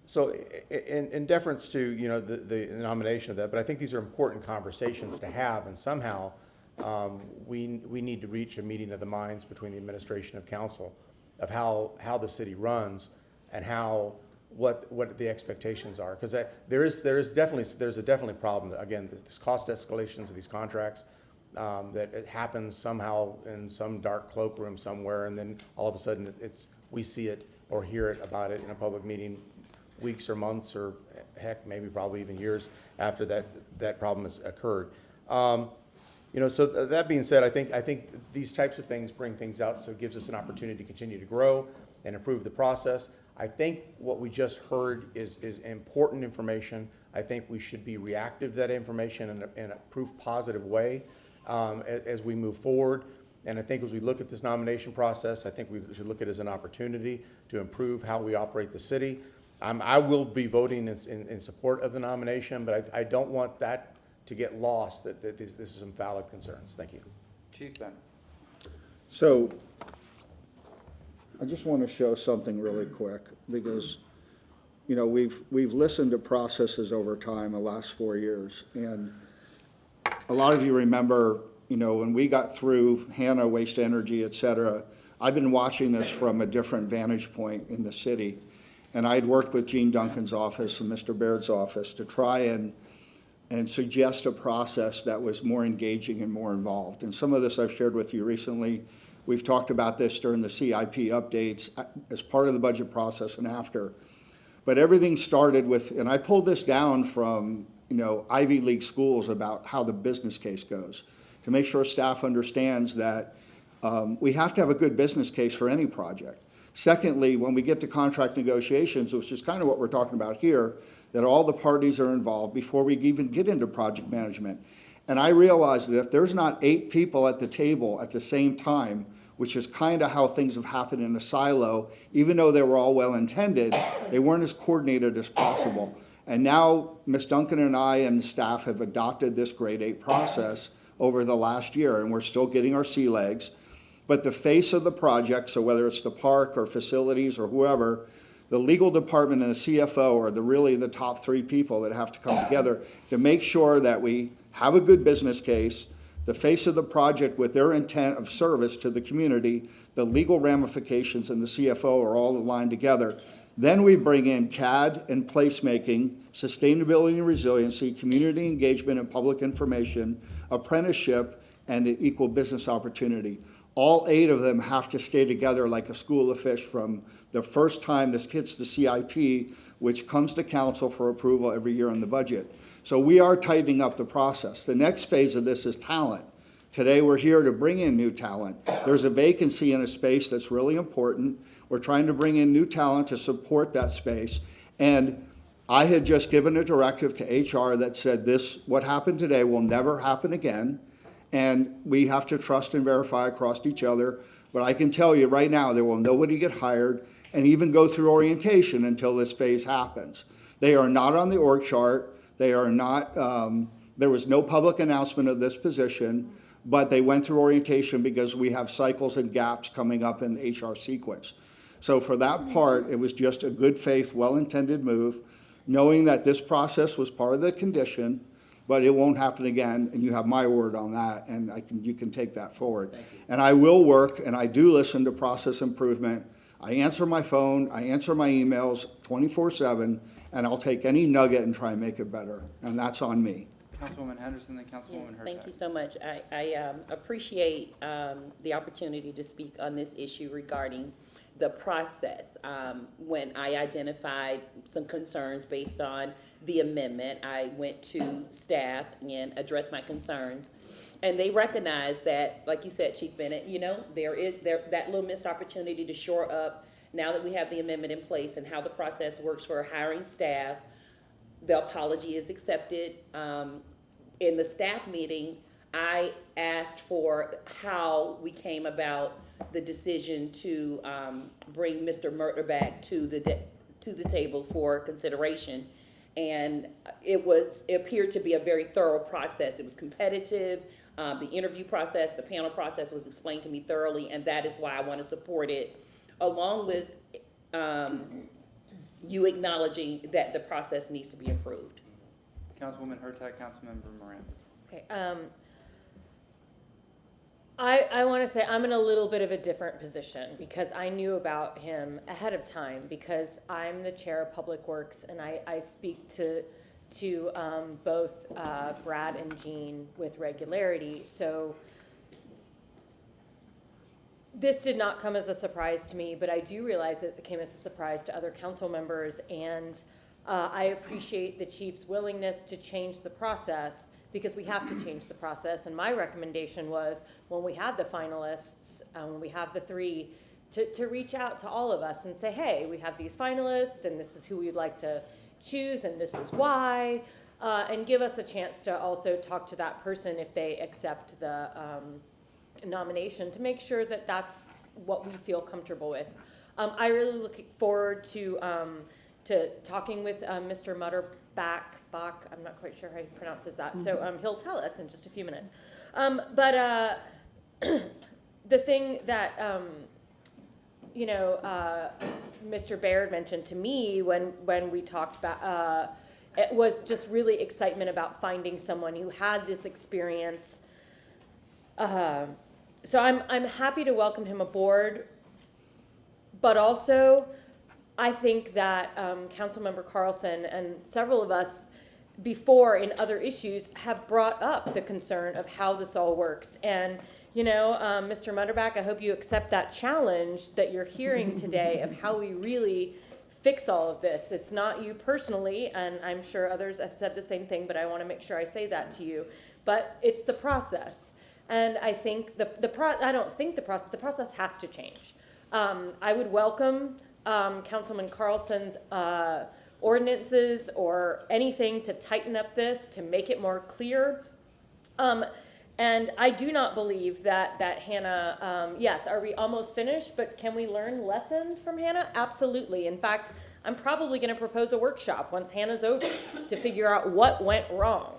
So in deference to, the nomination of that, but I think these are important conversations to have, and somehow we need to reach a meeting of the minds between the administration of council of how the city runs and what the expectations are. Because there's definitely a problem. Again, this cost escalations of these contracts, that it happens somehow in some dark cloakroom somewhere, and then all of a sudden we see it or hear about it in a public meeting weeks or months or heck, maybe probably even years after that problem has occurred. So that being said, I think these types of things bring things out, so it gives us an opportunity to continue to grow and improve the process. I think what we just heard is important information. I think we should be reactive to that information in a proof positive way as we move forward. And I think as we look at this nomination process, I think we should look at it as an opportunity to improve how we operate the city. I will be voting in support of the nomination, but I don't want that to get lost, that this is some valid concerns. Thank you. Chief Bennett. So I just want to show something really quick, because, we've listened to processes over time the last 4 years. And a lot of you remember, when we got through Hannah, Waste Energy, et cetera, I've been watching this from a different vantage point in the city. And I'd worked with Gene Duncan's office and Mr. Baird's office to try and suggest a process that was more engaging and more involved. And some of this I've shared with you recently. We've talked about this during the CIP updates as part of the budget process and after. But everything started with, and I pulled this down from, Ivy League schools about how the business case goes, to make sure staff understands that we have to have a good business case for any project. Secondly, when we get to contract negotiations, which is kind of what we're talking about here, that all the parties are involved before we even get into project management. And I realize that if there's not 8 people at the table at the same time, which is kind of how things have happened in a silo, even though they were all well-intended, they weren't as coordinated as possible. And now Ms. Duncan and I and staff have adopted this grade 8 process over the last year, and we're still getting our sea legs. But the face of the project, so whether it's the park or facilities or whoever, the legal department and the CFO are really the top 3 people that have to come together to make sure that we have a good business case, the face of the project with their intent of service to the community, the legal ramifications and the CFO are all aligned together. Then we bring in CAD and placemaking, sustainability and resiliency, community engagement and public information, apprenticeship, and equal business opportunity. All 8 of them have to stay together like a school of fish from the first time this hits the CIP, which comes to council for approval every year in the budget. So we are tightening up the process. The next phase of this is talent. Today we're here to bring in new talent. There's a vacancy in a space that's really important. We're trying to bring in new talent to support that space. And I had just given a directive to HR that said this, what happened today will never happen again. And we have to trust and verify across each other. But I can tell you right now, there will nobody get hired and even go through orientation until this phase happens. They are not on the org chart. They are not, there was no public announcement of this position, but they went through orientation because we have cycles and gaps coming up in the HR sequence. So for that part, it was just a good faith, well-intended move, knowing that this process was part of the condition, but it won't happen again, and you have my word on that, and you can take that forward. And I will work, and I do listen to process improvement. I answer my phone, I answer my emails 24/7, and I'll take any nugget and try and make it better, and that's on me. Councilwoman Henderson, then Councilwoman Yes, Hurtak. thank you so much. I appreciate the opportunity to speak on this issue regarding the process. When I identified some concerns based on the amendment, I went to staff and addressed my concerns. And they recognize that, like you said, Chief Bennett, there is that little missed opportunity to shore up now that we have the amendment in place and how the process works for hiring staff. The apology is accepted. In the staff meeting, I asked for how we came about the decision to bring Mr. Murderback to the table for consideration. And it appeared to be a very thorough process. It was competitive. The interview process, the panel process was explained to me thoroughly, and that is why I want to support it, along with you acknowledging that the process needs to be improved. Councilwoman Hurtak, Councilmember Moran. Okay. I want to say I'm in a little bit of a different position because I knew about him ahead of time because I'm the chair of Public Works and I speak to both Brad and Jean with regularity. So this did not come as a surprise to me, but I do realize that it came as a surprise to other council members, and I appreciate the chief's willingness to change the process because we have to change the process. And my recommendation was when we had the finalists, when we have the 3, to reach out to all of us and say, hey, we have these finalists and this is who we'd like to choose and this is why, and give us a chance to also talk to that person if they accept the nomination to make sure that that's what we feel comfortable with. I really look forward to talking with Mr. Mutterback. I'm not quite sure how he pronounces that. So he'll tell us in just a few minutes. But the thing that Mr. Baird mentioned to me when we talked about it was just really excitement about finding someone who had this experience. So I'm happy to welcome him aboard, but also I think that Councilmember Carlson and several of us before in other issues have brought up the concern of how this all works. And, Mr. Mutterback, I hope you accept that challenge that you're hearing today of how we really fix all of this. It's not you personally, and I'm sure others have said the same thing, but I want to make sure I say that to you. But it's the process. And I think the process has to change. I would welcome Councilman Carlson's ordinances or anything to tighten up this, to make it more clear. And I do not believe that Hannah, yes, are we almost finished, but can we learn lessons from Hannah? Absolutely. In fact, I'm probably going to propose a workshop once Hannah's over to figure out what went wrong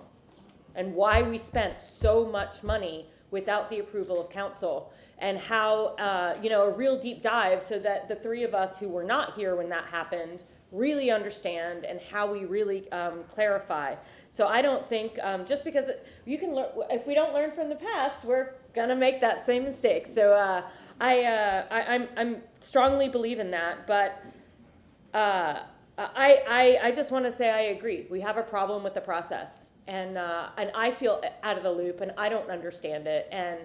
and why we spent so much money without the approval of council, and how, a real deep dive so that the three of us who were not here when that happened really understand, and how we really clarify. So I don't think, just because you can learn, if we don't learn from the past, we're gonna make that same mistake. So I'm strongly believe in that, but I just want to say I agree. We have a problem with the process, and I feel out of the loop, and I don't understand it. And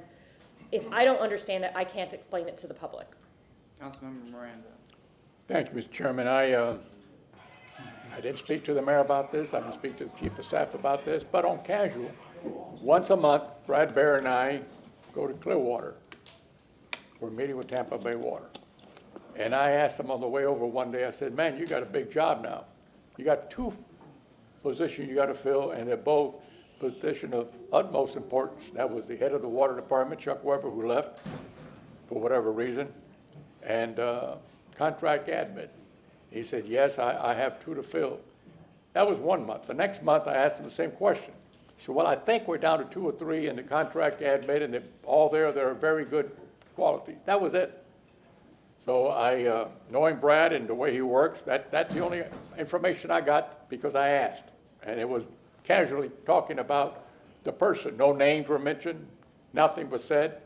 if I don't understand it, I can't explain it to the public. Councilmember Miranda. Thank you, Mr. Chairman. I didn't speak to the mayor about this. I didn't speak to the chief of staff about this, but on casual, once a month, Brad Bear and I go to Clearwater for a meeting with Tampa Bay Water. And I asked him on the way over one day, I said, man, you got a big job now. You got 2 positions you got to fill, and they're both positions of utmost importance. That was the head of the water department, Chuck Weber, who left for whatever reason, and contract admin. He said, yes, I have 2 to fill. That was 1 month. The next month, I asked him the same question. He said, well, I think we're down to 2 or 3 in the contract admin, and they're all there. They're very good qualities. That was it. So I, knowing Brad and the way he works, that's the only information I got because I asked. And it was casually talking about the person. No names were mentioned, nothing was said.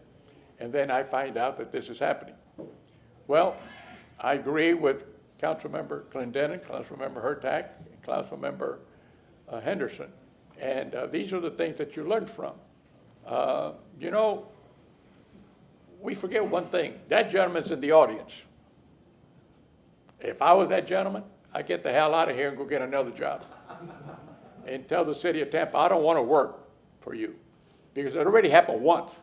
And then I find out that this is happening. Well, I agree with Councilmember Clendenin, Councilmember Hurtak, and Councilmember Henderson. And these are the things that you learn from. We forget one thing. That gentleman's in the audience. If I was that gentleman, I'd get the hell out of here and go get another job. And tell the city of Tampa, I don't want to work for you. Because it already happened once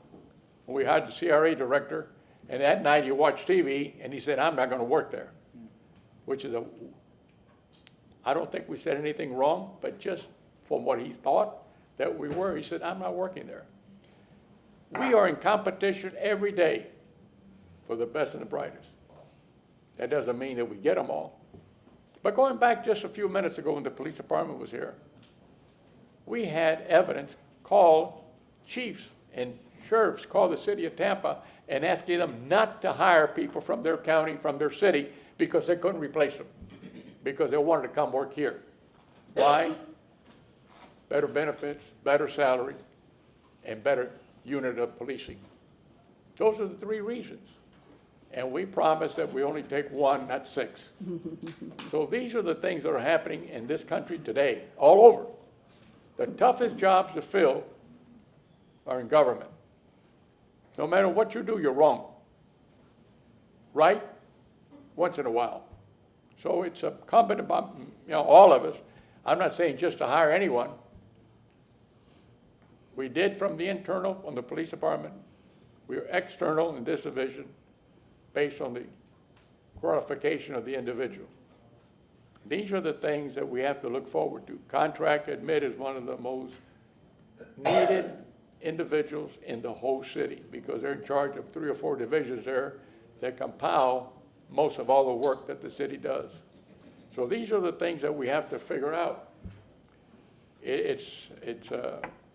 when we hired the CRA director, and that night he watched TV and he said, I'm not going to work there. Which is I don't think we said anything wrong, but just from what he thought that we were, he said, I'm not working there. We are in competition every day for the best and the brightest. That doesn't mean that we get them all. But going back just a few minutes ago when the police department was here, we had evidence call chiefs and sheriffs call the city of Tampa and asking them not to hire people from their county, from their city, because they couldn't replace them, because they wanted to come work here. Why? Better benefits, better salary, and better unit of policing. Those are the 3 reasons. And we promised that we only take 1, not 6. So these are the things that are happening in this country today, all over. The toughest jobs to fill are in government. No matter what you do, you're wrong. Right? Once in a while. So it's incumbent upon all of us. I'm not saying just to hire anyone. We did from the internal on the police department. We are external in this division based on the qualification of the individual. These are the things that we have to look forward to. Contract admit is one of the most needed individuals in the whole city because they're in charge of 3 or 4 divisions there that compile most of all the work that the city does. So these are the things that we have to figure out.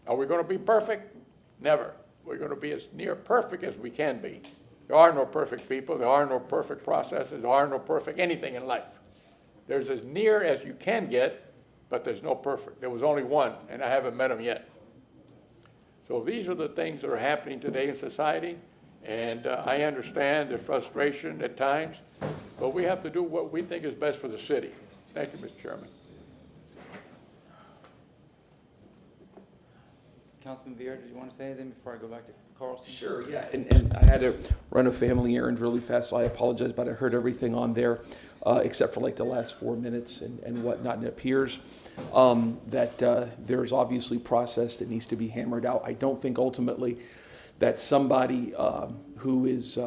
Are we going to be perfect? Never. We're going to be as near perfect as we can be. There are no perfect people. There are no perfect processes. There are no perfect anything in life. There's as near as you can get, but there's no perfect. There was only one, and I haven't met him yet. So these are the things that are happening today in society, and I understand the frustration at times, but we have to do what we think is best for the city. Thank you, Mr. Chairman. Councilman Viera, did you want to say anything before I go back to Carlson? Sure, yeah, and I had to run a family errand really fast, so I apologize, but I heard everything on there, except for like the last 4 minutes and whatnot, and it appears that there's obviously process that needs to be hammered out. I don't think ultimately that somebody who is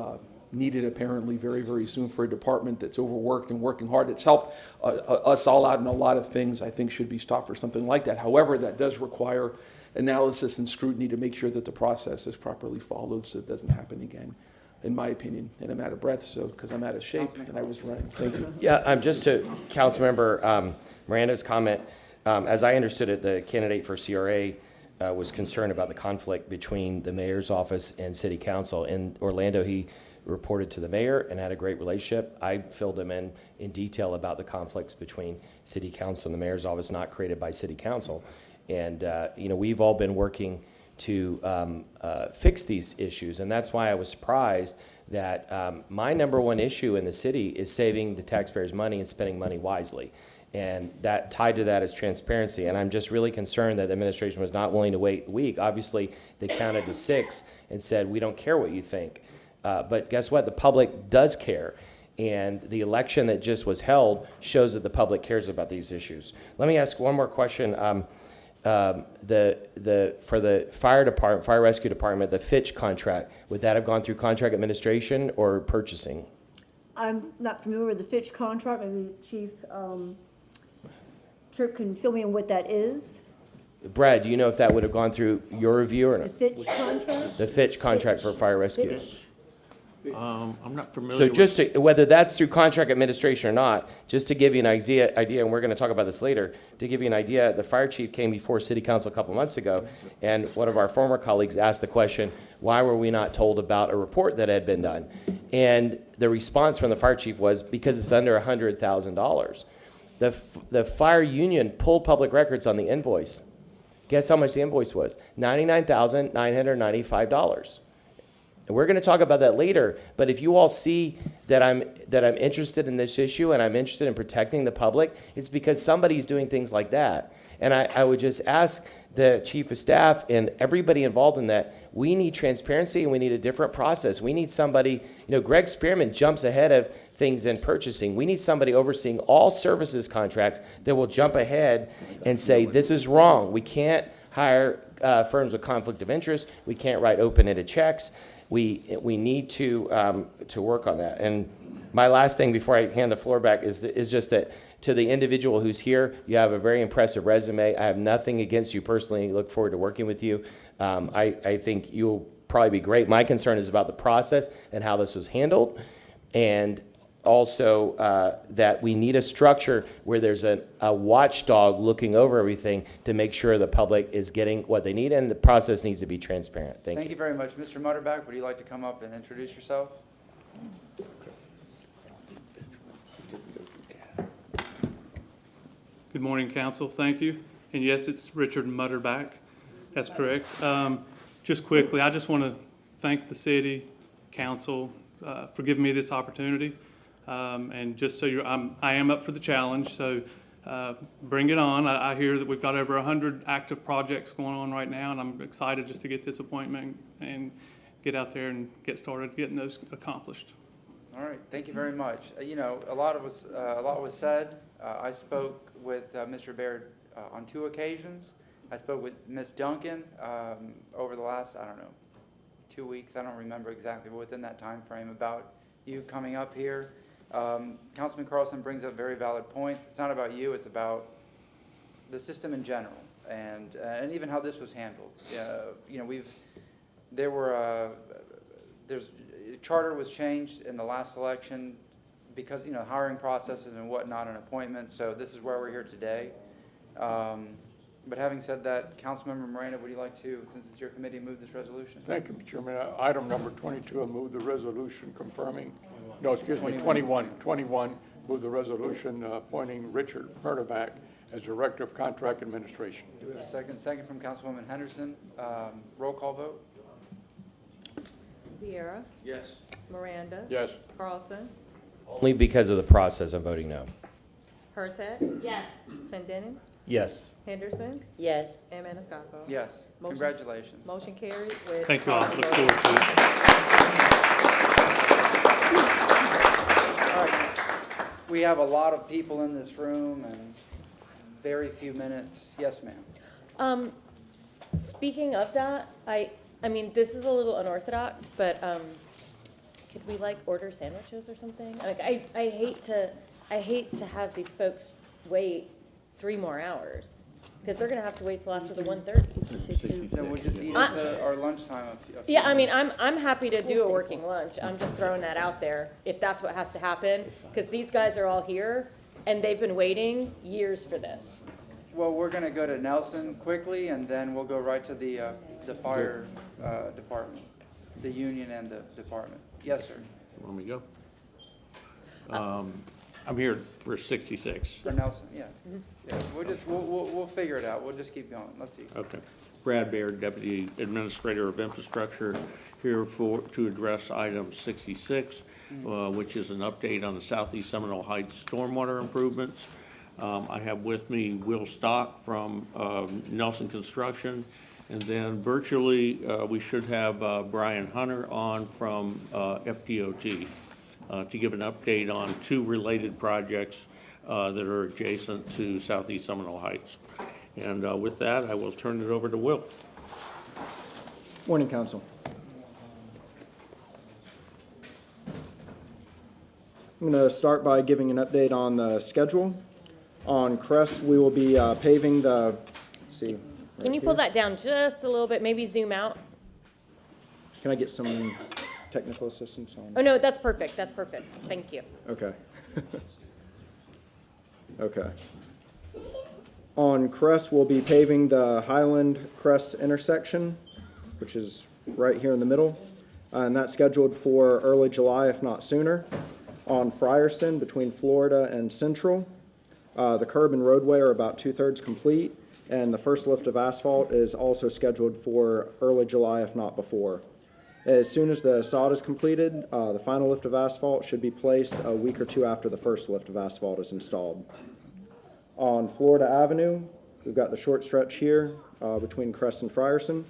needed apparently very, very soon for a department that's overworked and working hard. It's helped us all out in a lot of things. I think should be stopped for something like that. However, that does require analysis and scrutiny to make sure that the process is properly followed so it doesn't happen again, in my opinion. And I'm out of breath, so, because I'm out of shape and I was running. Thank you. Yeah, just to Councilmember Miranda's comment, as I understood it, the candidate for CRA was concerned about the conflict between the mayor's office and city council. In Orlando, he reported to the mayor and had a great relationship. I filled him in detail about the conflicts between city council and the mayor's office, not created by city council. And, we've all been working to fix these issues. And that's why I was surprised that my number one issue in the city is saving the taxpayers' money and spending money wisely. And that tied to that is transparency. And I'm just really concerned that the administration was not willing to wait a week. Obviously, they counted to 6 and said, we don't care what you think. But guess what? The public does care. And the election that just was held shows that the public cares about these issues. Let me ask one more question. For the fire department, fire rescue department, the Fitch contract, would that have gone through contract administration or purchasing? I'm not familiar with the Fitch contract. Maybe Chief Tripp can fill me in what that is. Brad, do you know if that would have gone through your review or The not? Fitch contract? The Fitch contract for fire rescue. I'm not familiar So with. just to, whether that's through contract administration or not, just to give you an idea, and we're going to talk about this later, to give you an idea, the fire chief came before city council a couple months ago, and one of our former colleagues asked the question, why were we not told about a report that had been done? And the response from the fire chief was, because it's under $100,000. The fire union pulled public records on the invoice. Guess how much the invoice was? $99,995. And we're going to talk about that later, but if you all see that I'm interested in this issue and I'm interested in protecting the public, it's because somebody's doing things like that. And I would just ask the chief of staff and everybody involved in that, we need transparency and we need a different process. We need somebody, Greg Spearman jumps ahead of things in purchasing. We need somebody overseeing all services contracts that will jump ahead and say, this is wrong. We can't hire firms with conflict of interest. We can't write open-ended checks. We need to work on that. And my last thing before I hand the floor back is just that to the individual who's here, you have a very impressive resume. I have nothing against you personally. I look forward to working with you. I think you'll probably be great. My concern is about the process and how this was handled. And also that we need a structure where there's a watchdog looking over everything to make sure the public is getting what they need, and the process needs to be transparent. Thank Thank you. you very much. Mr. Mutterback, would you like to come up and introduce yourself? Good morning, council. Thank you. And yes, it's Richard Mutterback. That's correct. Just quickly, I just want to thank the city council for giving me this opportunity. And just so I am up for the challenge, so bring it on. I hear that we've got over 100 active projects going on right now, and I'm excited just to get this appointment and get out there and get started getting those accomplished. All right, thank you very much. A lot was said. I spoke with Mr. Baird on 2 occasions. I spoke with Ms. Duncan over the last, 2 weeks. I don't remember exactly, but within that time frame about you coming up here. Councilman Carlson brings up very valid points. It's not about you, it's about the system in general and even how this was handled. Charter was changed in the last election because, hiring processes and whatnot and appointments, so this is where we're here today. But having said that, Councilmember Moreno, would you like to, since it's your committee, move this resolution? Thank you, Mr. Chairman. Item number 22, I move the resolution confirming, no, excuse me, 21, move the resolution appointing Richard Murderback as Director of Contract Administration. Do we have a second? Second from Councilwoman Henderson. Roll call vote. Viera. Yes. Miranda. Yes. Carlson. Only because of the process, I'm voting no. Hurtak. Yes. Clendenin. Yes. Henderson. Yes. And Maniscalco. Yes. Motion- Congratulations. Motion carried with. Thank you all. positive Look vote. forward to it. All right. We have a lot of people in this room and very few minutes. Yes, ma'am. Speaking of that, I mean, this is a little unorthodox, but could we like order sandwiches or something? Like, I hate to have these folks wait 3 more hours, because they're gonna have to wait till after the 1:30. Then we'll just eat at our lunchtime. Yeah, I mean, I'm happy to do a working lunch. I'm just throwing that out there, if that's what has to happen, because these guys are all here, and they've been waiting years for this. Well, we're gonna go to Nelson quickly, and then we'll go right to the fire department, the union and the department. Yes, sir. Let me go. I'm here for 66. For Nelson, yeah. Yeah, we'll figure it out. We'll just keep going. Let's see. Okay. Brad Baird, Deputy Administrator of Infrastructure, here to address item 66, which is an update on the Southeast Seminole Heights stormwater improvements. I have with me Will Stock from Nelson Construction, and then virtually we should have Brian Hunter on from FDOT to give an update on 2 related projects that are adjacent to Southeast Seminole Heights. And with that, I will turn it over to Will. Morning, Council. I'm going to start by giving an update on the schedule. On Crest, we will be paving the, let's see. Can you pull that down just a little bit, maybe zoom out? Can I get some technical assistance on? Oh, no, that's perfect, thank you. Okay. Okay. On Crest, we'll be paving the Highland Crest intersection, which is right here in the middle, and that's scheduled for early July, if not sooner. On Frierson, between Florida and Central, the curb and roadway are about 2/3 complete, and the first lift of asphalt is also scheduled for early July, if not before. As soon as the sod is completed, the final lift of asphalt should be placed a week or 2 after the first lift of asphalt is installed. On Florida Avenue, we've got the short stretch here between Crest and Frierson.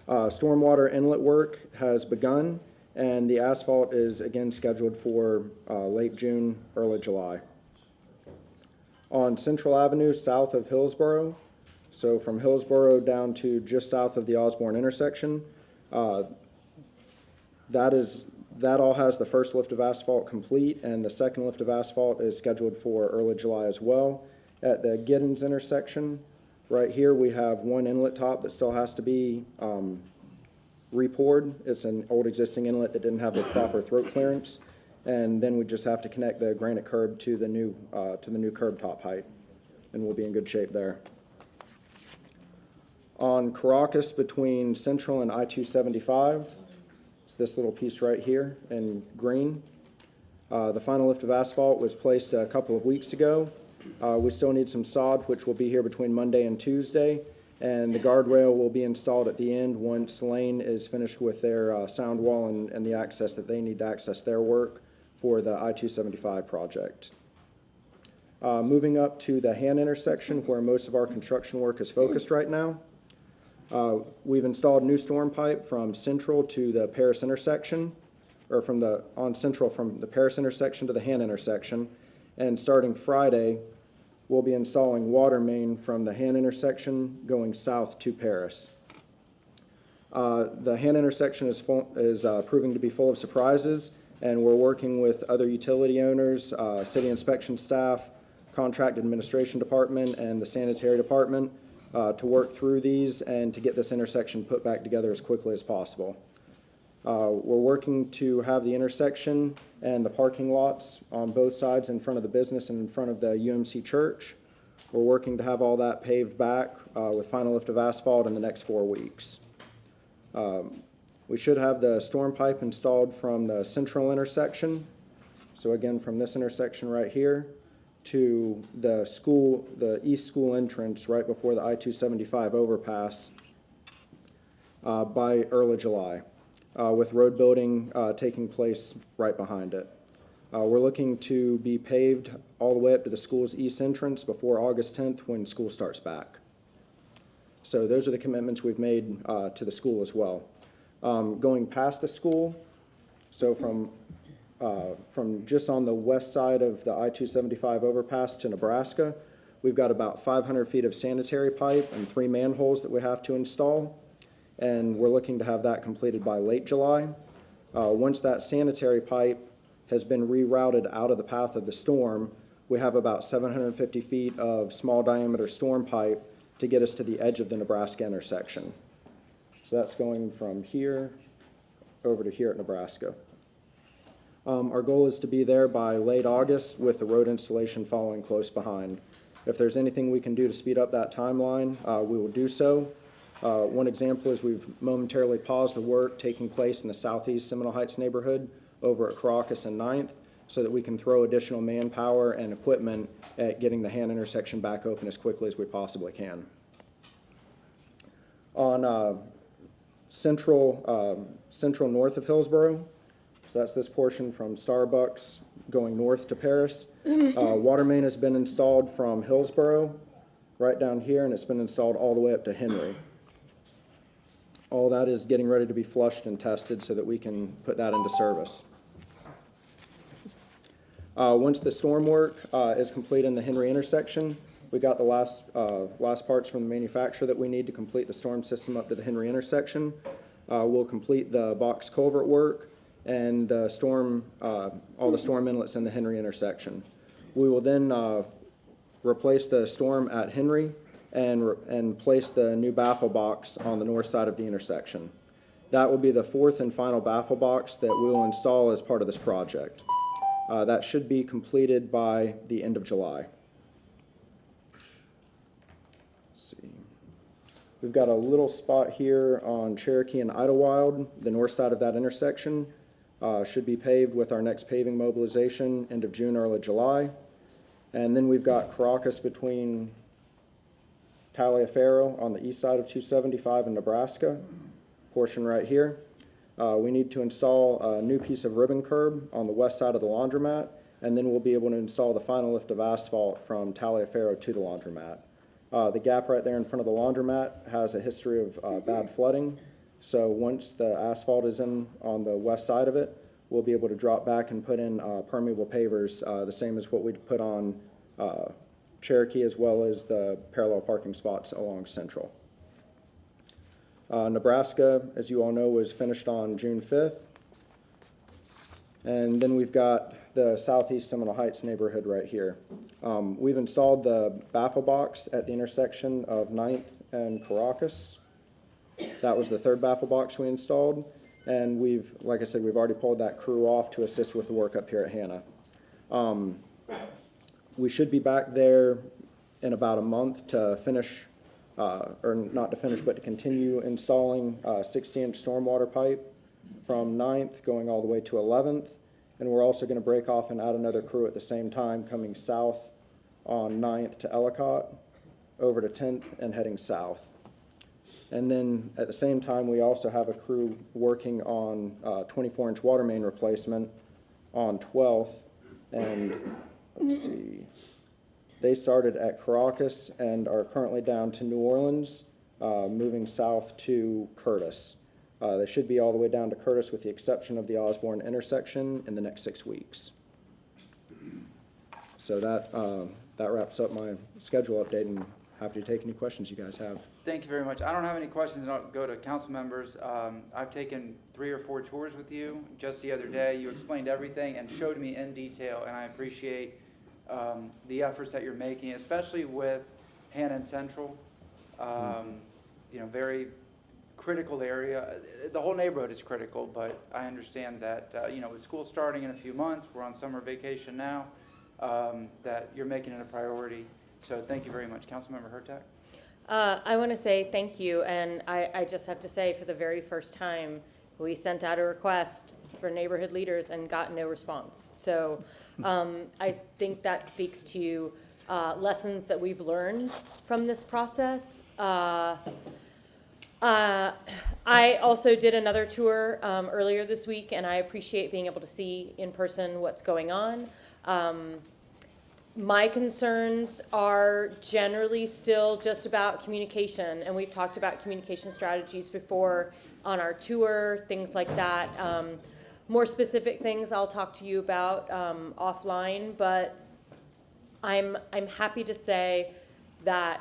Stormwater inlet work has begun, and the asphalt is again scheduled for late June, early July. On Central Avenue, south of Hillsborough, so from Hillsborough down to just south of the Osborne intersection, that all has the first lift of asphalt complete, and the second lift of asphalt is scheduled for early July as well. At the Giddens intersection, right here, we have 1 inlet top that still has to be re-poured. It's an old existing inlet that didn't have the proper throat clearance, and then we just have to connect the granite curb to the new curb top height, and we'll be in good shape there. On Caracas, between Central and I-275, it's this little piece right here in green. The final lift of asphalt was placed a couple of weeks ago. We still need some sod, which will be here between Monday and Tuesday, and the guardrail will be installed at the end once Lane is finished with their sound wall and the access that they need to access their work for the I-275 project. Moving up to the Han intersection, where most of our construction work is focused right now. We've installed new storm pipe from Central to the Paris intersection, or from the Paris intersection to the Han intersection. And starting Friday, we'll be installing water main from the Han intersection going south to Paris. The Han intersection is proving to be full of surprises, and we're working with other utility owners, city inspection staff, contract administration department, and the sanitary department to work through these and to get this intersection put back together as quickly as possible. We're working to have the intersection and the parking lots on both sides in front of the business and in front of the UMC church. We're working to have all that paved back with final lift of asphalt in the next 4 weeks. We should have the storm pipe installed from the Central intersection. So again, from this intersection right here to the school, the east school entrance right before the I-275 overpass by early July, with road building taking place right behind it. We're looking to be paved all the way up to the school's east entrance before August 10th when school starts back. So those are the commitments we've made to the school as well. Going past the school, so from just on the west side of the I-275 overpass to Nebraska, we've got about 500 feet of sanitary pipe and 3 manholes that we have to install, and we're looking to have that completed by late July. Once that sanitary pipe has been rerouted out of the path of the storm, we have about 750 feet of small diameter storm pipe to get us to the edge of the Nebraska intersection. So that's going from here over to here at Nebraska. Our goal is to be there by late August with the road installation following close behind. If there's anything we can do to speed up that timeline, we will do so. One example is we've momentarily paused the work taking place in the southeast Seminole Heights neighborhood over at Caracas and 9th so that we can throw additional manpower and equipment at getting the Han intersection back open as quickly as we possibly can. On central north of Hillsborough, so that's this portion from Starbucks going north to Paris. Water main has been installed from Hillsborough right down here, and it's been installed all the way up to Henry. All that is getting ready to be flushed and tested so that we can put that into service. Once the storm work is complete in the Henry intersection, we got the last parts from the manufacturer that we need to complete the storm system up to the Henry intersection. We'll complete the box culvert work and the all the storm inlets in the Henry intersection. We will then replace the storm at Henry and place the new baffle box on the north side of the intersection. That will be the fourth and final baffle box that we will install as part of this project. That should be completed by the end of July. Let's see. We've got a little spot here on Cherokee and Idlewild, the north side of that intersection. Should be paved with our next paving mobilization, end of June, early July. And then we've got Caracas between Taliaferro on the east side of 275 in Nebraska, portion right here. We need to install a new piece of ribbon curb on the west side of the laundromat, and then we'll be able to install the final lift of asphalt from Taliaferro to the laundromat. The gap right there in front of the laundromat has a history of bad flooding, so once the asphalt is in on the west side of it, we'll be able to drop back and put in permeable pavers, the same as what we put on Cherokee, as well as the parallel parking spots along Central. Nebraska, as you all know, was finished on June 5th. And then we've got the southeast Seminole Heights neighborhood right here. We've installed the baffle box at the intersection of 9th and Caracas. That was the third baffle box we installed. And like I said, we've already pulled that crew off to assist with the work up here at Hannah. We should be back there in about a month to finish, or not to finish, but to continue installing 60-inch stormwater pipe from 9th going all the way to 11th. And we're also going to break off and add another crew at the same time coming south on 9th to Ellicott, over to 10th and heading south. And then at the same time, we also have a crew working on 24-inch water main replacement on 12th. And let's see, they started at Caracas and are currently down to New Orleans, moving south to Curtis. They should be all the way down to Curtis with the exception of the Osborne intersection in the next 6 weeks. So that wraps up my schedule update, and happy to take any questions you guys have. Thank you very much. I don't have any questions, and I'll go to council members. I've taken 3 or 4 tours with you just the other day. You explained everything and showed me in detail, and I appreciate the efforts that you're making, especially with Hannon Central. Very critical area. The whole neighborhood is critical, but I understand that, with school starting in a few months, we're on summer vacation now, that you're making it a priority. So thank you very much. Councilmember Hurtak? I want to say thank you, and I just have to say, for the very first time, we sent out a request for neighborhood leaders and got no response. So I think that speaks to lessons that we've learned from this process. I also did another tour earlier this week, and I appreciate being able to see in person what's going on. My concerns are generally still just about communication, and we've talked about communication strategies before on our tour, things like that. More specific things I'll talk to you about offline, but I'm happy to say that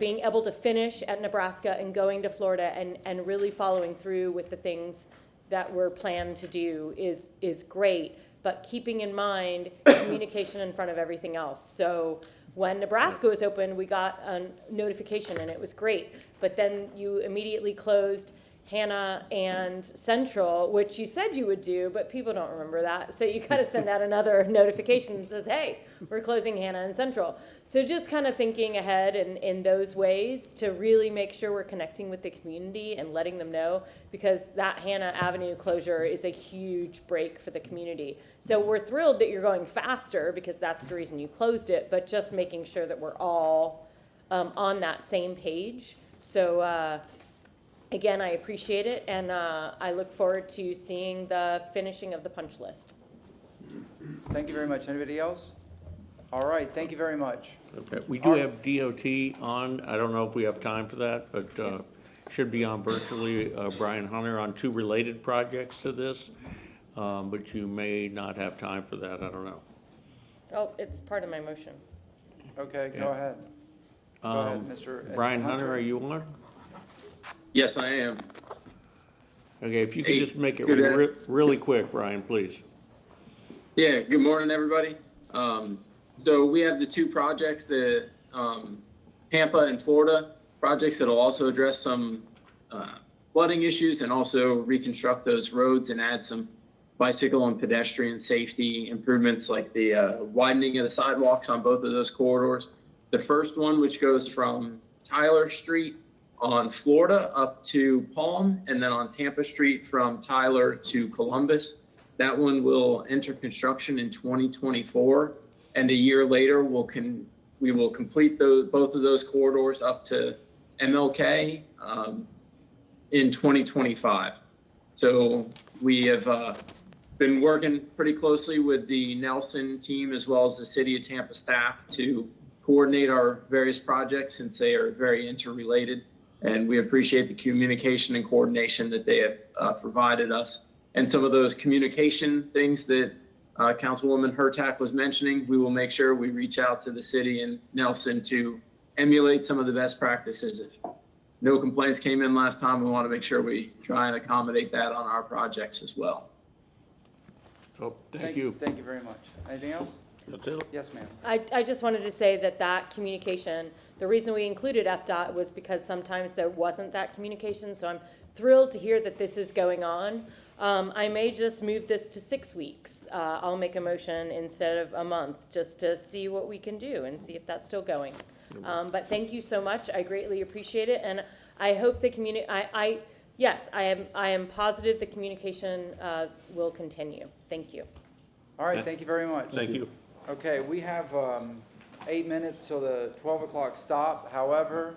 being able to finish at Nebraska and going to Florida and really following through with the things that we're planning to do is great, but keeping in mind communication in front of everything else. So when Nebraska was open, we got a notification and it was great, but then you immediately closed Hannah and Central, which you said you would do, but people don't remember that. So you got to send out another notification that says, hey, we're closing Hannah and Central. So just kind of thinking ahead in those ways to really make sure we're connecting with the community and letting them know, because that Hannah Avenue closure is a huge break for the community. So we're thrilled that you're going faster because that's the reason you closed it, but just making sure that we're all on that same page. So, again, I appreciate it, and I look forward to seeing the finishing of the punch list. Thank you very much. Anybody else? All right, thank you very much. Okay, we do have DOT on. I don't know if we have time for that, but should be on virtually. Brian Hunter on 2 related projects to this, but you may not have time for that. I don't know. Oh, it's part of my motion. Okay, go ahead. Go ahead, Mr. Brian Hunter, are you on? Yes, I am. Okay, if you could Hey, just make it good really quick, Brian, please. Yeah, good morning, everybody. So we have the 2 projects, the Tampa and Florida projects that'll also address some flooding issues and also reconstruct those roads and add some bicycle and pedestrian safety improvements like the widening of the sidewalks on both of those corridors. The first one, which goes from Tyler Street on Florida up to Palm, and then on Tampa Street from Tyler to Columbus. That one will enter construction in 2024, and a year later we will complete both of those corridors up to MLK in 2025. So we have been working pretty closely with the Nelson team as well as the City of Tampa staff to coordinate our various projects since they are very interrelated. And we appreciate the communication and coordination that they have provided us. And some of those communication things that Councilwoman Hurtak was mentioning, we will make sure we reach out to the city and Nelson to emulate some of the best practices. If no complaints came in last time, we want to make sure we try and accommodate that on our projects as well. So, thank you. Thank you very much. Anything else? That's it. Yes, ma'am. I just wanted to say that communication, the reason we included FDOT was because sometimes there wasn't that communication, so I'm thrilled to hear that this is going on. I may just move this to 6 weeks. I'll make a motion instead of a month, just to see what we can do and see if that's still going. But thank you so much. I greatly appreciate it, and I hope the yes, I am positive the communication will continue. Thank you. All right, thank you very much. Thank you. Okay, we have 8 minutes till the 12 o'clock stop. However,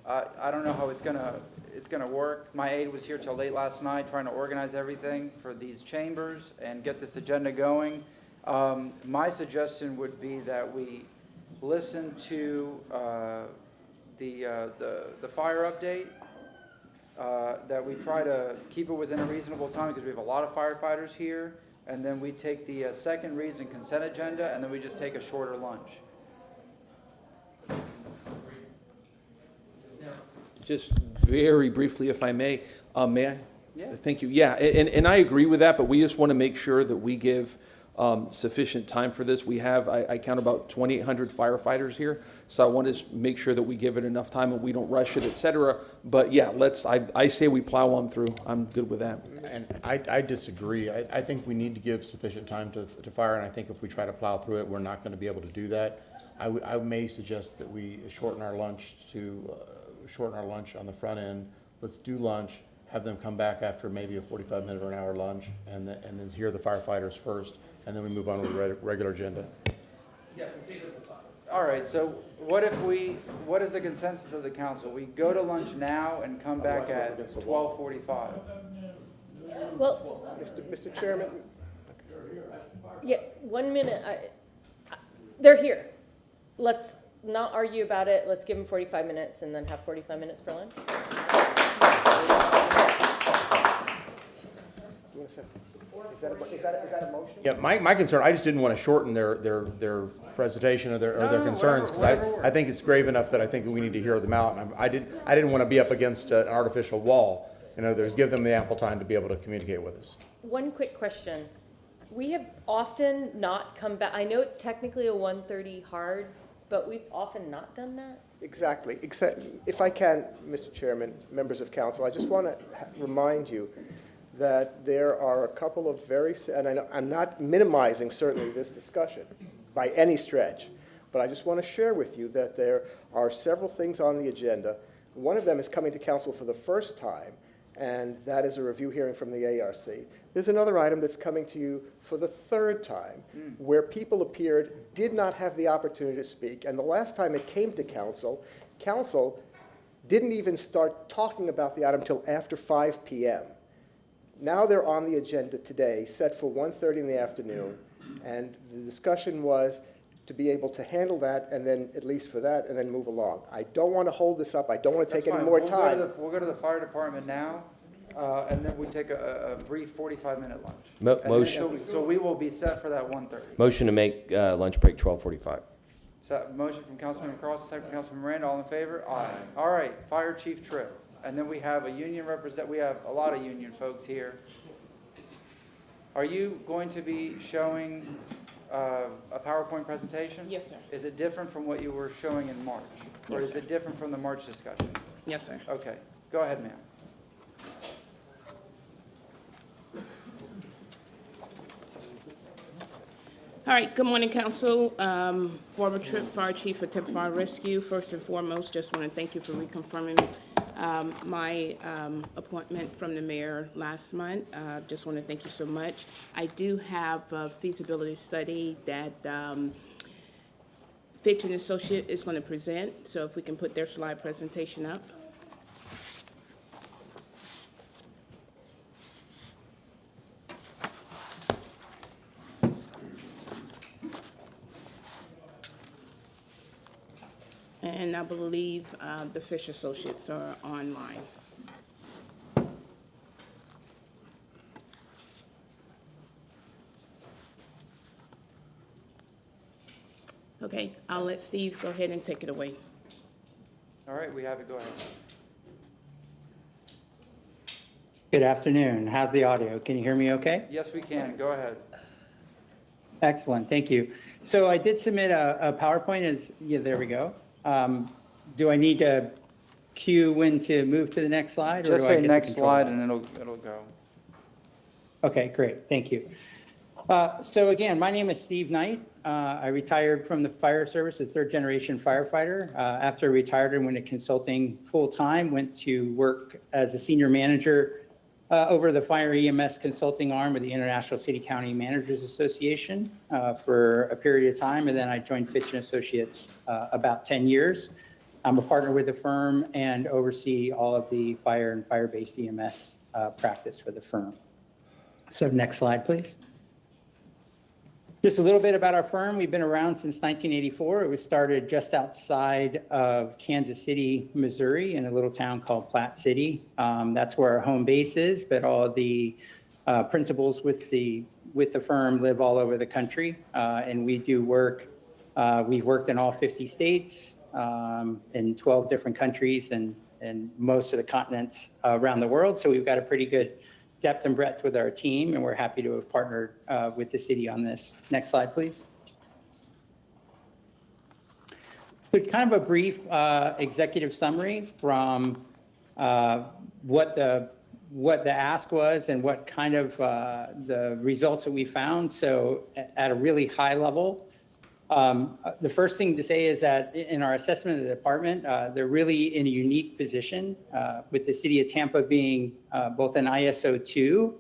I don't know how it's gonna work. My aide was here till late last night trying to organize everything for these chambers and get this agenda going. My suggestion would be that we listen to the fire update, that we try to keep it within a reasonable time because we have a lot of firefighters here. And then we take the second reads and consent agenda, and then we just take a shorter lunch. Just very briefly, if I may, may I? Yeah. Thank you. Yeah, and I agree with that, but we just want to make sure that we give sufficient time for this. We have, I count about 2,800 firefighters here, so I want to make sure that we give it enough time and we don't rush it, et cetera. But yeah, I say we plow on through. I'm good with that. And I disagree. I think we need to give sufficient time to fire, and I think if we try to plow through it, we're not going to be able to do that. I may suggest that we shorten our lunch on the front end. Let's do lunch, have them come back after maybe a 45-minute or an hour lunch, and then hear the firefighters first, and then we move on with the regular agenda. Yeah, all right, so what is the consensus of the council? We go to lunch now and come back at 12:45. Well, Mr. Chairman. yeah, 1 minute. They're here. Let's not argue about it. Let's give them 45 minutes and then have 45 minutes for lunch. Is that a motion? Yeah, my concern, I just didn't want to shorten their presentation or their concerns, because I think it's grave enough that I think we need to hear them out. And I didn't want to be up against an artificial wall. in other words, give them the ample time to be able to communicate with us. One quick question. We have often not come back, I know it's technically a 1:30 hard, but we've often not done that? Exactly. Except, if I can, Mr. Chairman, members of council, I just want to remind you that there are a couple of and I know, I'm not minimizing certainly this discussion by any stretch, but I just want to share with you that there are several things on the agenda. One of them is coming to council for the first time, and that is a review hearing from the ARC. There's another item that's coming to you for the third time, where people appeared, did not have the opportunity to speak, and the last time it came to council, council didn't even start talking about the item till after 5 p.m. Now they're on the agenda today, set for 1:30 in the afternoon, and the discussion was to be able to handle that, and then, at least for that, and then move along. I don't want to hold this up, I don't want to take any more time. We'll go to the fire department now, and then we take a brief 45-minute lunch. Motion. So we will be set for that 1:30. Motion to make lunch break 12:45. So motion from Councilman Cross, second from Councilman Miranda, all in favor? Aye. All right, Fire Chief Tripp. And then we have a union we have a lot of union folks here. Are you going to be showing a PowerPoint presentation? Yes, sir. Is it different from what you were showing in March? Or Yes, is it different from the March discussion? Yes, sir. Okay, go ahead, ma'am. All right, good morning, council. Barbara Tripp, Fire Chief for Tampa Fire Rescue. First and foremost, just want to thank you for reconfirming my appointment from the mayor last month. Just want to thank you so much. I do have a feasibility study that Fitch and Associate is going to present, so if we can put their slide presentation up. And I believe the Fish Associates are online. Okay, I'll let Steve go ahead and take it away. All right, we have it, go ahead. Good afternoon. How's the audio? Can you hear me okay? Yes, we can, go ahead. Excellent, thank you. So I did submit a PowerPoint, yeah, there we go. Do I need to cue when to move to the next slide? Just say next slide and it'll go. Okay, great, thank you. So again, my name is Steve Knight. I retired from the fire service as third-generation firefighter. After I retired, I went to consulting full-time, went to work as a senior manager over the fire EMS consulting arm of the International City County Managers Association for a period of time, and then I joined Fitch and Associates about 10 years. I'm a partner with the firm and oversee all of the fire and fire-based EMS practice for the firm. So next slide, please. Just a little bit about our firm. We've been around since 1984. It was started just outside of Kansas City, Missouri, in a little town called Platte City. That's where our home base is, but all of the principals with the firm live all over the country, and we do work. We've worked in all 50 states, in 12 different countries, and most of the continents around the world. So we've got a pretty good depth and breadth with our team, and we're happy to have partnered with the city on this. Next slide, please. So kind of a brief executive summary from what the ask was and what kind of the results that we found. So at a really high level, the first thing to say is that in our assessment of the department, they're really in a unique position with the city of Tampa being both an ISO 2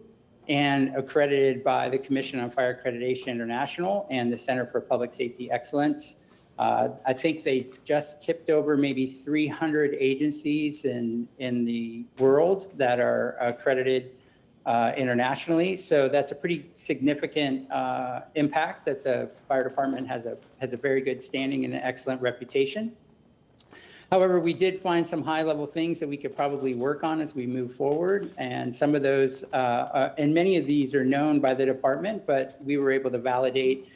and accredited by the Commission on Fire Accreditation International and the Center for Public Safety Excellence. I think they just tipped over maybe 300 agencies in the world that are accredited internationally. So that's a pretty significant impact that the fire department has a very good standing and an excellent reputation. However, we did find some high-level things that we could probably work on as we move forward. And some of those, and many of these are known by the department, but we were able to validate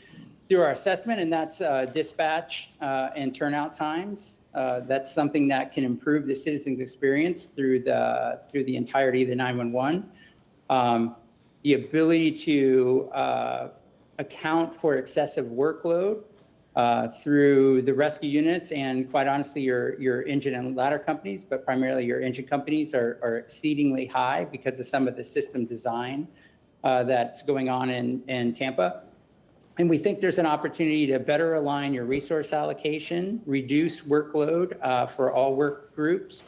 through our assessment, and that's dispatch and turnout times. That's something that can improve the citizens' experience through the entirety of the 911. The ability to account for excessive workload through the rescue units, and quite honestly, your engine and ladder companies, but primarily your engine companies are exceedingly high because of some of the system design that's going on in Tampa. And we think there's an opportunity to better align your resource allocation, reduce workload for all work groups.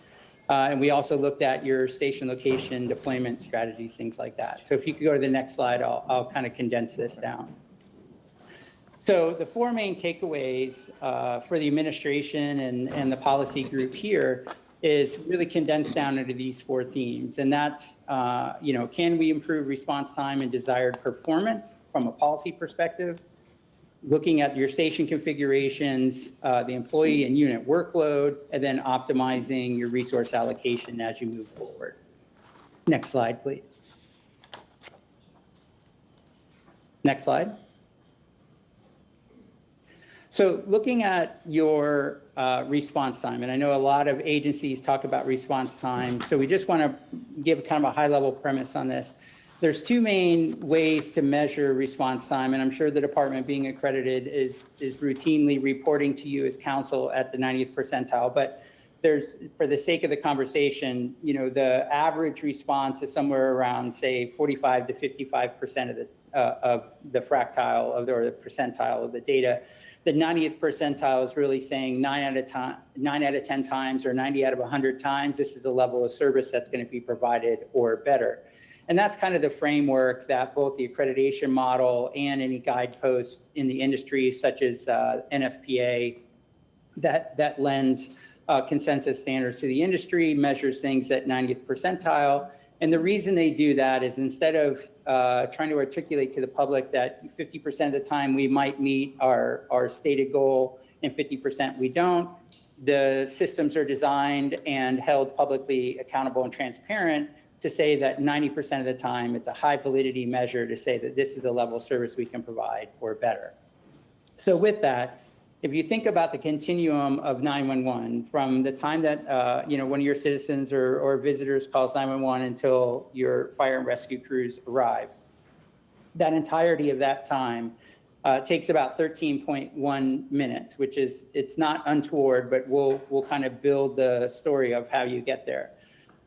And we also looked at your station location deployment strategies, things like that. So if you could go to the next slide, I'll kind of condense this down. So the four main takeaways for the administration and the policy group here is really condensed down into these four themes. And that's, can we improve response time and desired performance from a policy perspective? Looking at your station configurations, the employee and unit workload, and then optimizing your resource allocation as you move forward. Next slide, please. Next slide. So looking at your response time, and I know a lot of agencies talk about response time, so we just want to give kind of a high-level premise on this. There's two main ways to measure response time, and I'm sure the department being accredited is routinely reporting to you as council at the 90th percentile, but there's, for the sake of the conversation, the average response is somewhere around, say, 45 to 55% of the fractile or the percentile of the data. The 90th percentile is really saying 9 out of 10 times or 90 out of 100 times, this is a level of service that's going to be provided or better. And that's kind of the framework that both the accreditation model and any guideposts in the industry, such as NFPA, that lends consensus standards to the industry, measures things at 90th percentile. And the reason they do that is instead of trying to articulate to the public that 50% of the time we might meet our stated goal and 50% we don't, the systems are designed and held publicly accountable and transparent to say that 90% of the time it's a high validity measure to say that this is the level of service we can provide or better. So with that, if you think about the continuum of 911 from the time that one of your citizens or visitors calls 911 until your fire and rescue crews arrive, that entirety of that time takes about 13.1 minutes, which is, it's not untoward, but we'll kind of build the story of how you get there.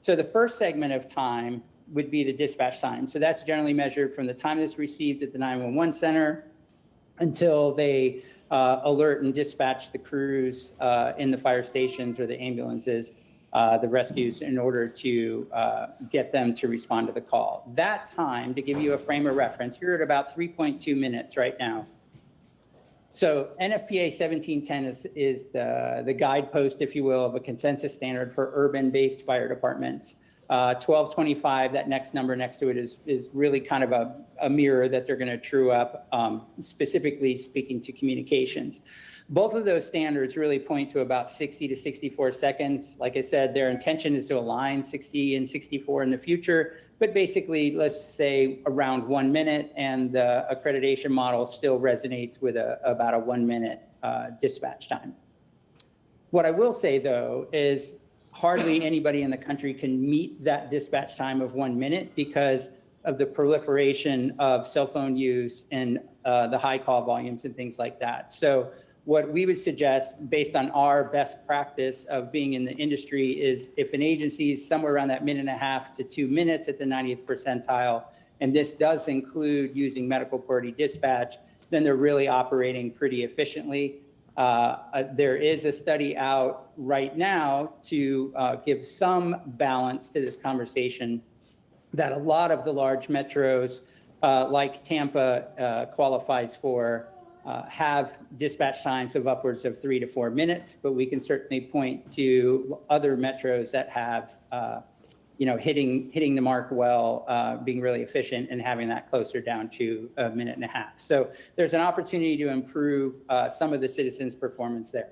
So the first segment of time would be the dispatch time. So that's generally measured from the time it's received at the 911 center until they alert and dispatch the crews in the fire stations or the ambulances, the rescues, in order to get them to respond to the call. That time, to give you a frame of reference, you're at about 3.2 minutes right now. So NFPA 1710 is the guidepost, if you will, of a consensus standard for urban-based fire departments. 1225, that next number next to it is really kind of a mirror that they're going to true up, specifically speaking to communications. Both of those standards really point to about 60 to 64 seconds. Like I said, their intention is to align 60 and 64 in the future, but basically, let's say around 1 minute, and the accreditation model still resonates with about a 1 minute dispatch time. What I will say, though, is hardly anybody in the country can meet that dispatch time of 1 minute because of the proliferation of cell phone use and the high call volumes and things like that. So what we would suggest, based on our best practice of being in the industry, is if an agency is somewhere around that 1.5 to 2 minutes at the 90th percentile, and this does include using medical priority dispatch, then they're really operating pretty efficiently. There is a study out right now to give some balance to this conversation that a lot of the large metros, like Tampa qualifies for, have dispatch times of upwards of 3 to 4 minutes, but we can certainly point to other metros that have, hitting the mark well, being really efficient and having that closer down to 1.5 minutes. So there's an opportunity to improve some of the citizens' performance there.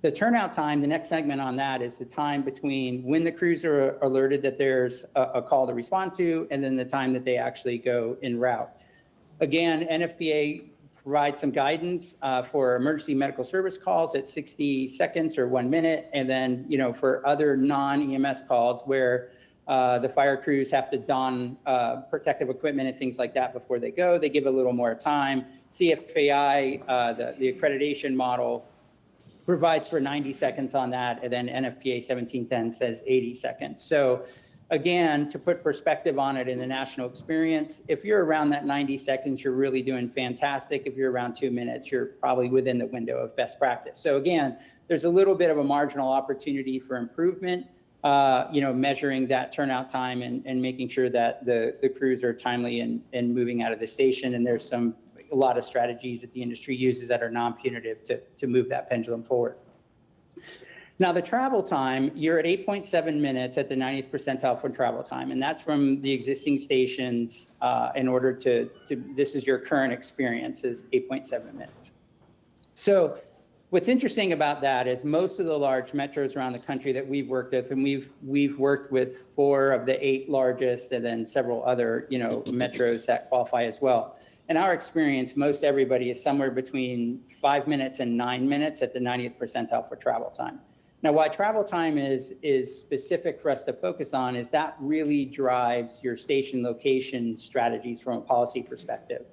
The turnout time, the next segment on that, is the time between when the crews are alerted that there's a call to respond to, and then the time that they actually go en route. Again, NFPA provide some guidance for emergency medical service calls at 60 seconds or 1 minute. And then, for other non-EMS calls where the fire crews have to don protective equipment and things like that before they go, they give a little more time. CFAI, the accreditation model, provides for 90 seconds on that, and then NFPA 1710 says 80 seconds. So again, to put perspective on it in the national experience, if you're around that 90 seconds, you're really doing fantastic. If you're around 2 minutes, you're probably within the window of best practice. So again, there's a little bit of a marginal opportunity for improvement, measuring that turnout time and making sure that the crews are timely and moving out of the station. And there's a lot of strategies that the industry uses that are non-punitive to move that pendulum forward. Now, the travel time, you're at 8.7 minutes at the 90th percentile for travel time, and that's from the existing stations in order to this is your current experience, is 8.7 minutes. So what's interesting about that is most of the large metros around the country that we've worked with, and we've worked with 4 of the 8 largest and then several other, metros that qualify as well. In our experience, most everybody is somewhere between 5 minutes and 9 minutes at the 90th percentile for travel time. Now, why travel time is specific for us to focus on is that really drives your station location strategies from a policy perspective.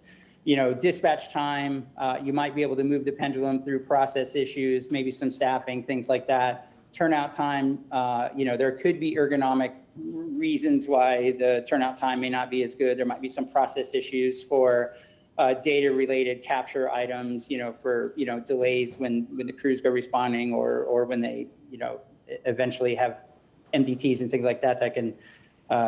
Dispatch time, you might be able to move the pendulum through process issues, maybe some staffing, things like that. Turnout time, there could be ergonomic reasons why the turnout time may not be as good. There might be some process issues for data-related capture items, for, delays when the crews go responding or when they, eventually have MDTs and things like that can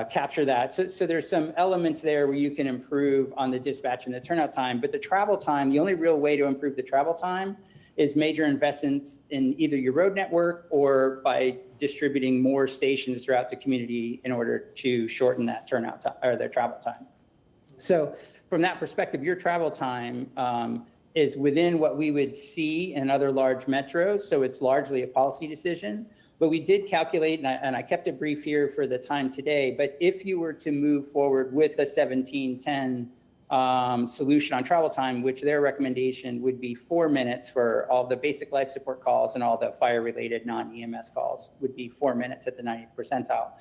capture that. So there's some elements there where you can improve on the dispatch and the turnout time. But the travel time, the only real way to improve the travel time is major investments in either your road network or by distributing more stations throughout the community in order to shorten that turnout time or their travel time. So from that perspective, your travel time is within what we would see in other large metros. So it's largely a policy decision. But we did calculate, and I kept it brief here for the time today, but if you were to move forward with a 1710 solution on travel time, which their recommendation would be 4 minutes for all the basic life support calls and all the fire-related non-EMS calls would be 4 minutes at the 90th percentile.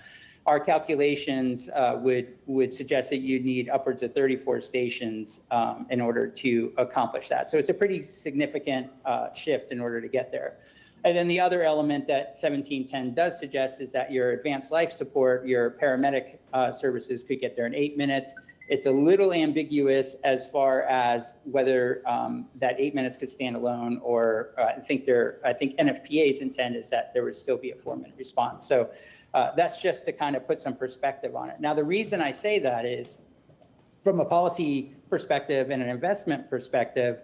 Our calculations would suggest that you'd need upwards of 34 stations in order to accomplish that. So it's a pretty significant shift in order to get there. And then the other element that 1710 does suggest is that your advanced life support, your paramedic services could get there in 8 minutes. It's a little ambiguous as far as whether that 8 minutes could stand alone, or I think NFPA's intent is that there would still be a 4-minute response. So that's just to kind of put some perspective on it. Now, the reason I say that is from a policy perspective and an investment perspective,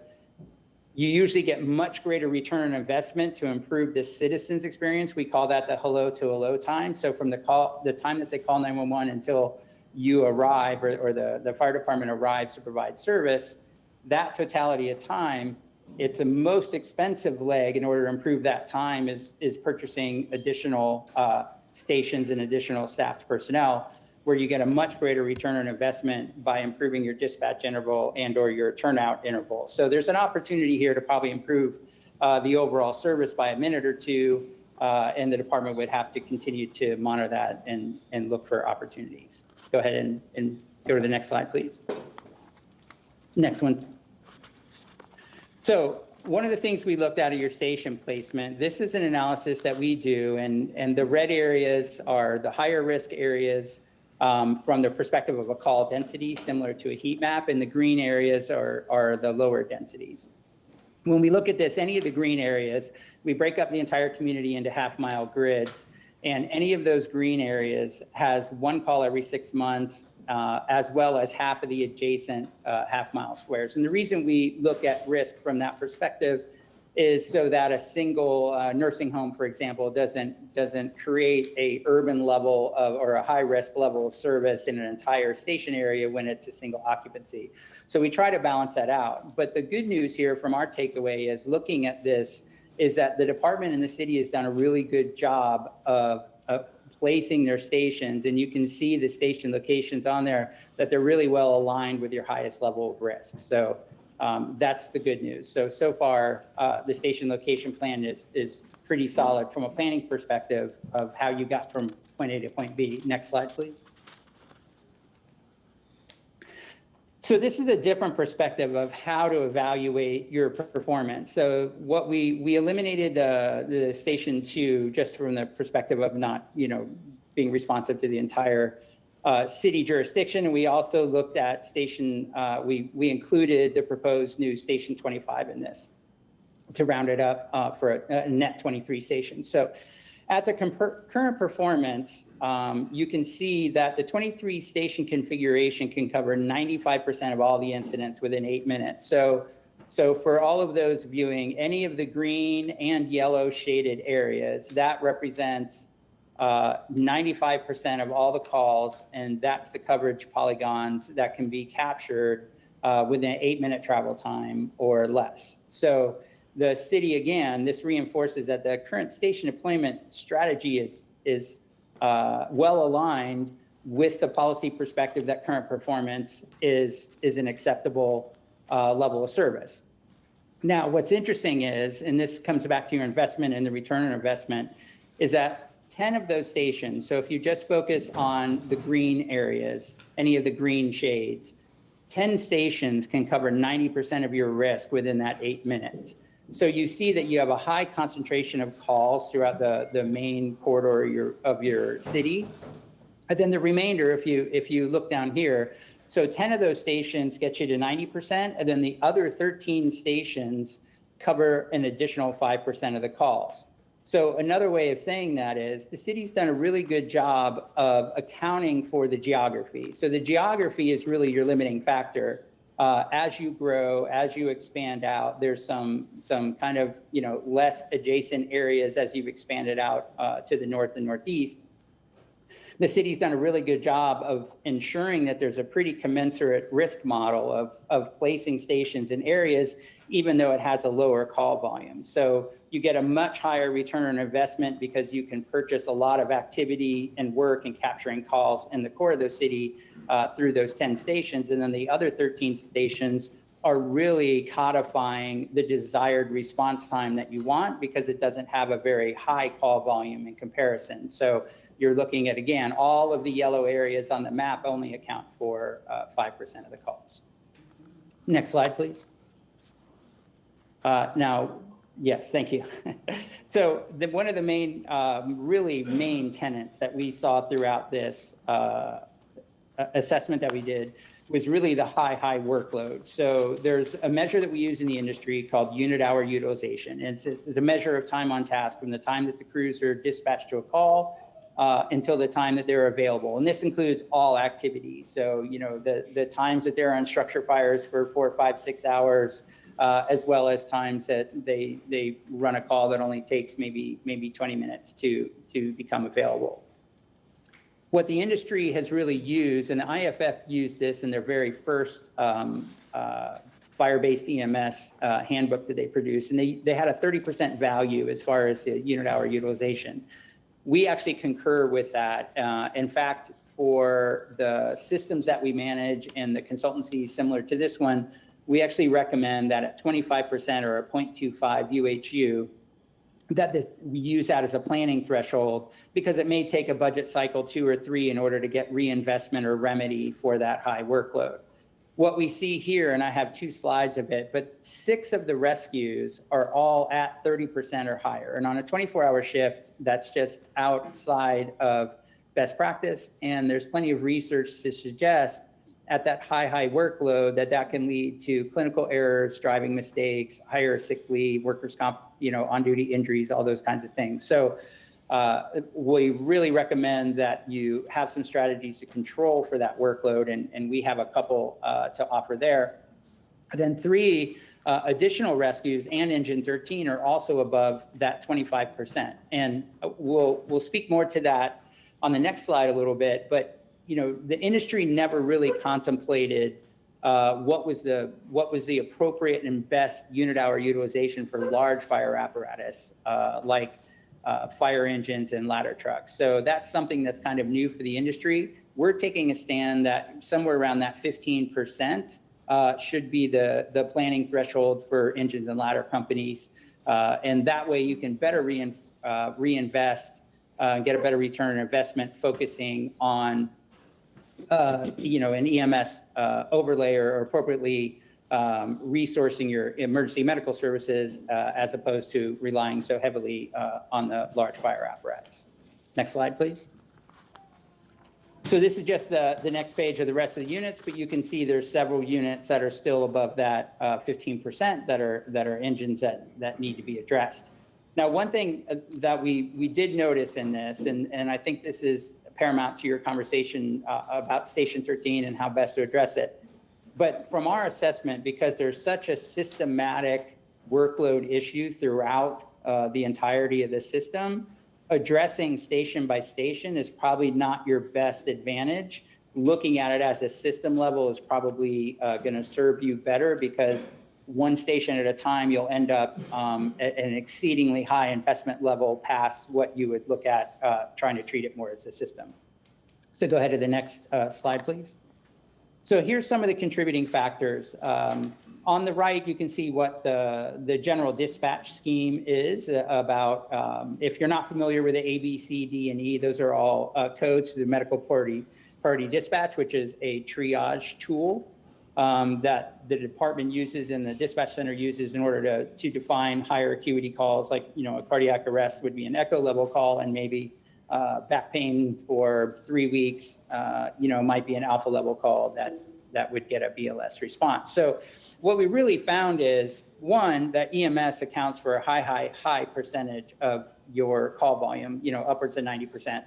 you usually get much greater return on investment to improve the citizen's experience. We call that the hello to hello time. So from the time that they call 911 until you arrive or the fire department arrives to provide service, that totality of time, it's a most expensive leg in order to improve that time is purchasing additional stations and additional staffed personnel, where you get a much greater return on investment by improving your dispatch interval and or your turnout interval. So there's an opportunity here to probably improve the overall service by a minute or two, and the department would have to continue to monitor that and look for opportunities. Go ahead and go to the next slide, please. Next one. So one of the things we looked at your station placement, this is an analysis that we do, and the red areas are the higher risk areas from the perspective of a call density, similar to a heat map, and the green areas are the lower densities. When we look at this, any of the green areas, we break up the entire community into half-mile grids, and any of those green areas has one call every 6 months, as well as half of the adjacent half-mile squares. And the reason we look at risk from that perspective is so that a single nursing home, for example, doesn't create a urban level of or a high risk level of service in an entire station area when it's a single occupancy. So we try to balance that out. But the good news here from our takeaway is looking at this is that the department and the city has done a really good job of placing their stations, and you can see the station locations on there that they're really well aligned with your highest level of risk. So That's the good news. So far, the station location plan is pretty solid from a planning perspective of how you got from point A to point B. Next slide, please. So this is a different perspective of how to evaluate your performance. So what we eliminated the Station 2 just from the perspective of not, being responsive to the entire city jurisdiction. And we also looked at we included the proposed new Station 25 in this to round it up for a net 23 stations. So at the current performance, you can see that the 23 station configuration can cover 95% of all the incidents within 8 minutes. So for all of those viewing any of the green and yellow shaded areas, that represents 95% of all the calls, and that's the coverage polygons that can be captured within an 8-minute travel time or less. So the city, again, this reinforces that the current station deployment strategy is well aligned with the policy perspective that current performance is an acceptable level of service. Now, what's interesting is, and this comes back to your investment and the return on investment, is that 10 of those stations, so if you just focus on the green areas, any of the green shades, 10 stations can cover 90% of your risk within that 8 minutes. So you see that you have a high concentration of calls throughout the main corridor of your city. And then the remainder, if you look down here, so 10 of those stations get you to 90%, and then the other 13 stations cover an additional 5% of the calls. So another way of saying that is the city's done a really good job of accounting for the geography. So the geography is really your limiting factor. As you grow, as you expand out, there's some kind of less adjacent areas as you've expanded out to the north and northeast. The city's done a really good job of ensuring that there's a pretty commensurate risk model of placing stations in areas, even though it has a lower call volume. So you get a much higher return on investment because you can purchase a lot of activity and work and capturing calls in the core of the city through those 10 stations. And then the other 13 stations are really codifying the desired response time that you want because it doesn't have a very high call volume in comparison. So you're looking at, again, all of the yellow areas on the map only account for 5% of the calls. Next slide, please. Now, yes, thank you. So one of the main, really main tenets that we saw throughout this assessment that we did was really the high workload. So there's a measure that we use in the industry called unit hour utilization. And it's a measure of time on task from the time that the crews are dispatched to a call until the time that they're available. And this includes all activities. So, the times that they're on structure fires for 4, 5, 6 hours, as well as times that they run a call that only takes maybe 20 minutes to become available. What the industry has really used, and the IFF used this in their very first fire-based EMS handbook that they produced, and they had a 30% value as far as the unit hour utilization. We actually concur with that. In fact, for the systems that we manage and the consultancies similar to this one, we actually recommend that at 25% or a 0.25 UHU, that we use that as a planning threshold because it may take a budget cycle 2 or 3 in order to get reinvestment or remedy for that high workload. What we see here, and I have 2 slides of it, but 6 of the rescues are all at 30% or higher. And on a 24-hour shift, that's just outside of best practice. And there's plenty of research to suggest at that high workload that can lead to clinical errors, driving mistakes, higher sick leave, workers' comp, on-duty injuries, all those kinds of things. So we really recommend that you have some strategies to control for that workload, and we have a couple to offer there. And then 3 additional rescues and Engine 13 are also above that 25%. And we'll speak more to that on the next slide a little bit, but the industry never really contemplated what was the appropriate and best unit hour utilization for large fire apparatus like fire engines and ladder trucks. So that's something that's kind of new for the industry. We're taking a stand that somewhere around that 15% should be the planning threshold for engines and ladder companies. And that way you can better reinvest, get a better return on investment, focusing on, an EMS overlay or appropriately resourcing your emergency medical services as opposed to relying so heavily on the large fire apparatus. Next slide, please. So this is just the next page of the rest of the units, but you can see there's several units that are still above that 15% that are engines that need to be addressed. Now, one thing that we did notice in this, and I think this is paramount to your conversation about Station 13 and how best to address it, but from our assessment, because there's such a systematic workload issue throughout the entirety of the system, addressing station by station is probably not your best advantage. Looking at it as a system level is probably going to serve you better, because one station at a time, you'll end up at an exceedingly high investment level past what you would look at trying to treat it more as a system. So go ahead to the next slide, please. So here's some of the contributing factors. On the right, you can see what the general dispatch scheme is about. If you're not familiar with the A, B, C, D, and E, those are all codes to the medical priority dispatch, which is a triage tool that the department uses and the dispatch center uses in order to define higher acuity calls, like, a cardiac arrest would be an echo level call, and maybe back pain for 3 weeks, might be an alpha level call that would get a BLS response. So what we really found is, one, that EMS accounts for a high percentage of your call volume, upwards of 90%.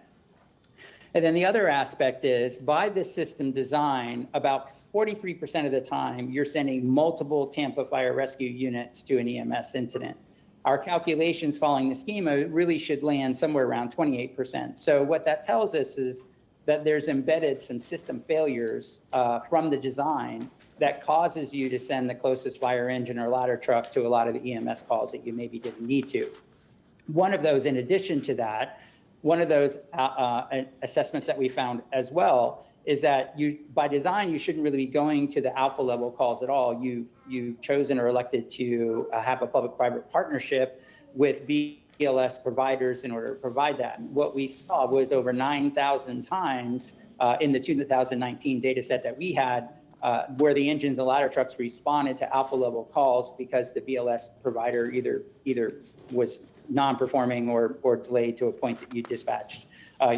And then the other aspect is, by this system design, about 43% of the time, you're sending multiple Tampa Fire Rescue units to an EMS incident. Our calculations following the schema really should land somewhere around 28%. So what that tells us is that there's embedded some system failures from the design that causes you to send the closest fire engine or ladder truck to a lot of the EMS calls that you maybe didn't need to. One of those, in addition to that, one of those assessments that we found as well is that by design, you shouldn't really be going to the alpha level calls at all. You've chosen or elected to have a public-private partnership with BLS providers in order to provide that. What we saw was over 9,000 times in the 2019 data set that we had, where the engines and ladder trucks responded to alpha level calls because the BLS provider either was non-performing or delayed to a point that you dispatched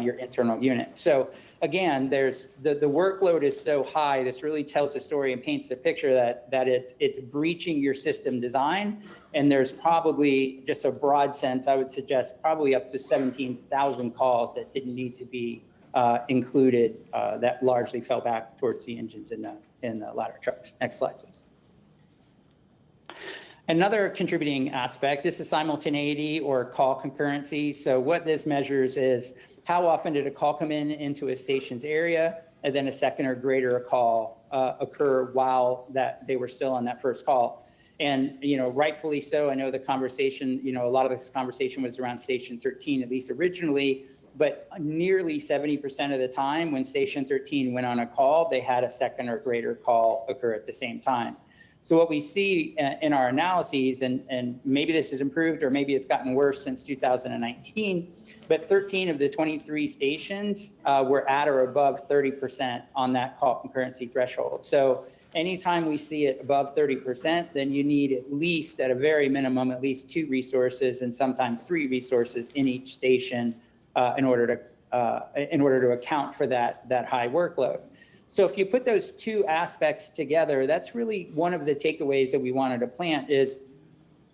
your internal unit. So again, there's the workload is so high. This really tells the story and paints a picture that it's breaching your system design. And there's probably, just a broad sense, I would suggest probably up to 17,000 calls that didn't need to be included, that largely fell back towards the engines in the ladder trucks. Next slide, please. Another contributing aspect, this is simultaneity or call concurrency. So what this measures is, how often did a call come into a station's area, and then a second or greater call occur while that they were still on that first call. And, rightfully so. I know the conversation, a lot of this conversation was around Station 13, at least originally, but nearly 70% of the time when Station 13 went on a call, they had a second or greater call occur at the same time. So what we see in our analyses, and maybe this has improved or maybe it's gotten worse since 2019, but 13 of the 23 stations were at or above 30% on that call concurrency threshold. So anytime we see it above 30%, then you need at least, at a very minimum, at least 2 resources and sometimes 3 resources in each station in order to account for that high workload. So if you put those two aspects together, that's really one of the takeaways that we wanted to plant is,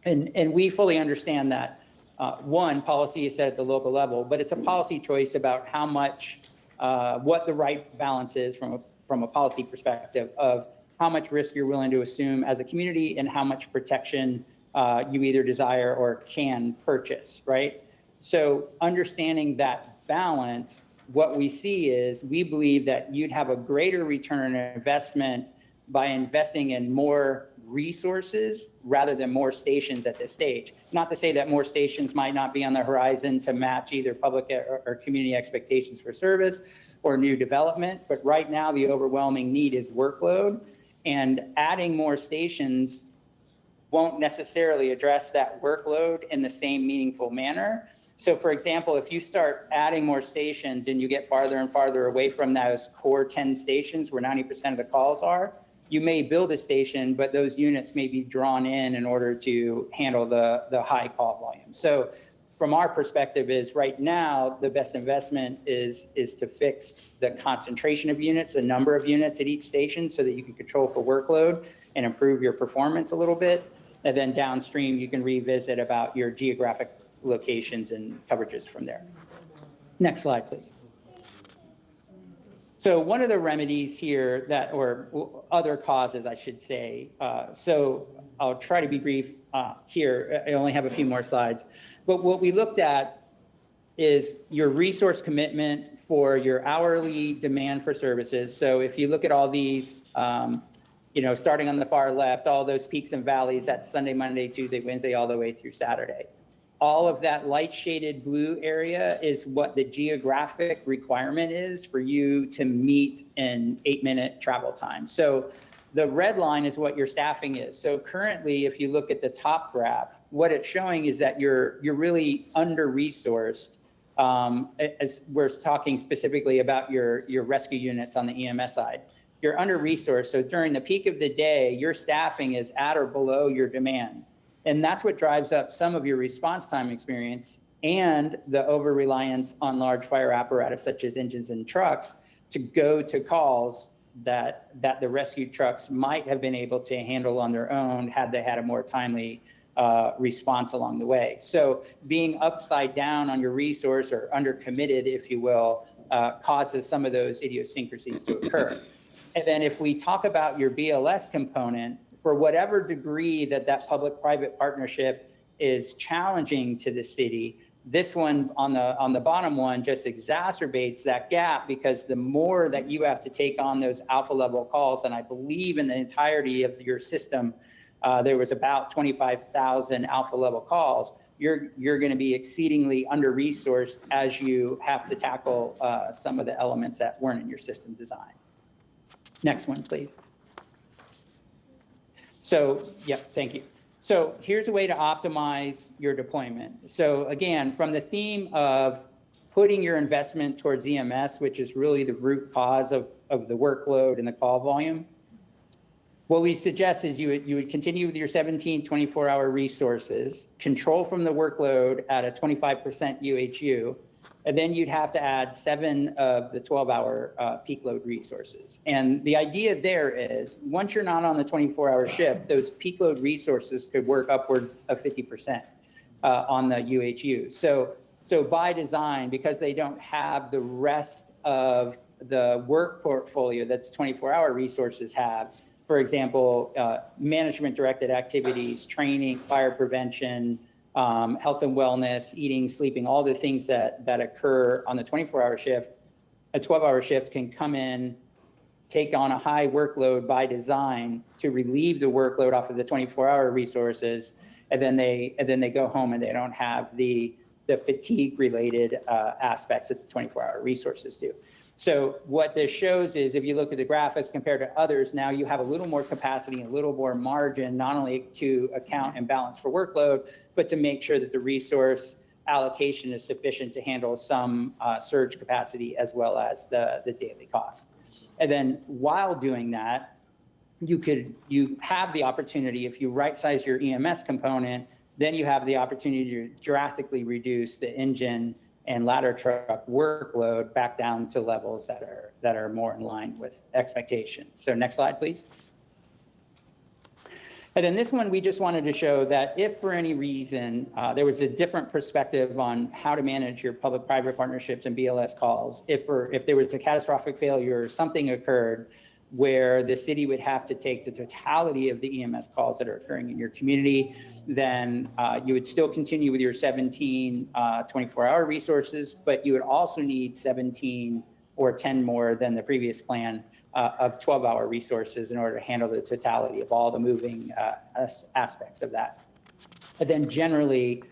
and we fully understand that one, policy is set at the local level, but it's a policy choice about how much, what the right balance is from a policy perspective of how much risk you're willing to assume as a community and how much protection you either desire or can purchase, right? So understanding that balance, what we see is we believe that you'd have a greater return on investment by investing in more resources rather than more stations at this stage. Not to say that more stations might not be on the horizon to match either public or community expectations for service or new development, but right now the overwhelming need is workload. And adding more stations won't necessarily address that workload in the same meaningful manner. So for example, if you start adding more stations and you get farther and farther away from those core 10 stations where 90% of the calls are, you may build a station, but those units may be drawn in order to handle the high call volume. So from our perspective is right now, the best investment is to fix the concentration of units, the number of units at each station so that you can control for workload and improve your performance a little bit. And then downstream, you can revisit about your geographic locations and coverages from there. Next slide, please. So one of the remedies here that, or other causes, I should say, so I'll try to be brief here. I only have a few more slides. But what we looked at is your resource commitment for your hourly demand for services. So if you look at all these, starting on the far left, all those peaks and valleys, that's Sunday, Monday, Tuesday, Wednesday, all the way through Saturday. All of that light shaded blue area is what the geographic requirement is for you to meet in 8-minute travel time. So the red line is what your staffing is. So currently, if you look at the top graph, what it's showing is that you're really under-resourced, as we're talking specifically about your rescue units on the EMS side. You're under-resourced, so during the peak of the day, your staffing is at or below your demand. And that's what drives up some of your response time experience and the over-reliance on large fire apparatus such as engines and trucks to go to calls that the rescue trucks might have been able to handle on their own had they had a more timely response along the way. So being upside down on your resource or under-committed, if you will, causes some of those idiosyncrasies to occur. And then if we talk about your BLS component, for whatever degree that public-private partnership is challenging to the city, this one on the bottom one just exacerbates that gap because the more that you have to take on those alpha level calls, and I believe in the entirety of your system, there was about 25,000 alpha level calls, you're going to be exceedingly under-resourced as you have to tackle some of the elements that weren't in your system design. Next one, please. So, yep, thank you. So here's a way to optimize your deployment. So again, from the theme of putting your investment towards EMS, which is really the root cause of the workload and the call volume, what we suggest is you would continue with your 17 24-hour resources, control from the workload at a 25% UHU, and then you'd have to add 7 of the 12-hour peak load resources. And the idea there is, once you're not on the 24-hour shift, those peak load resources could work upwards of 50% on the UHU. So by design, because they don't have the rest of the work portfolio that's 24-hour resources have, for example, management-directed activities, training, fire prevention, health and wellness, eating, sleeping, all the things that occur on the 24-hour shift, a 12-hour shift can come in, take on a high workload by design to relieve the workload off of the 24-hour resources, and then they go home and they don't have the fatigue-related aspects that the 24-hour resources do. So what this shows is if you look at the graphics compared to others, now you have a little more capacity, a little more margin, not only to account and balance for workload, but to make sure that the resource allocation is sufficient to handle some surge capacity as well as the daily cost. And then while doing that, you have the opportunity, if you right-size your EMS component, then you have the opportunity to drastically reduce the engine and ladder truck workload back down to levels that are more in line with expectations. So next slide, please. And then this one, we just wanted to show that if for any reason there was a different perspective on how to manage your public-private partnerships and BLS calls, if there was a catastrophic failure or something occurred where the city would have to take the totality of the EMS calls that are occurring in your community, then you would still continue with your 17 24-hour resources, but you would also need 17 or 10 more than the previous plan of 12-hour resources in order to handle the totality of all the moving aspects of that. And then generally,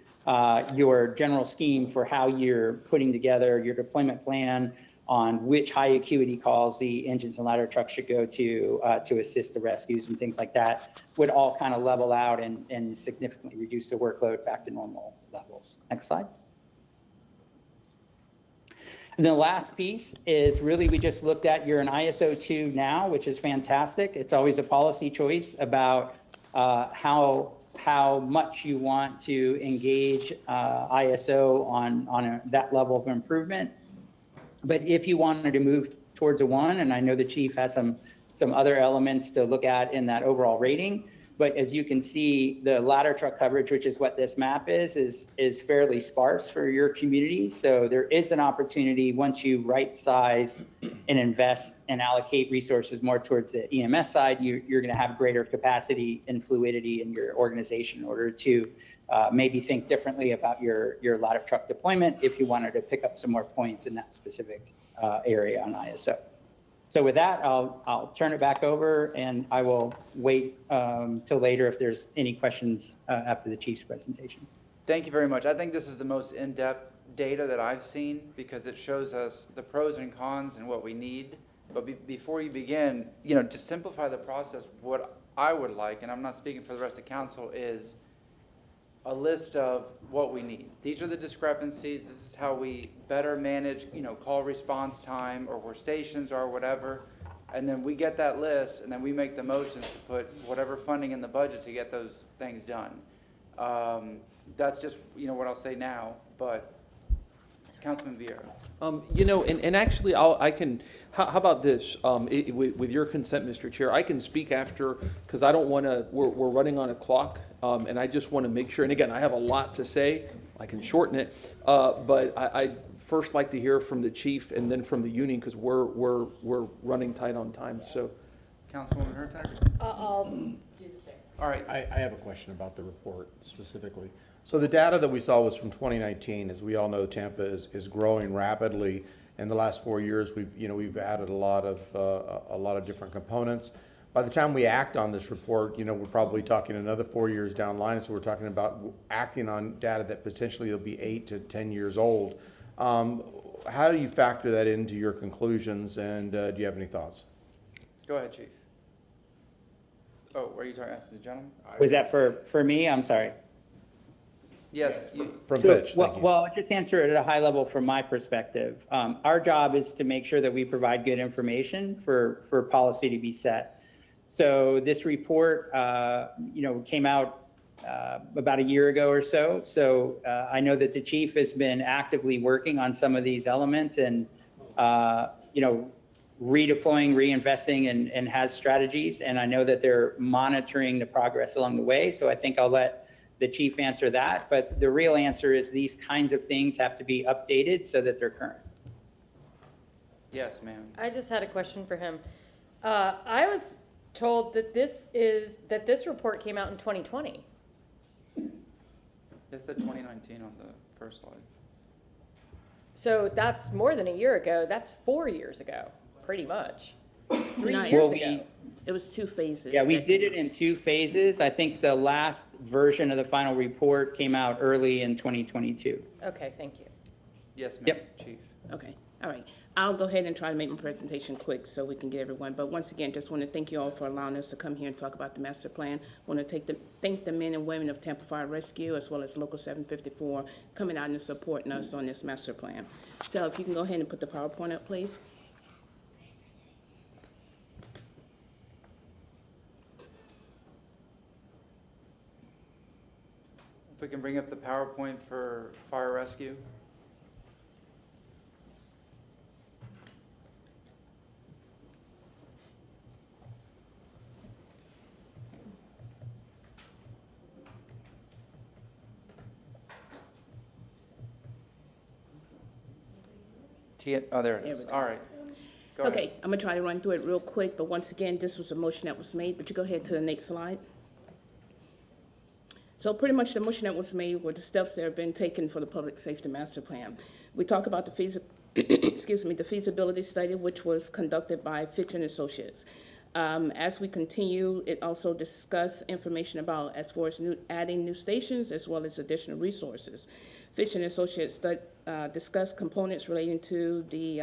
your general scheme for how you're putting together your deployment plan on which high acuity calls the engines and ladder trucks should go to assist the rescues and things like that, would all kind of level out and significantly reduce the workload back to normal levels. Next slide. And the last piece is really, we just looked at, you're an ISO 2 now, which is fantastic. It's always a policy choice about how much you want to engage ISO on that level of improvement. But if you wanted to move towards a 1, and I know the chief has some other elements to look at in that overall rating, but as you can see, the ladder truck coverage, which is what this map is fairly sparse for your community. So there is an opportunity, once you right size and invest and allocate resources more towards the EMS side, you're going to have greater capacity and fluidity in your organization in order to maybe think differently about your ladder truck deployment if you wanted to pick up some more points in that specific area on ISO. So with that, I'll turn it back over, and I will wait till later if there's any questions after the chief's presentation. Thank you very much. I think this is the most in-depth data that I've seen because it shows us the pros and cons and what we need. But before you begin, to simplify the process, what I would like, and I'm not speaking for the rest of council, is a list of what we need. These are the discrepancies. This is how we better manage, call response time or where stations are, whatever. And then we get that list, and then we make the motions to put whatever funding in the budget to get those things done. That's just, what I'll say now, but Councilman Vieira. And actually, how about this? With your consent, Mr. Chair, I can speak after, because I don't want to, we're running on a clock, and I just want to make sure, and again, I have a lot to say, I can shorten it, but I'd first like to hear from the chief and then from the union, because we're running tight on time, so. Councilwoman Hurtak? I'll do the same. All right. I have a question about the report specifically. So the data that we saw was from 2019. As we all know, Tampa is growing rapidly. In the last 4 years, we've added a lot of different components. By the time we act on this report, we're probably talking another 4 years down the line. So we're talking about acting on data that potentially will be 8 to 10 years old. How do you factor that into your conclusions, and do you have any thoughts? Go ahead, Chief. Oh, were you asking the gentleman? Was that for me? I'm sorry. Yes. From Pitch, thank you. Well, I'll just answer it at a high level from my perspective. Our job is to make sure that we provide good information for policy to be set. So this report, came out about a year ago or so. So I know that the chief has been actively working on some of these elements and, redeploying, reinvesting, and has strategies. And I know that they're monitoring the progress along the way. So I think I'll let the chief answer that, but the real answer is these kinds of things have to be updated so that they're current. Yes, ma'am. I just had a question for him. I was told that this report came out in 2020. It said 2019 on the first slide. So that's more than a year ago. That's 4 years ago, pretty much. 3 No, years ago. It was 2 phases. Yeah, we did it in 2 phases. I think the last version of the final report came out early in 2022. Okay, thank you. Yes, ma'am. Yep. Chief. Okay, all right. I'll go ahead and try to make my presentation quick so we can get everyone. But once again, just want to thank you all for allowing us to come here and talk about the master plan. Want to thank the men and women of Tampa Fire Rescue as well as Local 754 coming out and supporting us on this master plan. So if you can go ahead and put the PowerPoint up, please. If we can bring up the PowerPoint for fire rescue. Oh, there it is. All right. Go ahead. Okay, I'm gonna try to run through it real quick, but once again, this was a motion that was made, but you go ahead to the next slide. So pretty much the motion that was made were the steps that have been taken for the public safety master plan. We talk about the the feasibility study, which was conducted by Fitch and Associates. As we continue, it also discussed information about as far as adding new stations as well as additional resources. Fitch and Associates discussed components relating to the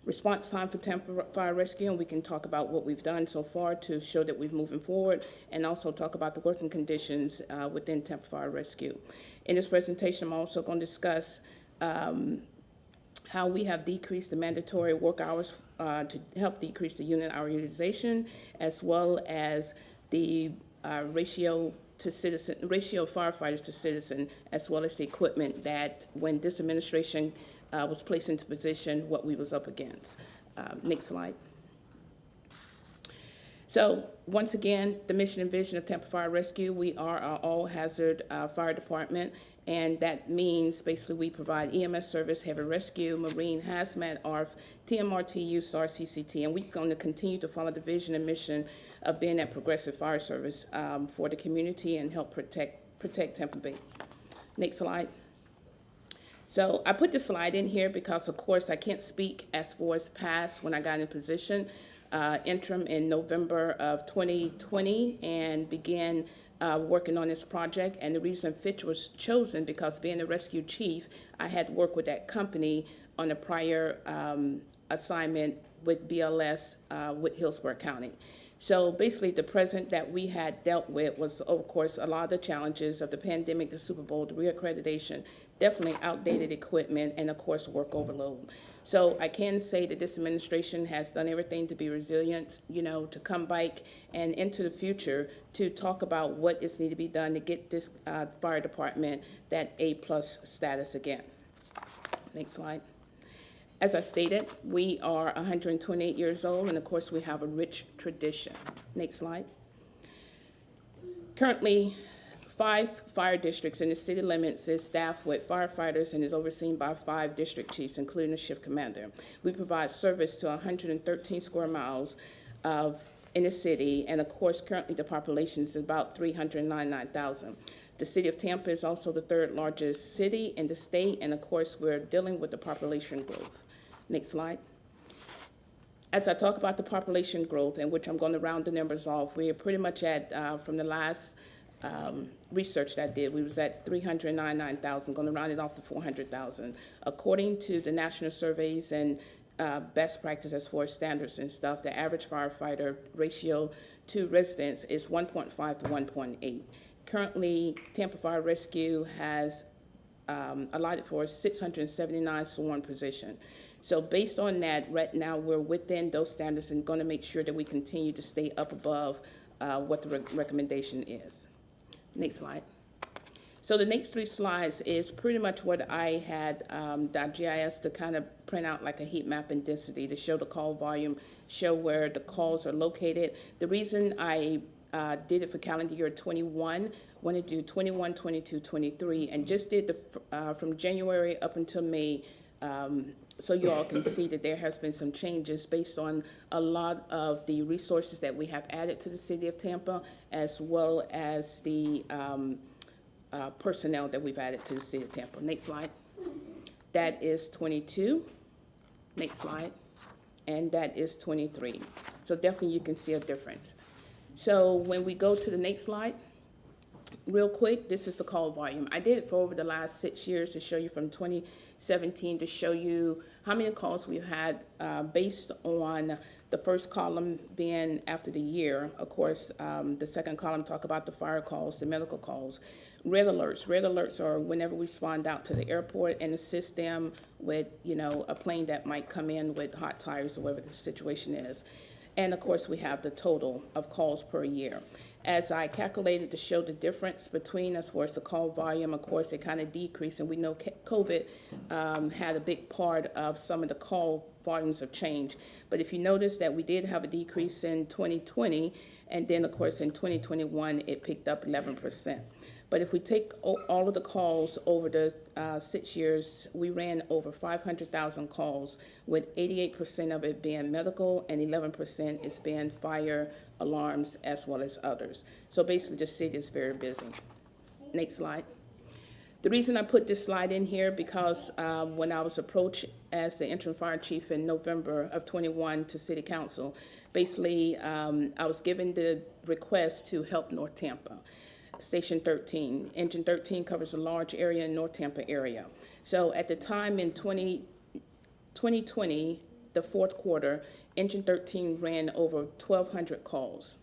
response time for Tampa Fire Rescue, and we can talk about what we've done so far to show that we're moving forward, and also talk about the working conditions within Tampa Fire Rescue. In this presentation, I'm also going to discuss how we have decreased the mandatory work hours to help decrease the unit hour utilization, as well as the ratio of firefighters to citizen, as well as the equipment that when this administration was placed into position, what we was up against. Next slide. So once again, the mission and vision of Tampa Fire Rescue, we are our all-hazard fire department, and that means basically we provide EMS service, heavy rescue, marine, hazmat, ARF, TMRT, USAR, CCT, and we're going to continue to follow the vision and mission of being that progressive fire service for the community and help protect Tampa Bay. Next slide. So I put this slide in here because, of course, I can't speak as far as past when I got in position, interim in November of 2020, and began working on this project. And the reason Fitch was chosen because being a rescue chief, I had worked with that company on a prior assignment with BLS with Hillsborough County. So basically, the present that we had dealt with was, of course, a lot of the challenges of the pandemic, the Super Bowl, the reaccreditation, definitely outdated equipment, and of course, work overload. So I can say that this administration has done everything to be resilient, you know, to come back and into the future to talk about what is needed to be done to get this fire department that A+ status again. Next slide. As I stated, we are 128 years old, and of course, we have a rich tradition. Next slide. Currently, 5 fire districts in the city limits is staffed with firefighters and is overseen by 5 district chiefs, including a shift commander. We provide service to 113 square miles in the city, and of course, currently the population is about 399,000. The city of Tampa is also the 3rd largest city in the state, and of course, we're dealing with the population growth. Next slide. As I talk about the population growth, in which I'm going to round the numbers off, we are pretty much at, from the last research that I did, we was at 399,000, going to round it off to 400,000. According to the national surveys and best practice as far as standards and stuff, the average firefighter ratio to residents is 1.5 to 1.8. Currently, Tampa Fire Rescue has allotted for 679 sworn positions. So based on that, right now we're within those standards and going to make sure that we continue to stay up above what the recommendation is. Next slide. So the next 3 slides is pretty much what I had .gis to kind of print out like a heat map and density to show the call volume, show where the calls are located. The reason I did it for calendar year 21, wanted to do 21, 22, 23, and just did the from January up until May, so you all can see that there has been some changes based on a lot of the resources that we have added to the city of Tampa, as well as the personnel that we've added to the city of Tampa. Next slide. That is 22. Next slide. And that is 23. So definitely you can see a difference. So when we go to the next slide, real quick, this is the call volume. I did it for over the last 6 years to show you from 2017 to show you how many calls we've had based on the first column being after the year. Of course, the second column talk about the fire calls, the medical calls. Red alerts. Red alerts are whenever we respond out to the airport and assist them with, you know, a plane that might come in with hot tires or whatever the situation is. And of course, we have the total of calls per year. As I calculated to show the difference between, as far as the call volume, of course, it kind of decreased, and we know COVID had a big part of some of the call volumes of change. But if you notice that we did have a decrease in 2020, and then, of course, in 2021, it picked up 11%. But if we take all of the calls over the 6 years, we ran over 500,000 calls, with 88% of it being medical and 11% is being fire, alarms, as well as others. So basically, the city is very busy. Next slide. The reason I put this slide in here because when I was approached as the interim fire chief in November of 21 to City Council, basically I was given the request to help North Tampa. Station 13. Engine 13 covers a large area in North Tampa area. So at the time in 2020, the fourth quarter, Engine 13 ran over 1,200 calls.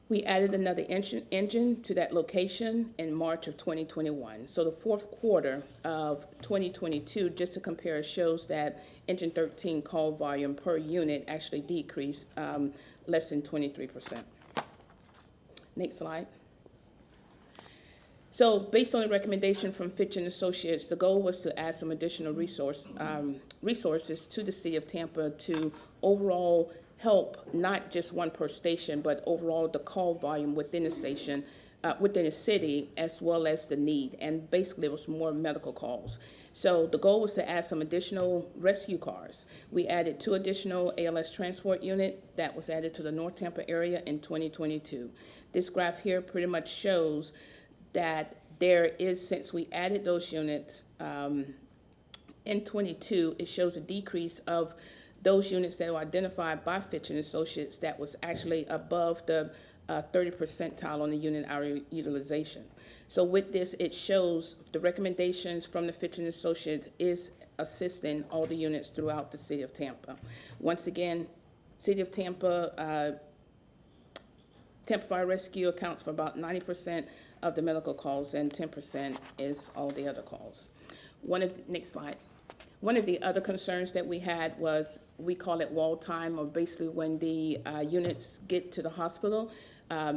We added another engine to that location in March of 2021. So the fourth quarter of 2022, just to compare, shows that Engine 13 call volume per unit actually decreased less than 23%. Next slide. So based on the recommendation from Fitch and Associates, the goal was to add some additional resources to the city of Tampa to overall help not just one per station, but overall the call volume within the station, within the city, as well as the need. And basically it was more medical calls. So the goal was to add some additional rescue cars. We added 2 additional ALS transport unit that was added to the North Tampa area in 2022. This graph here pretty much shows that there is, since we added those units in 22, it shows a decrease of those units that were identified by Fitch and Associates that was actually above the 30 percentile on the unit hour utilization. So with this, it shows the recommendations from the Fitch and Associates is assisting all the units throughout the city of Tampa. Once again, city of Tampa, Tampa Fire Rescue accounts for about 90% of the medical calls, and 10% is all the other calls. Next slide. One of the other concerns that we had was, we call it wall time, or basically when the units get to the hospital.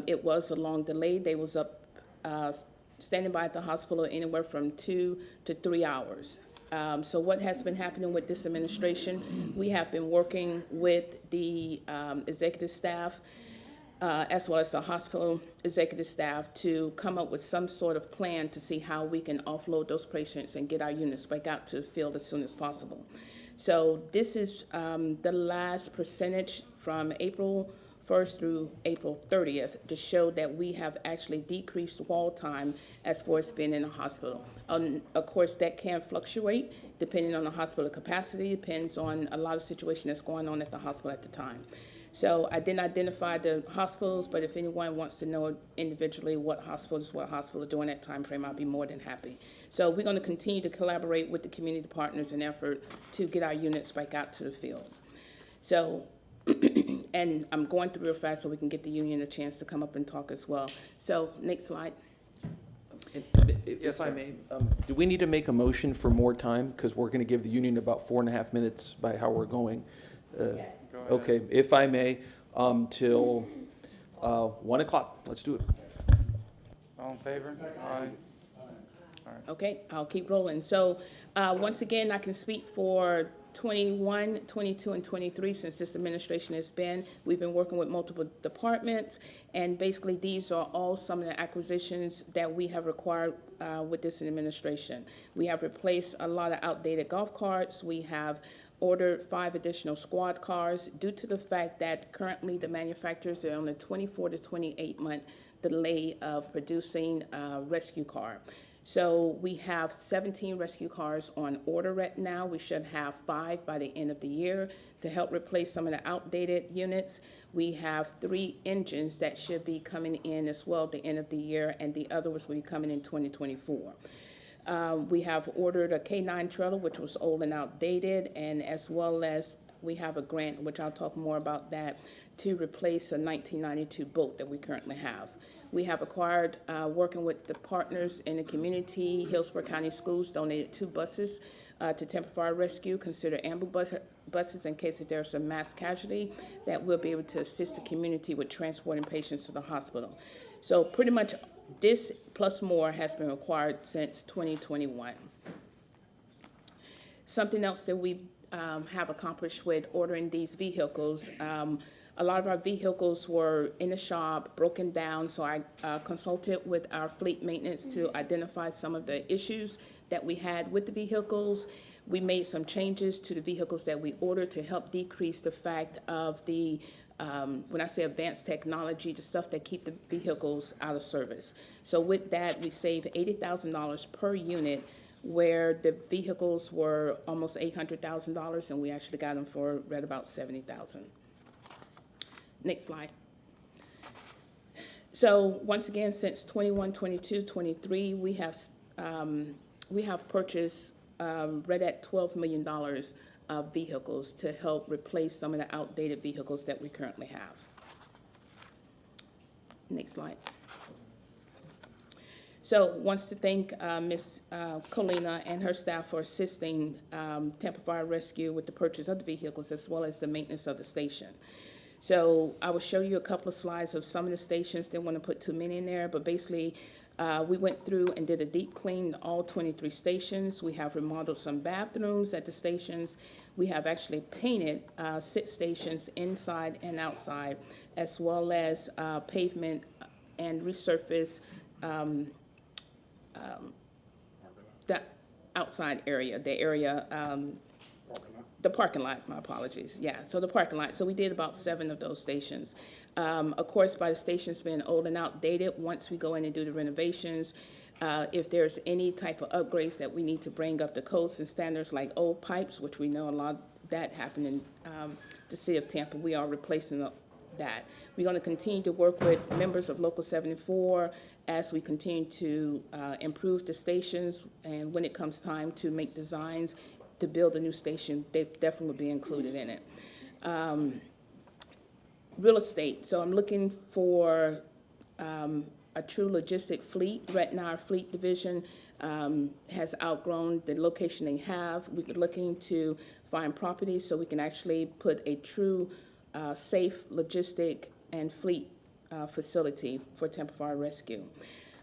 It was a long delay. They was up standing by at the hospital anywhere from 2 to 3 hours. So what has been happening with this administration, we have been working with the executive staff as well as the hospital executive staff to come up with some sort of plan to see how we can offload those patients and get our units back out to the field as soon as possible. So this is the last percentage from April 1st through April 30th to show that we have actually decreased wall time as far as being in the hospital. Of course, that can fluctuate depending on the hospital capacity, depends on a lot of situation that's going on at the hospital at the time. So I didn't identify the hospitals, but if anyone wants to know individually what hospitals during that time frame, I'll be more than happy. So we're going to continue to collaborate with the community partners in effort to get our units back out to the field. So, and I'm going through real fast so we can get the union a chance to come up and talk as well. So next slide. If I may, do we need to make a motion for more time? Because we're going to give the union about 4.5 minutes by how we're going. Yes. Okay, if I may, till 1 o'clock. Let's do it. All in favor? Aye. Okay, I'll keep rolling. So once again, I can speak for 21, 22, and 23 since this administration has been. We've been working with multiple departments, and basically these are all some of the acquisitions that we have required with this administration. We have replaced a lot of outdated golf carts. We have ordered 5 additional squad cars due to the fact that currently the manufacturers are on a 24 to 28 month delay of producing a rescue car. So we have 17 rescue cars on order right now. We should have 5 by the end of the year to help replace some of the outdated units. We have 3 engines that should be coming in as well at the end of the year, and the other will be coming in 2024. We have ordered a K9 trailer, which was old and outdated, and as well as we have a grant, which I'll talk more about that, to replace a 1992 boat that we currently have. We have acquired, working with the partners in the community, Hillsborough County Schools donated 2 buses to Tampa Fire Rescue, consider ambulance buses in case if there's a mass casualty, that will be able to assist the community with transporting patients to the hospital. So pretty much this plus more has been required since 2021. Something else that we have accomplished with ordering these vehicles, a lot of our vehicles were in the shop, broken down, so I consulted with our fleet maintenance to identify some of the issues that we had with the vehicles. We made some changes to the vehicles that we ordered to help decrease the fact of the when I say advanced technology, the stuff that keep the vehicles out of service. So with that, we saved $80,000 per unit, where the vehicles were almost $800,000, and we actually got them for right about $70,000. Next slide. So once again, since 21, 22, 23, we have purchased right at $12 million vehicles to help replace some of the outdated vehicles that we currently have. Next slide. So wants to thank Ms. Colina and her staff for assisting Tampa Fire Rescue with the purchase of the vehicles as well as the maintenance of the station. So I will show you a couple of slides of some of the stations. Didn't want to put too many in there, but basically we went through and did a deep clean all 23 stations. We have remodeled some bathrooms at the stations. We have actually painted 6 stations inside and outside, as well as pavement and resurface the outside area, the parking lot, my apologies. Yeah, so the parking lot. So we did about 7 of those stations. Of course, by the stations being old and outdated, once we go in and do the renovations, if there's any type of upgrades that we need to bring up to codes and standards like old pipes, which we know a lot of that happened in the city of Tampa, we are replacing that. We're going to continue to work with members of Local 74 as we continue to improve the stations, and when it comes time to make designs to build a new station, they definitely will be included in it. Real estate, so I'm looking for a true logistic fleet. Right now, our fleet division has outgrown the location they have. We're looking to find properties so we can actually put a true safe logistic and fleet facility for Tampa Fire Rescue.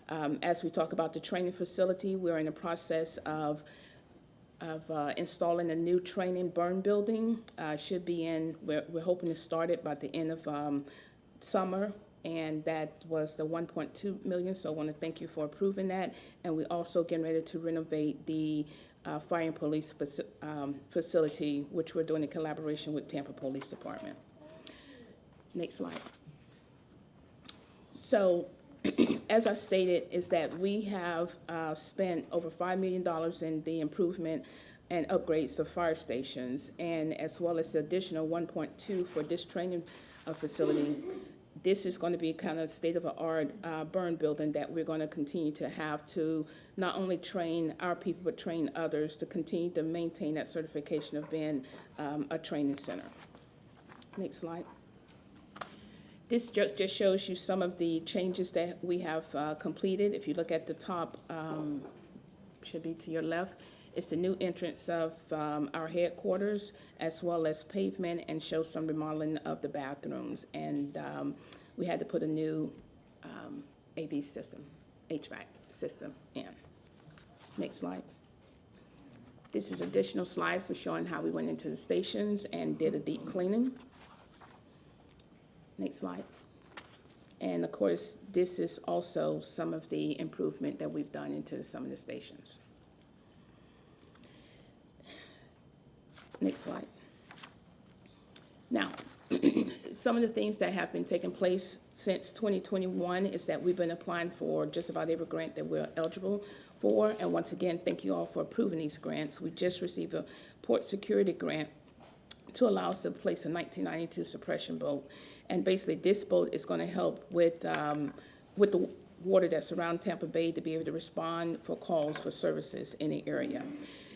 As we talk about the training facility, we're in the process of installing a new training burn building. Should be in, we're hoping to start it by the end of summer, and that was the 1.2 million, so I want to thank you for approving that. And we're also getting ready to renovate the fire and police facility, which we're doing in collaboration with Tampa Police Department. Next slide. So, as I stated, is that we have spent over $5 million in the improvement and upgrades of fire stations, and as well as the additional 1.2 for this training facility. This is going to be kind of state-of-the-art burn building that we're going to continue to have to not only train our people, but train others to continue to maintain that certification of being a training center. Next slide. This just shows you some of the changes that we have completed. If you look at the top, should be to your left, it's the new entrance of our headquarters, as well as pavement, and show some remodeling of the bathrooms. And we had to put a new AV system, HVAC system in. Next slide. This is additional slides of showing how we went into the stations and did a deep cleaning. Next slide. And of course, this is also some of the improvement that we've done into some of the stations. Next slide. Now, some of the things that have been taking place since 2021 is that we've been applying for just about every grant that we're eligible for. And once again, thank you all for approving these grants. We just received a port security grant to allow us to place a 1992 suppression boat. And basically, this boat is going to help with the water that's around Tampa Bay to be able to respond for calls for services in the area.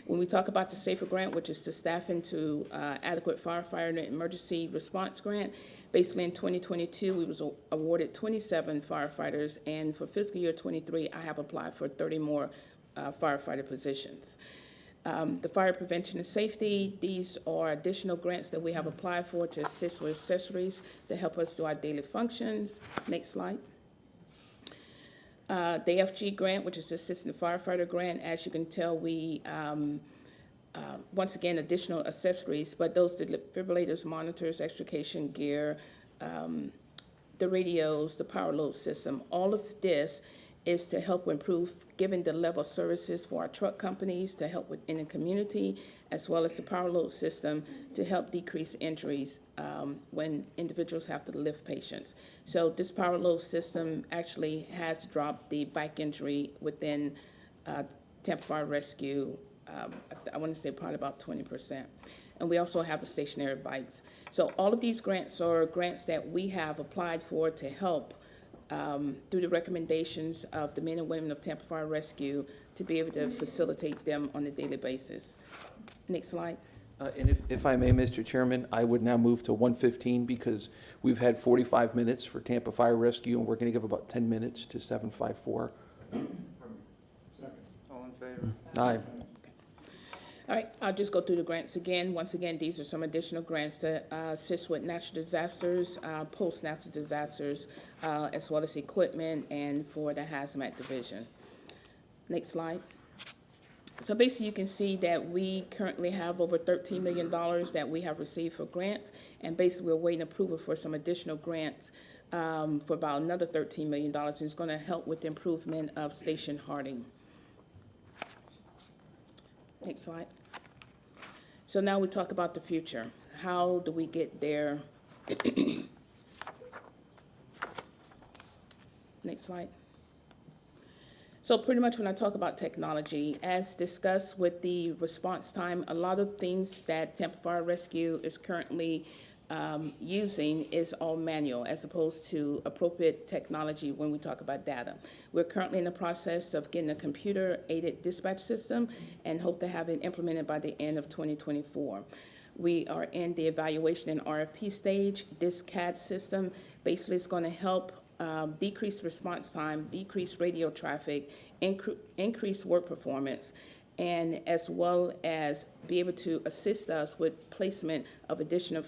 When we talk about the SAFER grant, which is the Staffing to Adequate Firefighter and Emergency Response Grant, basically in 2022, we was awarded 27 firefighters, and for fiscal year 23, I have applied for 30 more firefighter positions. The fire prevention and safety, these are additional grants that we have applied for to assist with accessories to help us do our daily functions. Next slide. The FG grant, which is the Assistant Firefighter Grant, as you can tell, we, once again, additional accessories, but those defibrillators, monitors, extrication gear, the radios, the power load system, all of this is to help improve, given the level of services for our truck companies, to help in the community, as well as the power load system to help decrease injuries when individuals have to lift patients. So this power load system actually has dropped the bike injury within Tampa Fire Rescue, I want to say probably about 20%. And we also have the stationary bikes. So all of these grants are grants that we have applied for to help through the recommendations of the men and women of Tampa Fire Rescue to be able to facilitate them on a daily basis. Next slide. And if I may, Mr. Chairman, I would now move to 115 because we've had 45 minutes for Tampa Fire Rescue, and we're going to give about 10 minutes to 754. All in favor? Aye. All right, I'll just go through the grants again. Once again, these are some additional grants that assist with natural disasters, post-natural disasters, as well as equipment and for the hazmat division. Next slide. So basically, you can see that we currently have over $13 million that we have received for grants, and basically, we're waiting approval for some additional grants for about another $13 million. It's going to help with the improvement of Station Harding. Next slide. So now we talk about the future. How do we get there? Next slide. So pretty much when I talk about technology, as discussed with the response time, a lot of things that Tampa Fire Rescue is currently using is all manual as opposed to appropriate technology when we talk about data. We're currently in the process of getting a computer-aided dispatch system and hope to have it implemented by the end of 2024. We are in the evaluation and RFP stage. This CAD system basically is going to help decrease response time, decrease radio traffic, increase work performance, and as well as be able to assist us with placement of additional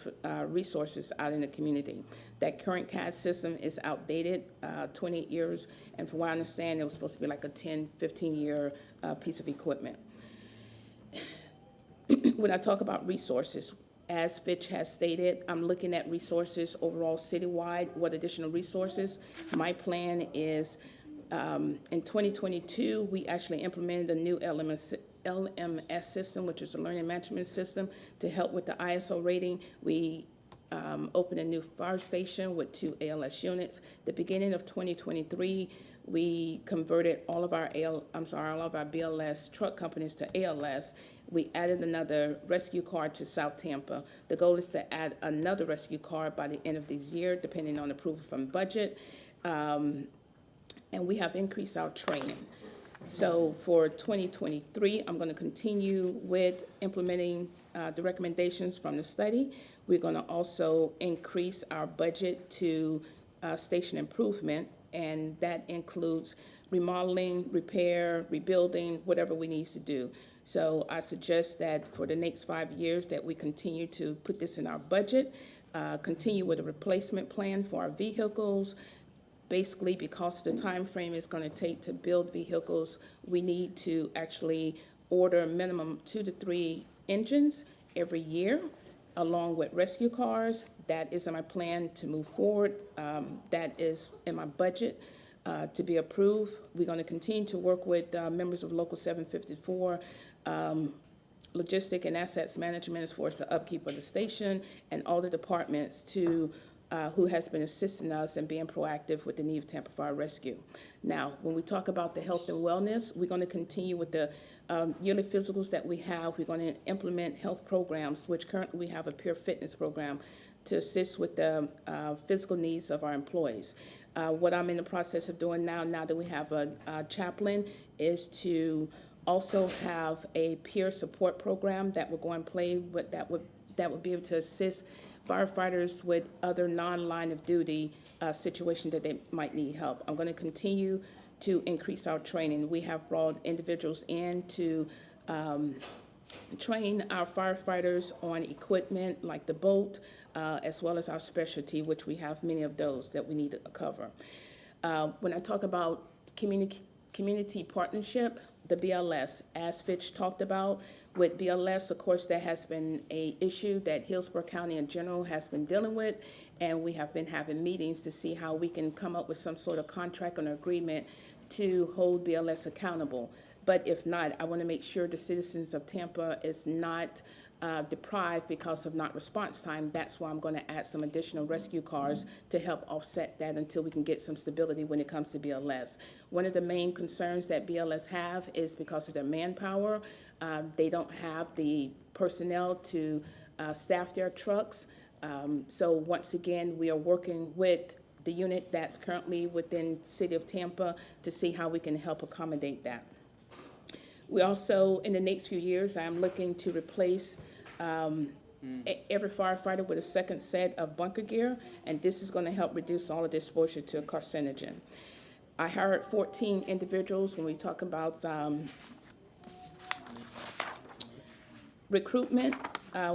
resources out in the community. That current CAD system is outdated, 28 years, and from what I understand, it was supposed to be like a 10, 15-year piece of equipment. When I talk about resources, as Fitch has stated, I'm looking at resources overall citywide, what additional resources. My plan is in 2022, we actually implemented a new LMS system, which is a learning management system, to help with the ISO rating. We opened a new fire station with 2 ALS units. The beginning of 2023, we converted all of our BLS truck companies to ALS. We added another rescue car to South Tampa. The goal is to add another rescue car by the end of this year, depending on approval from budget. And we have increased our training. So for 2023, I'm going to continue with implementing the recommendations from the study. We're going to also increase our budget to station improvement, and that includes remodeling, repair, rebuilding, whatever we need to do. So I suggest that for the next 5 years that we continue to put this in our budget, continue with a replacement plan for our vehicles. Basically, because the time frame is going to take to build vehicles, we need to actually order a minimum 2 to 3 engines every year, along with rescue cars. That is in my plan to move forward. That is in my budget to be approved. We're going to continue to work with members of Local 754, Logistic and Assets Management as far as the upkeep of the station, and all the departments to who has been assisting us and being proactive with the need of Tampa Fire Rescue. Now, when we talk about the health and wellness, we're going to continue with the yearly physicals that we have. We're going to implement health programs, which currently we have a peer fitness program to assist with the physical needs of our employees. What I'm in the process of doing now that we have a chaplain, is to also have a peer support program that we're going to play with, that would be able to assist firefighters with other non-line of duty situations that they might need help. I'm going to continue to increase our training. We have brought individuals in to train our firefighters on equipment like the boat, as well as our specialty, which we have many of those that we need to cover. When I talk about community partnership, the BLS, as Fitch talked about, with BLS, of course, that has been an issue that Hillsborough County in general has been dealing with, and we have been having meetings to see how we can come up with some sort of contract or agreement to hold BLS accountable. But if not, I want to make sure the citizens of Tampa is not deprived because of not response time. That's why I'm going to add some additional rescue cars to help offset that until we can get some stability when it comes to BLS. One of the main concerns that BLS have is because of their manpower. They don't have the personnel to staff their trucks. So once again, we are working with the unit that's currently within the city of Tampa to see how we can help accommodate that. We also, in the next few years, I'm looking to replace every firefighter with a second set of bunker gear, and this is going to help reduce all of the exposure to a carcinogen. I hired 14 individuals. When we talk about recruitment,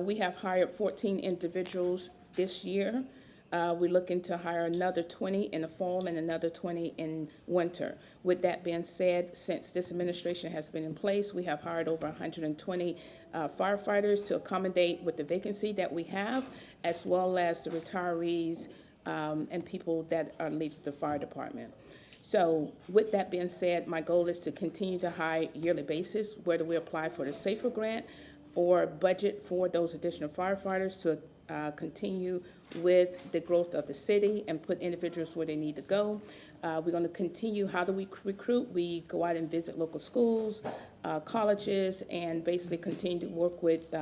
we have hired 14 individuals this year. We're looking to hire another 20 in the fall and another 20 in winter. With that being said, since this administration has been in place, we have hired over 120 firefighters to accommodate with the vacancy that we have, as well as the retirees and people that are leaving the fire department. So with that being said, my goal is to continue to hire yearly basis, whether we apply for the SAFER grant or budget for those additional firefighters to continue with the growth of the city and put individuals where they need to go. We're going to continue. How do we recruit? We go out and visit local schools, colleges, and basically continue to work with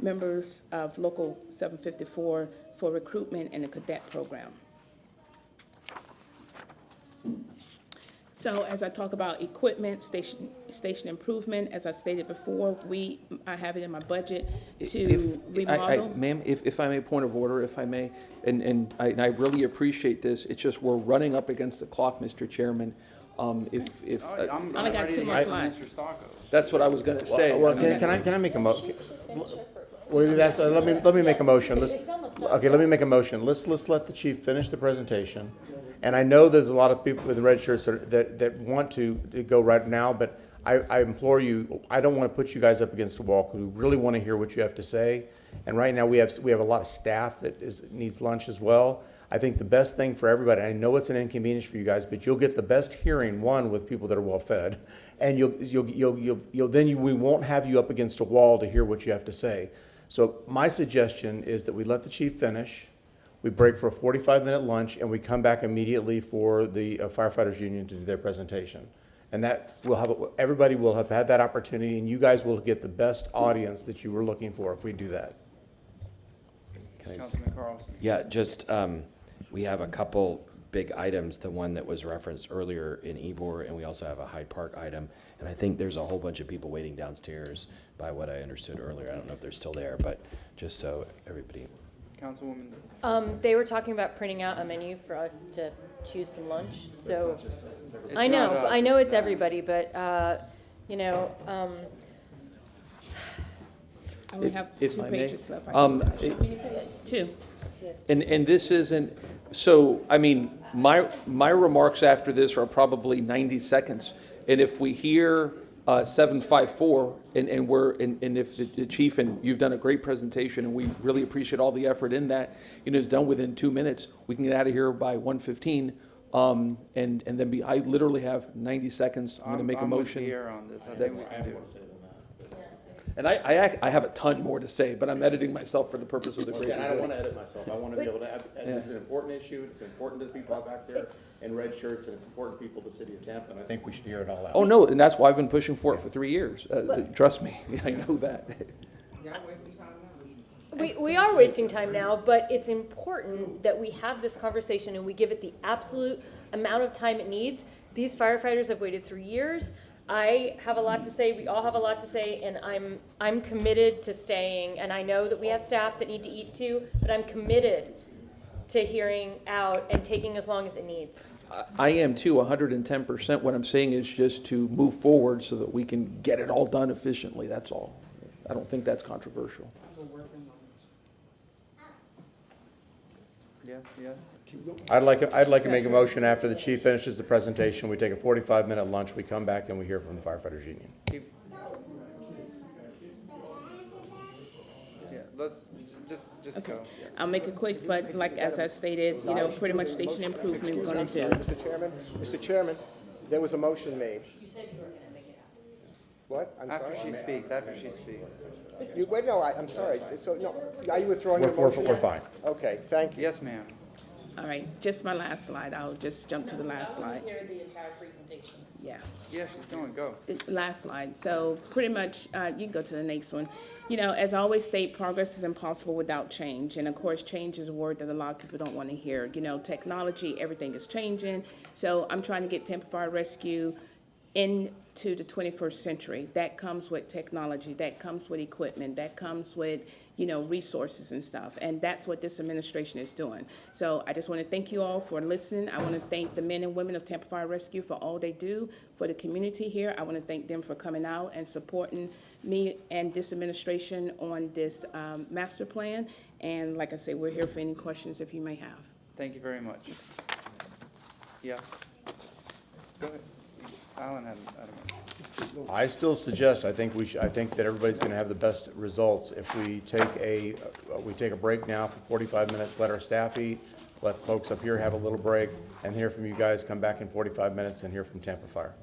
members of Local 754 for recruitment in the cadet program. So as I talk about equipment, station improvement, as I stated before, I have it in my budget to remodel. Ma'am, if I may, point of order, if I may, and I really appreciate this, it's just we're running up against the clock, Mr. Chairman. I'm only got 2 more slides. That's what I was gonna say. Well, can I make a motion? Well, let me make a motion. Let me make a motion. Let's let the chief finish the presentation. And I know there's a lot of people with the red shirts that want to go right now, but I implore you, I don't want to put you guys up against a wall, because we really want to hear what you have to say. And right now we have a lot of staff that needs lunch as well. I think the best thing for everybody, I know it's an inconvenience for you guys, but you'll get the best hearing, one, with people that are well fed, and we won't have you up against a wall to hear what you have to say. So my suggestion is that we let the chief finish. We break for a 45-minute lunch, and we come back immediately for the firefighters union to do their presentation. And that everybody will have had that opportunity, and you guys will get the best audience that you were looking for if we do that. Councilman Carlson. Yeah, just, we have a couple big items, the one that was referenced earlier in Ybor, and we also have a Hyde Park item. And I think there's a whole bunch of people waiting downstairs by what I understood earlier. I don't know if they're still there, but just so everybody. Councilwoman. They were talking about printing out a menu for us to choose some lunch, so. I not know, us, I know it's it's everybody, but, you know, I only have If 2 I may, pages left. Two. And this isn't, so, I mean, my remarks after this are probably 90 seconds. And if we hear 754, and if the chief, and you've done a great presentation, and we really appreciate all the effort in that, it's done within 2 minutes, we can get out of here by 1:15, and then I literally have 90 seconds. I'm gonna make a motion. I'm with Pierre on this. I think we can do it. And I have a ton more to say, but I'm editing myself for the purpose of the greater good. I don't want to edit myself. I want to be able to have, this is an important issue. It's important to the people back there in red shirts, and it's important to people of the city of Tampa, and I think we should hear it all out. Oh, no, and that's why I've been pushing for it for 3 years. Trust me, I know that. we are wasting time now, but it's important that we have this conversation and we give it the absolute amount of time it needs. These firefighters have waited 3 years. I have a lot to say, we all have a lot to say, and I'm committed to staying, and I know that we have staff that need to eat too, but I'm committed to hearing out and taking as long as it needs. I am too, 110%. What I'm saying is just to move forward so that we can get it all done efficiently, that's all. I don't think that's controversial. Yes. I'd like to make a motion after the chief finishes the presentation. We take a 45-minute lunch. We come back and we hear from the firefighters union. Yeah, let's just go. I'll make it quick, but like as I stated, pretty much station improvement we're going to do. Mr. Chairman, there was a motion made. What? I'm sorry? After she speaks. Wait, no, I'm sorry. So, no, are you withdrawing your motion? We're fine. Okay, thank you. Yes, ma'am. All right, just my last slide. I'll just jump to the last slide. Hear the entire presentation. Yeah. Yeah, she's doing, go. The last slide. So pretty much, you can go to the next one. As I always state, progress is impossible without change. And of course, change is a word that a lot of people don't want to hear. Technology, everything is changing. So I'm trying to get Tampa Fire Rescue into the 21st century. That comes with technology, that comes with equipment, that comes with, resources and stuff. And that's what this administration is doing. So I just want to thank you all for listening. I want to thank the men and women of Tampa Fire Rescue for all they do for the community here. I want to thank them for coming out and supporting me and this administration on this master plan. And like I said, we're here for any questions if you may have. Thank you very much. Yes. Go ahead. Alan had a I still suggest, I think that everybody's gonna have the best results if we take a break now for 45 minutes, let our staff eat, let the folks up here have a little break, and hear from you guys, come back in 45 minutes and hear from Tampa Fire.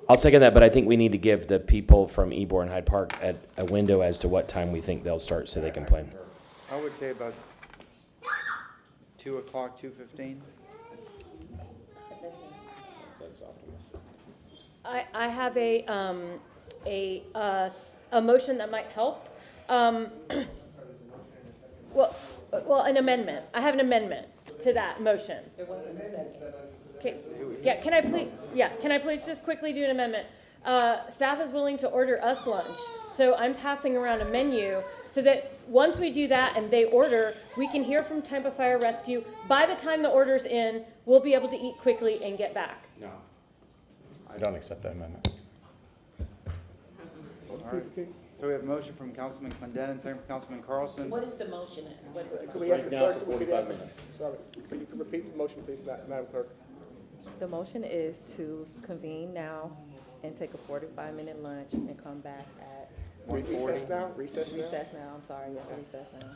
I'll second that, but I think we need to give the people from Ybor and Hyde Park a window as to what time we think they'll start so they can plan. I would say about 2 o'clock, 2:15. I have a motion that might help. Well, an amendment. I have an amendment to that motion. There wasn't a second. Okay, can I please just quickly do an amendment? Staff is willing to order us lunch, so I'm passing around a menu so that once we do that and they order, we can hear from Tampa Fire Rescue. By the time the order's in, we'll be able to eat quickly and get back. No. I don't accept that amendment. All right. So we have a motion from Councilman Clendenin, second from Councilman Carlson. What is the motion? What is the Could we ask the clerk, sorry, could you repeat the motion, please, Madam Clerk? The motion is to convene now and take a 45-minute lunch and come back at Recess now? Recess now? recess now. I'm sorry, yes, recess now.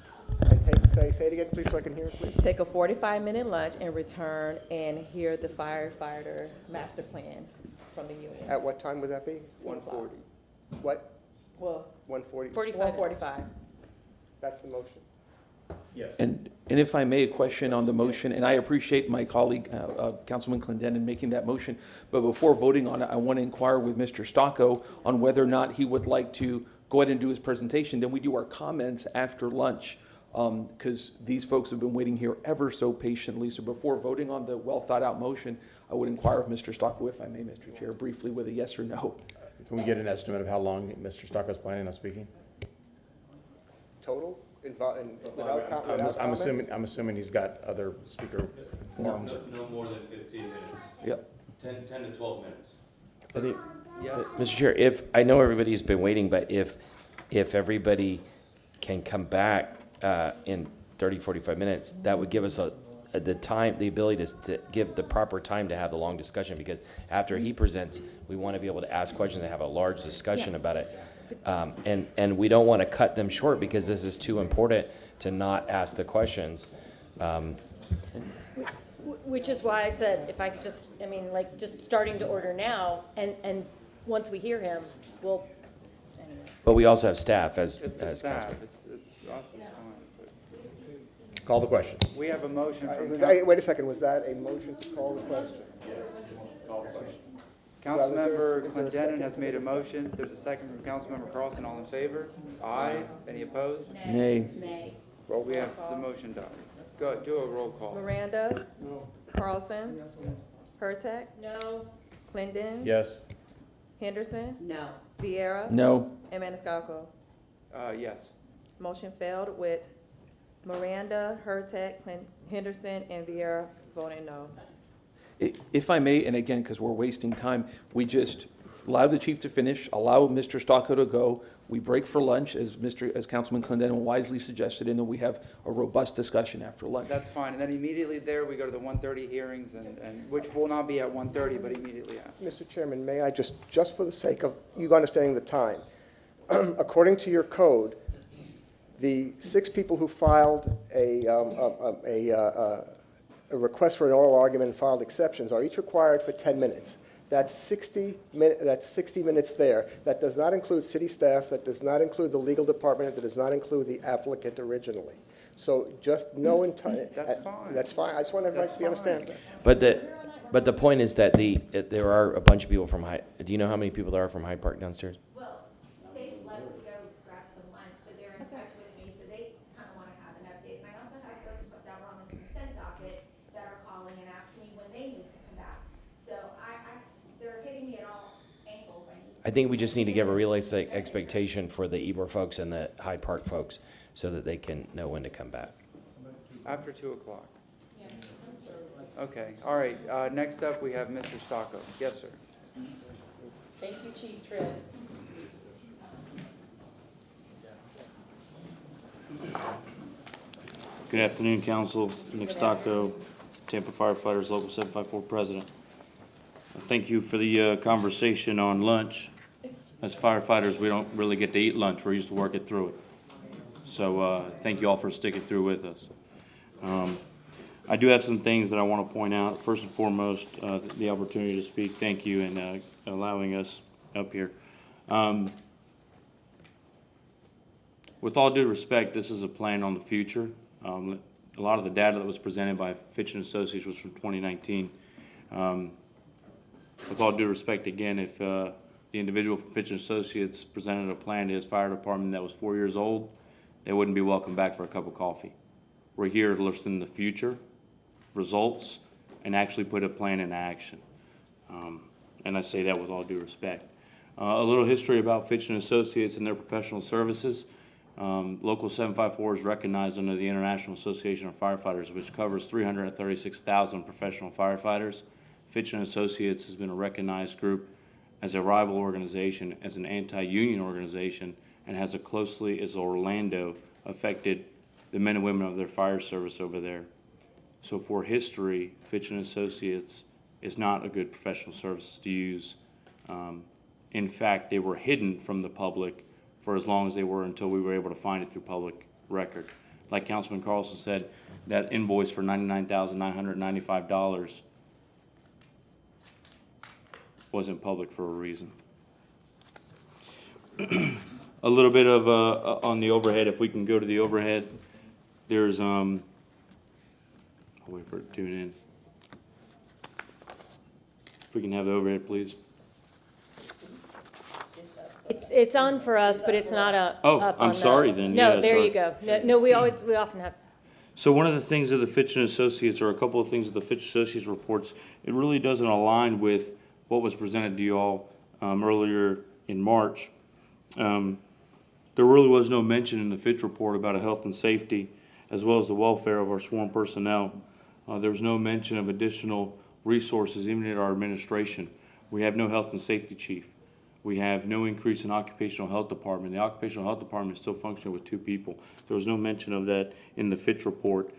And say it again, please, so I can hear it, please. Take a 45-minute lunch and return and hear the firefighter master plan from the union. At what time would that be? 1:40. What? Well, 1:40? 1:45. That's the motion. Yes. And if I may, a question on the motion, and I appreciate my colleague, Councilman Clendenin, making that motion, but before voting on it, I want to inquire with Mr. Stocco on whether or not he would like to go ahead and do his presentation. Then we do our comments after lunch, because these folks have been waiting here ever so patiently. So before voting on the well-thought-out motion, I would inquire of Mr. Stocco, if I may, Mr. Chair, briefly with a yes or no. Can we get an estimate of how long Mr. Stocco's planning on speaking? Total? Without I'm assuming he's got other speaker forms. No more than 15 minutes. Yep. 10 to 12 minutes. I think, Yes. Mr. Chair, I know everybody's been waiting, but if everybody can come back in 30, 45 minutes, that would give us the ability to give the proper time to have the long discussion, because after he presents, we want to be able to ask questions and have a large discussion about it. And we don't want to cut them short because this is too important to not ask the questions. Which is why I said, if I could just, just starting to order now, and once we hear him, we'll, anyway. But we also have staff as It's the staff. Councilman. It's us, it's fine. But Call the question. we have a motion from Wait a second, was that a motion to call the question? Yes. Call the question. Councilmember Is there a Clendenin second has to made a this? motion. There's a second from Councilmember Carlson. All in favor? Aye. Any opposed? Nay. Nay. Well, we have, the motion dies. Go, do a roll call. Miranda? Carlson? Hurtak? No. Clendenin? Yes. Henderson? No. Vieira? No. And Maniscalco. Yes. Motion failed with Miranda, Hurtak, Henderson, and Vieira voting no. If I may, and again, because we're wasting time, we just allow the chief to finish, allow Mr. Stocco to go. We break for lunch, as Councilman Clendenin wisely suggested, and then we have a robust discussion after lunch. That's fine. And then immediately there, we go to the 1:30 hearings, and which will not be at 1:30, but immediately after. Mr. Chairman, may I just for the sake of you understanding the time, according to your code, the 6 people who filed a request for an oral argument and filed exceptions are each required for 10 minutes. That's 60 minutes there. That does not include city staff, that does not include the legal department, that does not include the applicant originally. So just know in time. That's fine. That's fine. I just want everybody to understand that. But the point is that there are a bunch of people from Hyde. Do you know how many people there are from Hyde Park downstairs? Well, they left to go grab some lunch, so they're in touch with me, so they kind of want to have an update. And I also have folks that were on the consent docket that are calling and asking me when they need to come back. So they're hitting me at I think we just need to give a realistic expectation for the Ybor folks and the Hyde Park folks so that they can know when to come back. After 2 o'clock? Okay, all right. Next up, we have Mr. Stocco. Yes, sir. Thank you, Chief Trent. Good afternoon, Council. Nick Stocco, Tampa Firefighters Local 754 President. Thank you for the conversation on lunch. As firefighters, we don't really get to eat lunch. We're used to working through it. So thank you all for sticking through with us. I do have some things that I want to point out. First and foremost, the opportunity to speak. Thank you and allowing us up here. With all due respect, this is a plan on the future. A lot of the data that was presented by Fitch and Associates was from 2019. With all due respect, again, if the individual from Fitch and Associates presented a plan to his fire department that was 4 years old, they wouldn't be welcome back for a cup of coffee. We're here to listen in the future, results, and actually put a plan into action. And I say that with all due respect. A little history about Fitch and Associates and their professional services. Local 754 is recognized under the International Association of Firefighters, which covers 336,000 professional firefighters. Fitch and Associates has been a recognized group as a rival organization, as an anti-union organization, and has as closely as Orlando affected the men and women of their fire service over there. So for history, Fitch and Associates is not a good professional service to use. In fact, they were hidden from the public for as long as they were until we were able to find it through public record. Like Councilman Carlson said, that invoice for $99,995 wasn't public for a reason. A little bit of on the overhead, if we can go to the overhead, there's I'll wait for it to tune in. If we can have the overhead, please. It's on for us, but it's not up. Oh, up I'm on sorry the, then. No, Yeah, there sorry. you go. No, we often have. So one of the things of the Fitch and Associates, or a couple of things of the Fitch Associates reports, it really doesn't align with what was presented to you all earlier in March. There really was no mention in the Fitch report about health and safety, as well as the welfare of our sworn personnel. There was no mention of additional resources, even in our administration. We have no health and safety chief. We have no increase in occupational health department. The occupational health department is still functioning with 2 people. There was no mention of that in the Fitch report.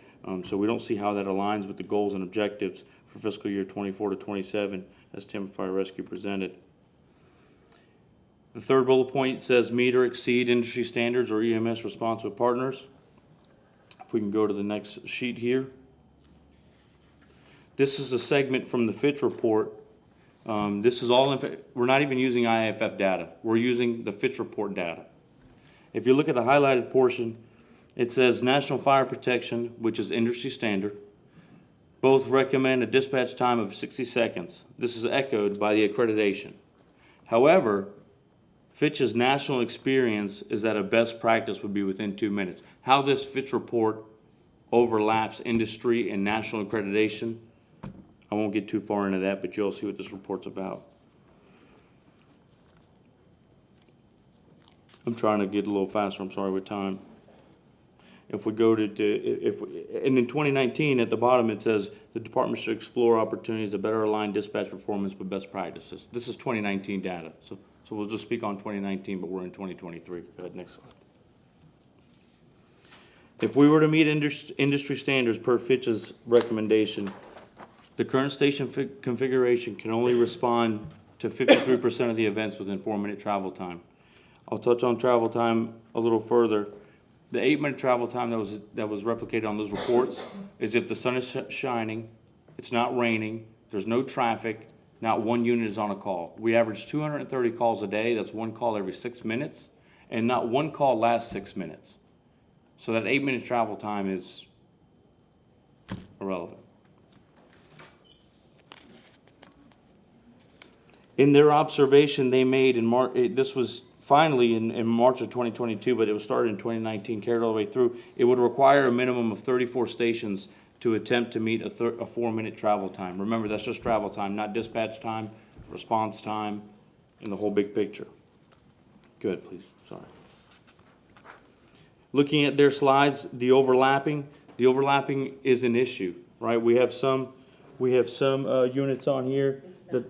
So we don't see how that aligns with the goals and objectives for fiscal year 24 to 27 as Tampa Fire Rescue presented. The third bullet point says meet or exceed industry standards or EMS response with partners. If we can go to the next sheet here. This is a segment from the Fitch report. This is all, we're not even using IAFF data. We're using the Fitch report data. If you look at the highlighted portion, it says National Fire Protection, which is industry standard, both recommend a dispatch time of 60 seconds. This is echoed by the accreditation. However, Fitch's national experience is that a best practice would be within 2 minutes. How this Fitch report overlaps industry and national accreditation, I won't get too far into that, but you'll see what this report's about. I'm trying to get a little faster, I'm sorry, with time. If we go and in 2019, at the bottom, it says the department should explore opportunities to better align dispatch performance with best practices. This is 2019 data, so we'll just speak on 2019, but we're in 2023. Go ahead, next slide. If we were to meet industry standards per Fitch's recommendation, the current station configuration can only respond to 53% of the events within 4-minute travel time. I'll touch on travel time a little further. The 8-minute travel time that was replicated on those reports is if the sun is shining, it's not raining, there's no traffic, not one unit is on a call. We average 230 calls a day. That's 1 call every 6 minutes, and not 1 call lasts 6 minutes. So that 8-minute travel time is irrelevant. In their observation they made in March, this was finally in March of 2022, but it was started in 2019, carried all the way through. It would require a minimum of 34 stations to attempt to meet a 4-minute travel time. Remember, that's just travel time, not dispatch time, response time, in the whole big picture. Good, please, sorry. Looking at their slides, the overlapping is an issue, right? We have some units on here that.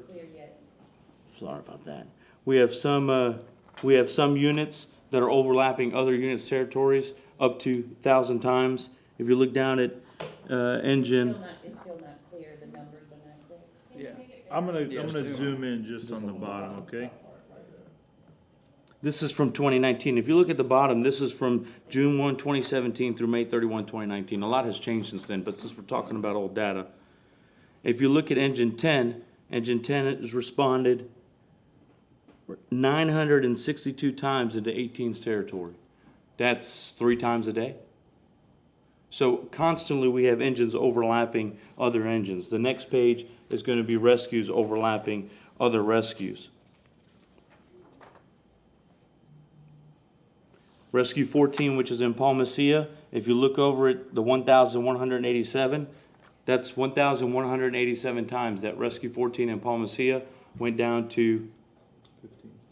Sorry about that. We have some units that are overlapping other units' territories up to 1,000 times. If you look down at engine. It's still not clear, the numbers are not clear. I'm gonna zoom in just on the bottom, okay? This is from 2019. If you look at the bottom, this is from June 1, 2017 through May 31, 2019. A lot has changed since then, but since we're talking about old data. If you look at Engine 10 has responded 962 times into 18's territory. That's 3 times a day. So constantly we have engines overlapping other engines. The next page is going to be rescues overlapping other rescues. Rescue 14, which is in Palmacia, if you look over at the 1,187, that's 1,187 times that Rescue 14 in Palmacia went down to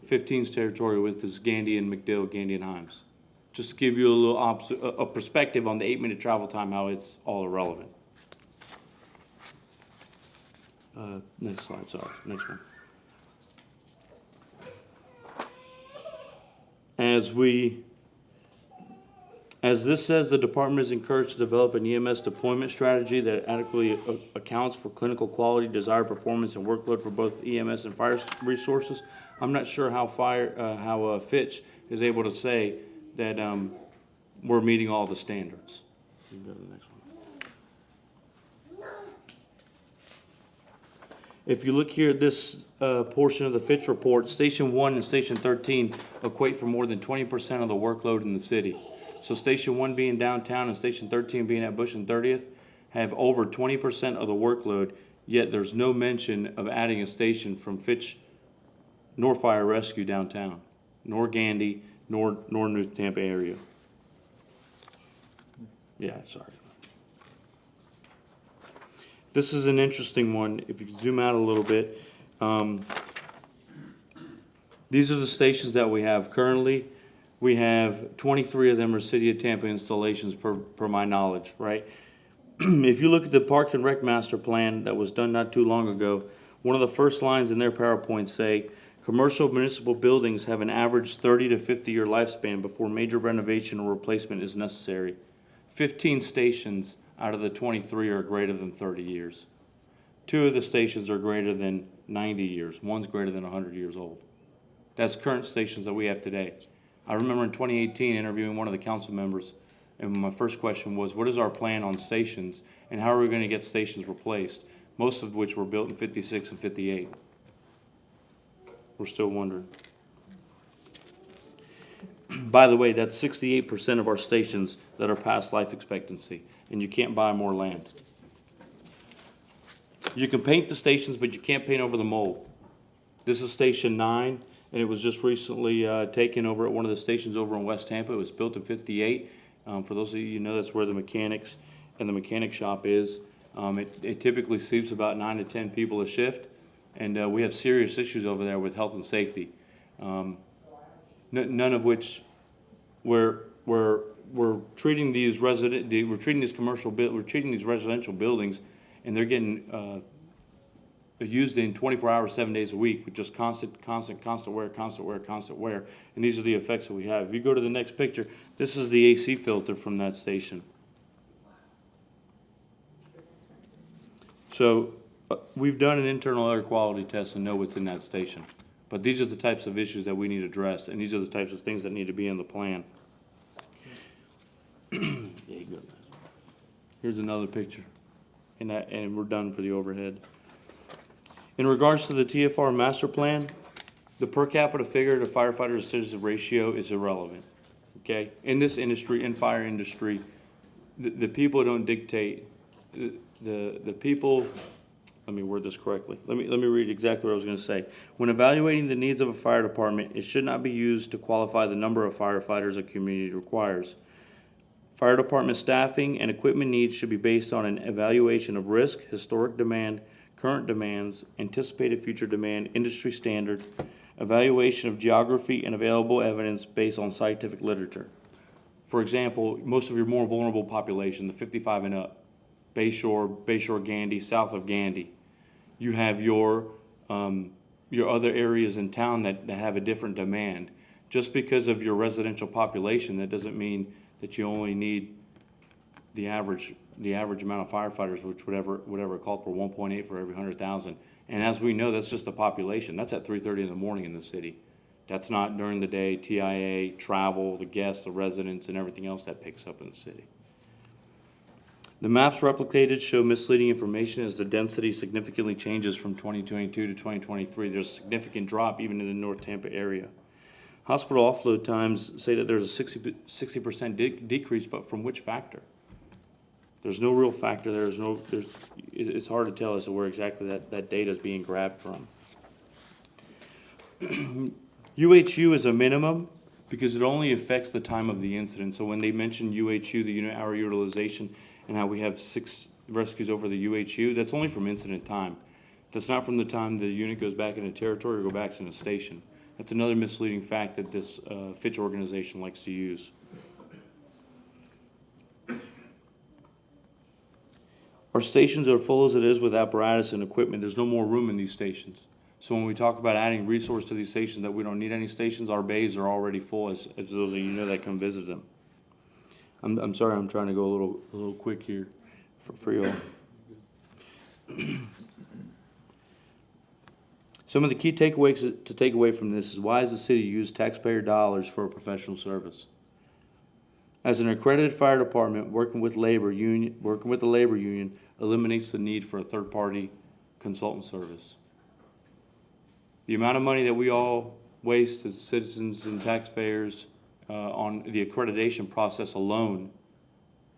15's territory with this Gandy and McDill, Gandy and Himes. Just to give you a little a perspective on the 8-minute travel time, how it's all irrelevant. Next slide, sorry, next one. As this says, the department is encouraged to develop an EMS deployment strategy that adequately accounts for clinical quality, desired performance, and workload for both EMS and fire resources. I'm not sure how Fitch is able to say that we're meeting all the standards. You can go to the next one. If you look here at this portion of the Fitch report, Station 1 and Station 13 equate for more than 20% of the workload in the city. So Station 1 being downtown and Station 13 being at Bush and 30th have over 20% of the workload, yet there's no mention of adding a station from Fitch nor Fire Rescue downtown, nor Gandy, nor New Tampa area. Yeah, sorry. This is an interesting one. If you can zoom out a little bit. These are the stations that we have currently. We have 23 of them are City of Tampa installations per my knowledge, right? If you look at the Park and Rec Master Plan that was done not too long ago, one of the first lines in their PowerPoint say, commercial municipal buildings have an average 30 to 50-year lifespan before major renovation or replacement is necessary. 15 stations out of the 23 are greater than 30 years. 2 of the stations are greater than 90 years. One's greater than 100 years old. That's current stations that we have today. I remember in 2018 interviewing one of the council members, and my first question was, what is our plan on stations, and how are we going to get stations replaced, most of which were built in 56 and 58. We're still wondering. By the way, that's 68% of our stations that are past life expectancy, and you can't buy more land. You can paint the stations, but you can't paint over the mold. This is Station 9, and it was just recently taken over at one of the stations over in West Tampa. It was built in 58. For those of you who know, that's where the mechanics and the mechanic shop is. It typically sleeps about 9 to 10 people a shift, and we have serious issues over there with health and safety. None of which we're treating these we're treating these residential buildings, and they're getting used in 24 hours, 7 days a week with just constant wear. And these are the effects that we have. If you go to the next picture, this is the AC filter from that station. So we've done an internal air quality test and know what's in that station. But these are the types of issues that we need addressed, and these are the types of things that need to be in the plan. Here's another picture, and we're done for the overhead. In regards to the TFR master plan, the per capita figure to firefighter to citizen ratio is irrelevant. Okay, in this industry, in fire industry, the people don't dictate. The people. Let me word this correctly. Let me read exactly what I was going to say. When evaluating the needs of a fire department, it should not be used to qualify the number of firefighters a community requires. Fire department staffing and equipment needs should be based on an evaluation of risk, historic demand, current demands, anticipated future demand, industry standard, evaluation of geography and available evidence based on scientific literature. For example, most of your more vulnerable population, the 55 and up, Bayshore, Gandy, south of Gandy, you have your other areas in town that have a different demand. Just because of your residential population, that doesn't mean that you only need the average amount of firefighters, which whatever it called for, 1.8 for every 100,000. And as we know, that's just the population. That's at 3:30 in the morning in the city. That's not during the day, TIA, travel, the guests, the residents, and everything else that picks up in the city. The maps replicated show misleading information as the density significantly changes from 2022 to 2023. There's a significant drop even in the North Tampa area. Hospital offload times say that there's a 60% decrease, but from which factor? There's no real factor there. It's hard to tell as to where exactly that data is being grabbed from. UHU is a minimum because it only affects the time of the incident. So when they mention UHU, the unit hour utilization, and how we have 6 rescues over the UHU, that's only from incident time. That's not from the time the unit goes back into territory or go back in a station. That's another misleading fact that this Fitch organization likes to use. Our stations are full as it is with apparatus and equipment. There's no more room in these stations. So when we talk about adding resource to these stations, that we don't need any stations, our bays are already full, as those of you know that come visit them. I'm sorry, I'm trying to go a little quick here for y'all. Some of the key takeaways to take away from this is, why does the city use taxpayer dollars for a professional service? As an accredited fire department, working with the labor union eliminates the need for a third-party consultant service. The amount of money that we all waste as citizens and taxpayers on the accreditation process alone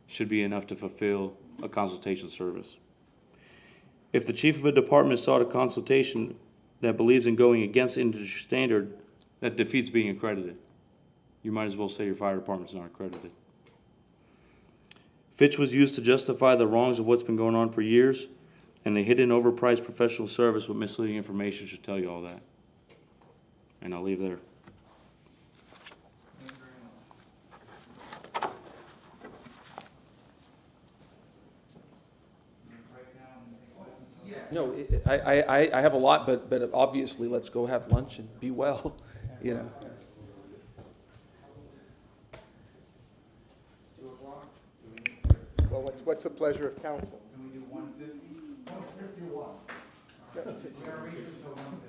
should be enough to fulfill a consultation service. If the chief of a department sought a consultation that believes in going against industry standard, that defeats being accredited. You might as well say your fire department's not accredited. Fitch was used to justify the wrongs of what's been going on for years, and the hidden overpriced professional service with misleading information should tell you all that. And I'll leave there. No, I have a lot, but obviously, let's go have lunch and be well, you know. Well, what's the pleasure of council? Can we do 150? 151. Yes. We are reaching to 150.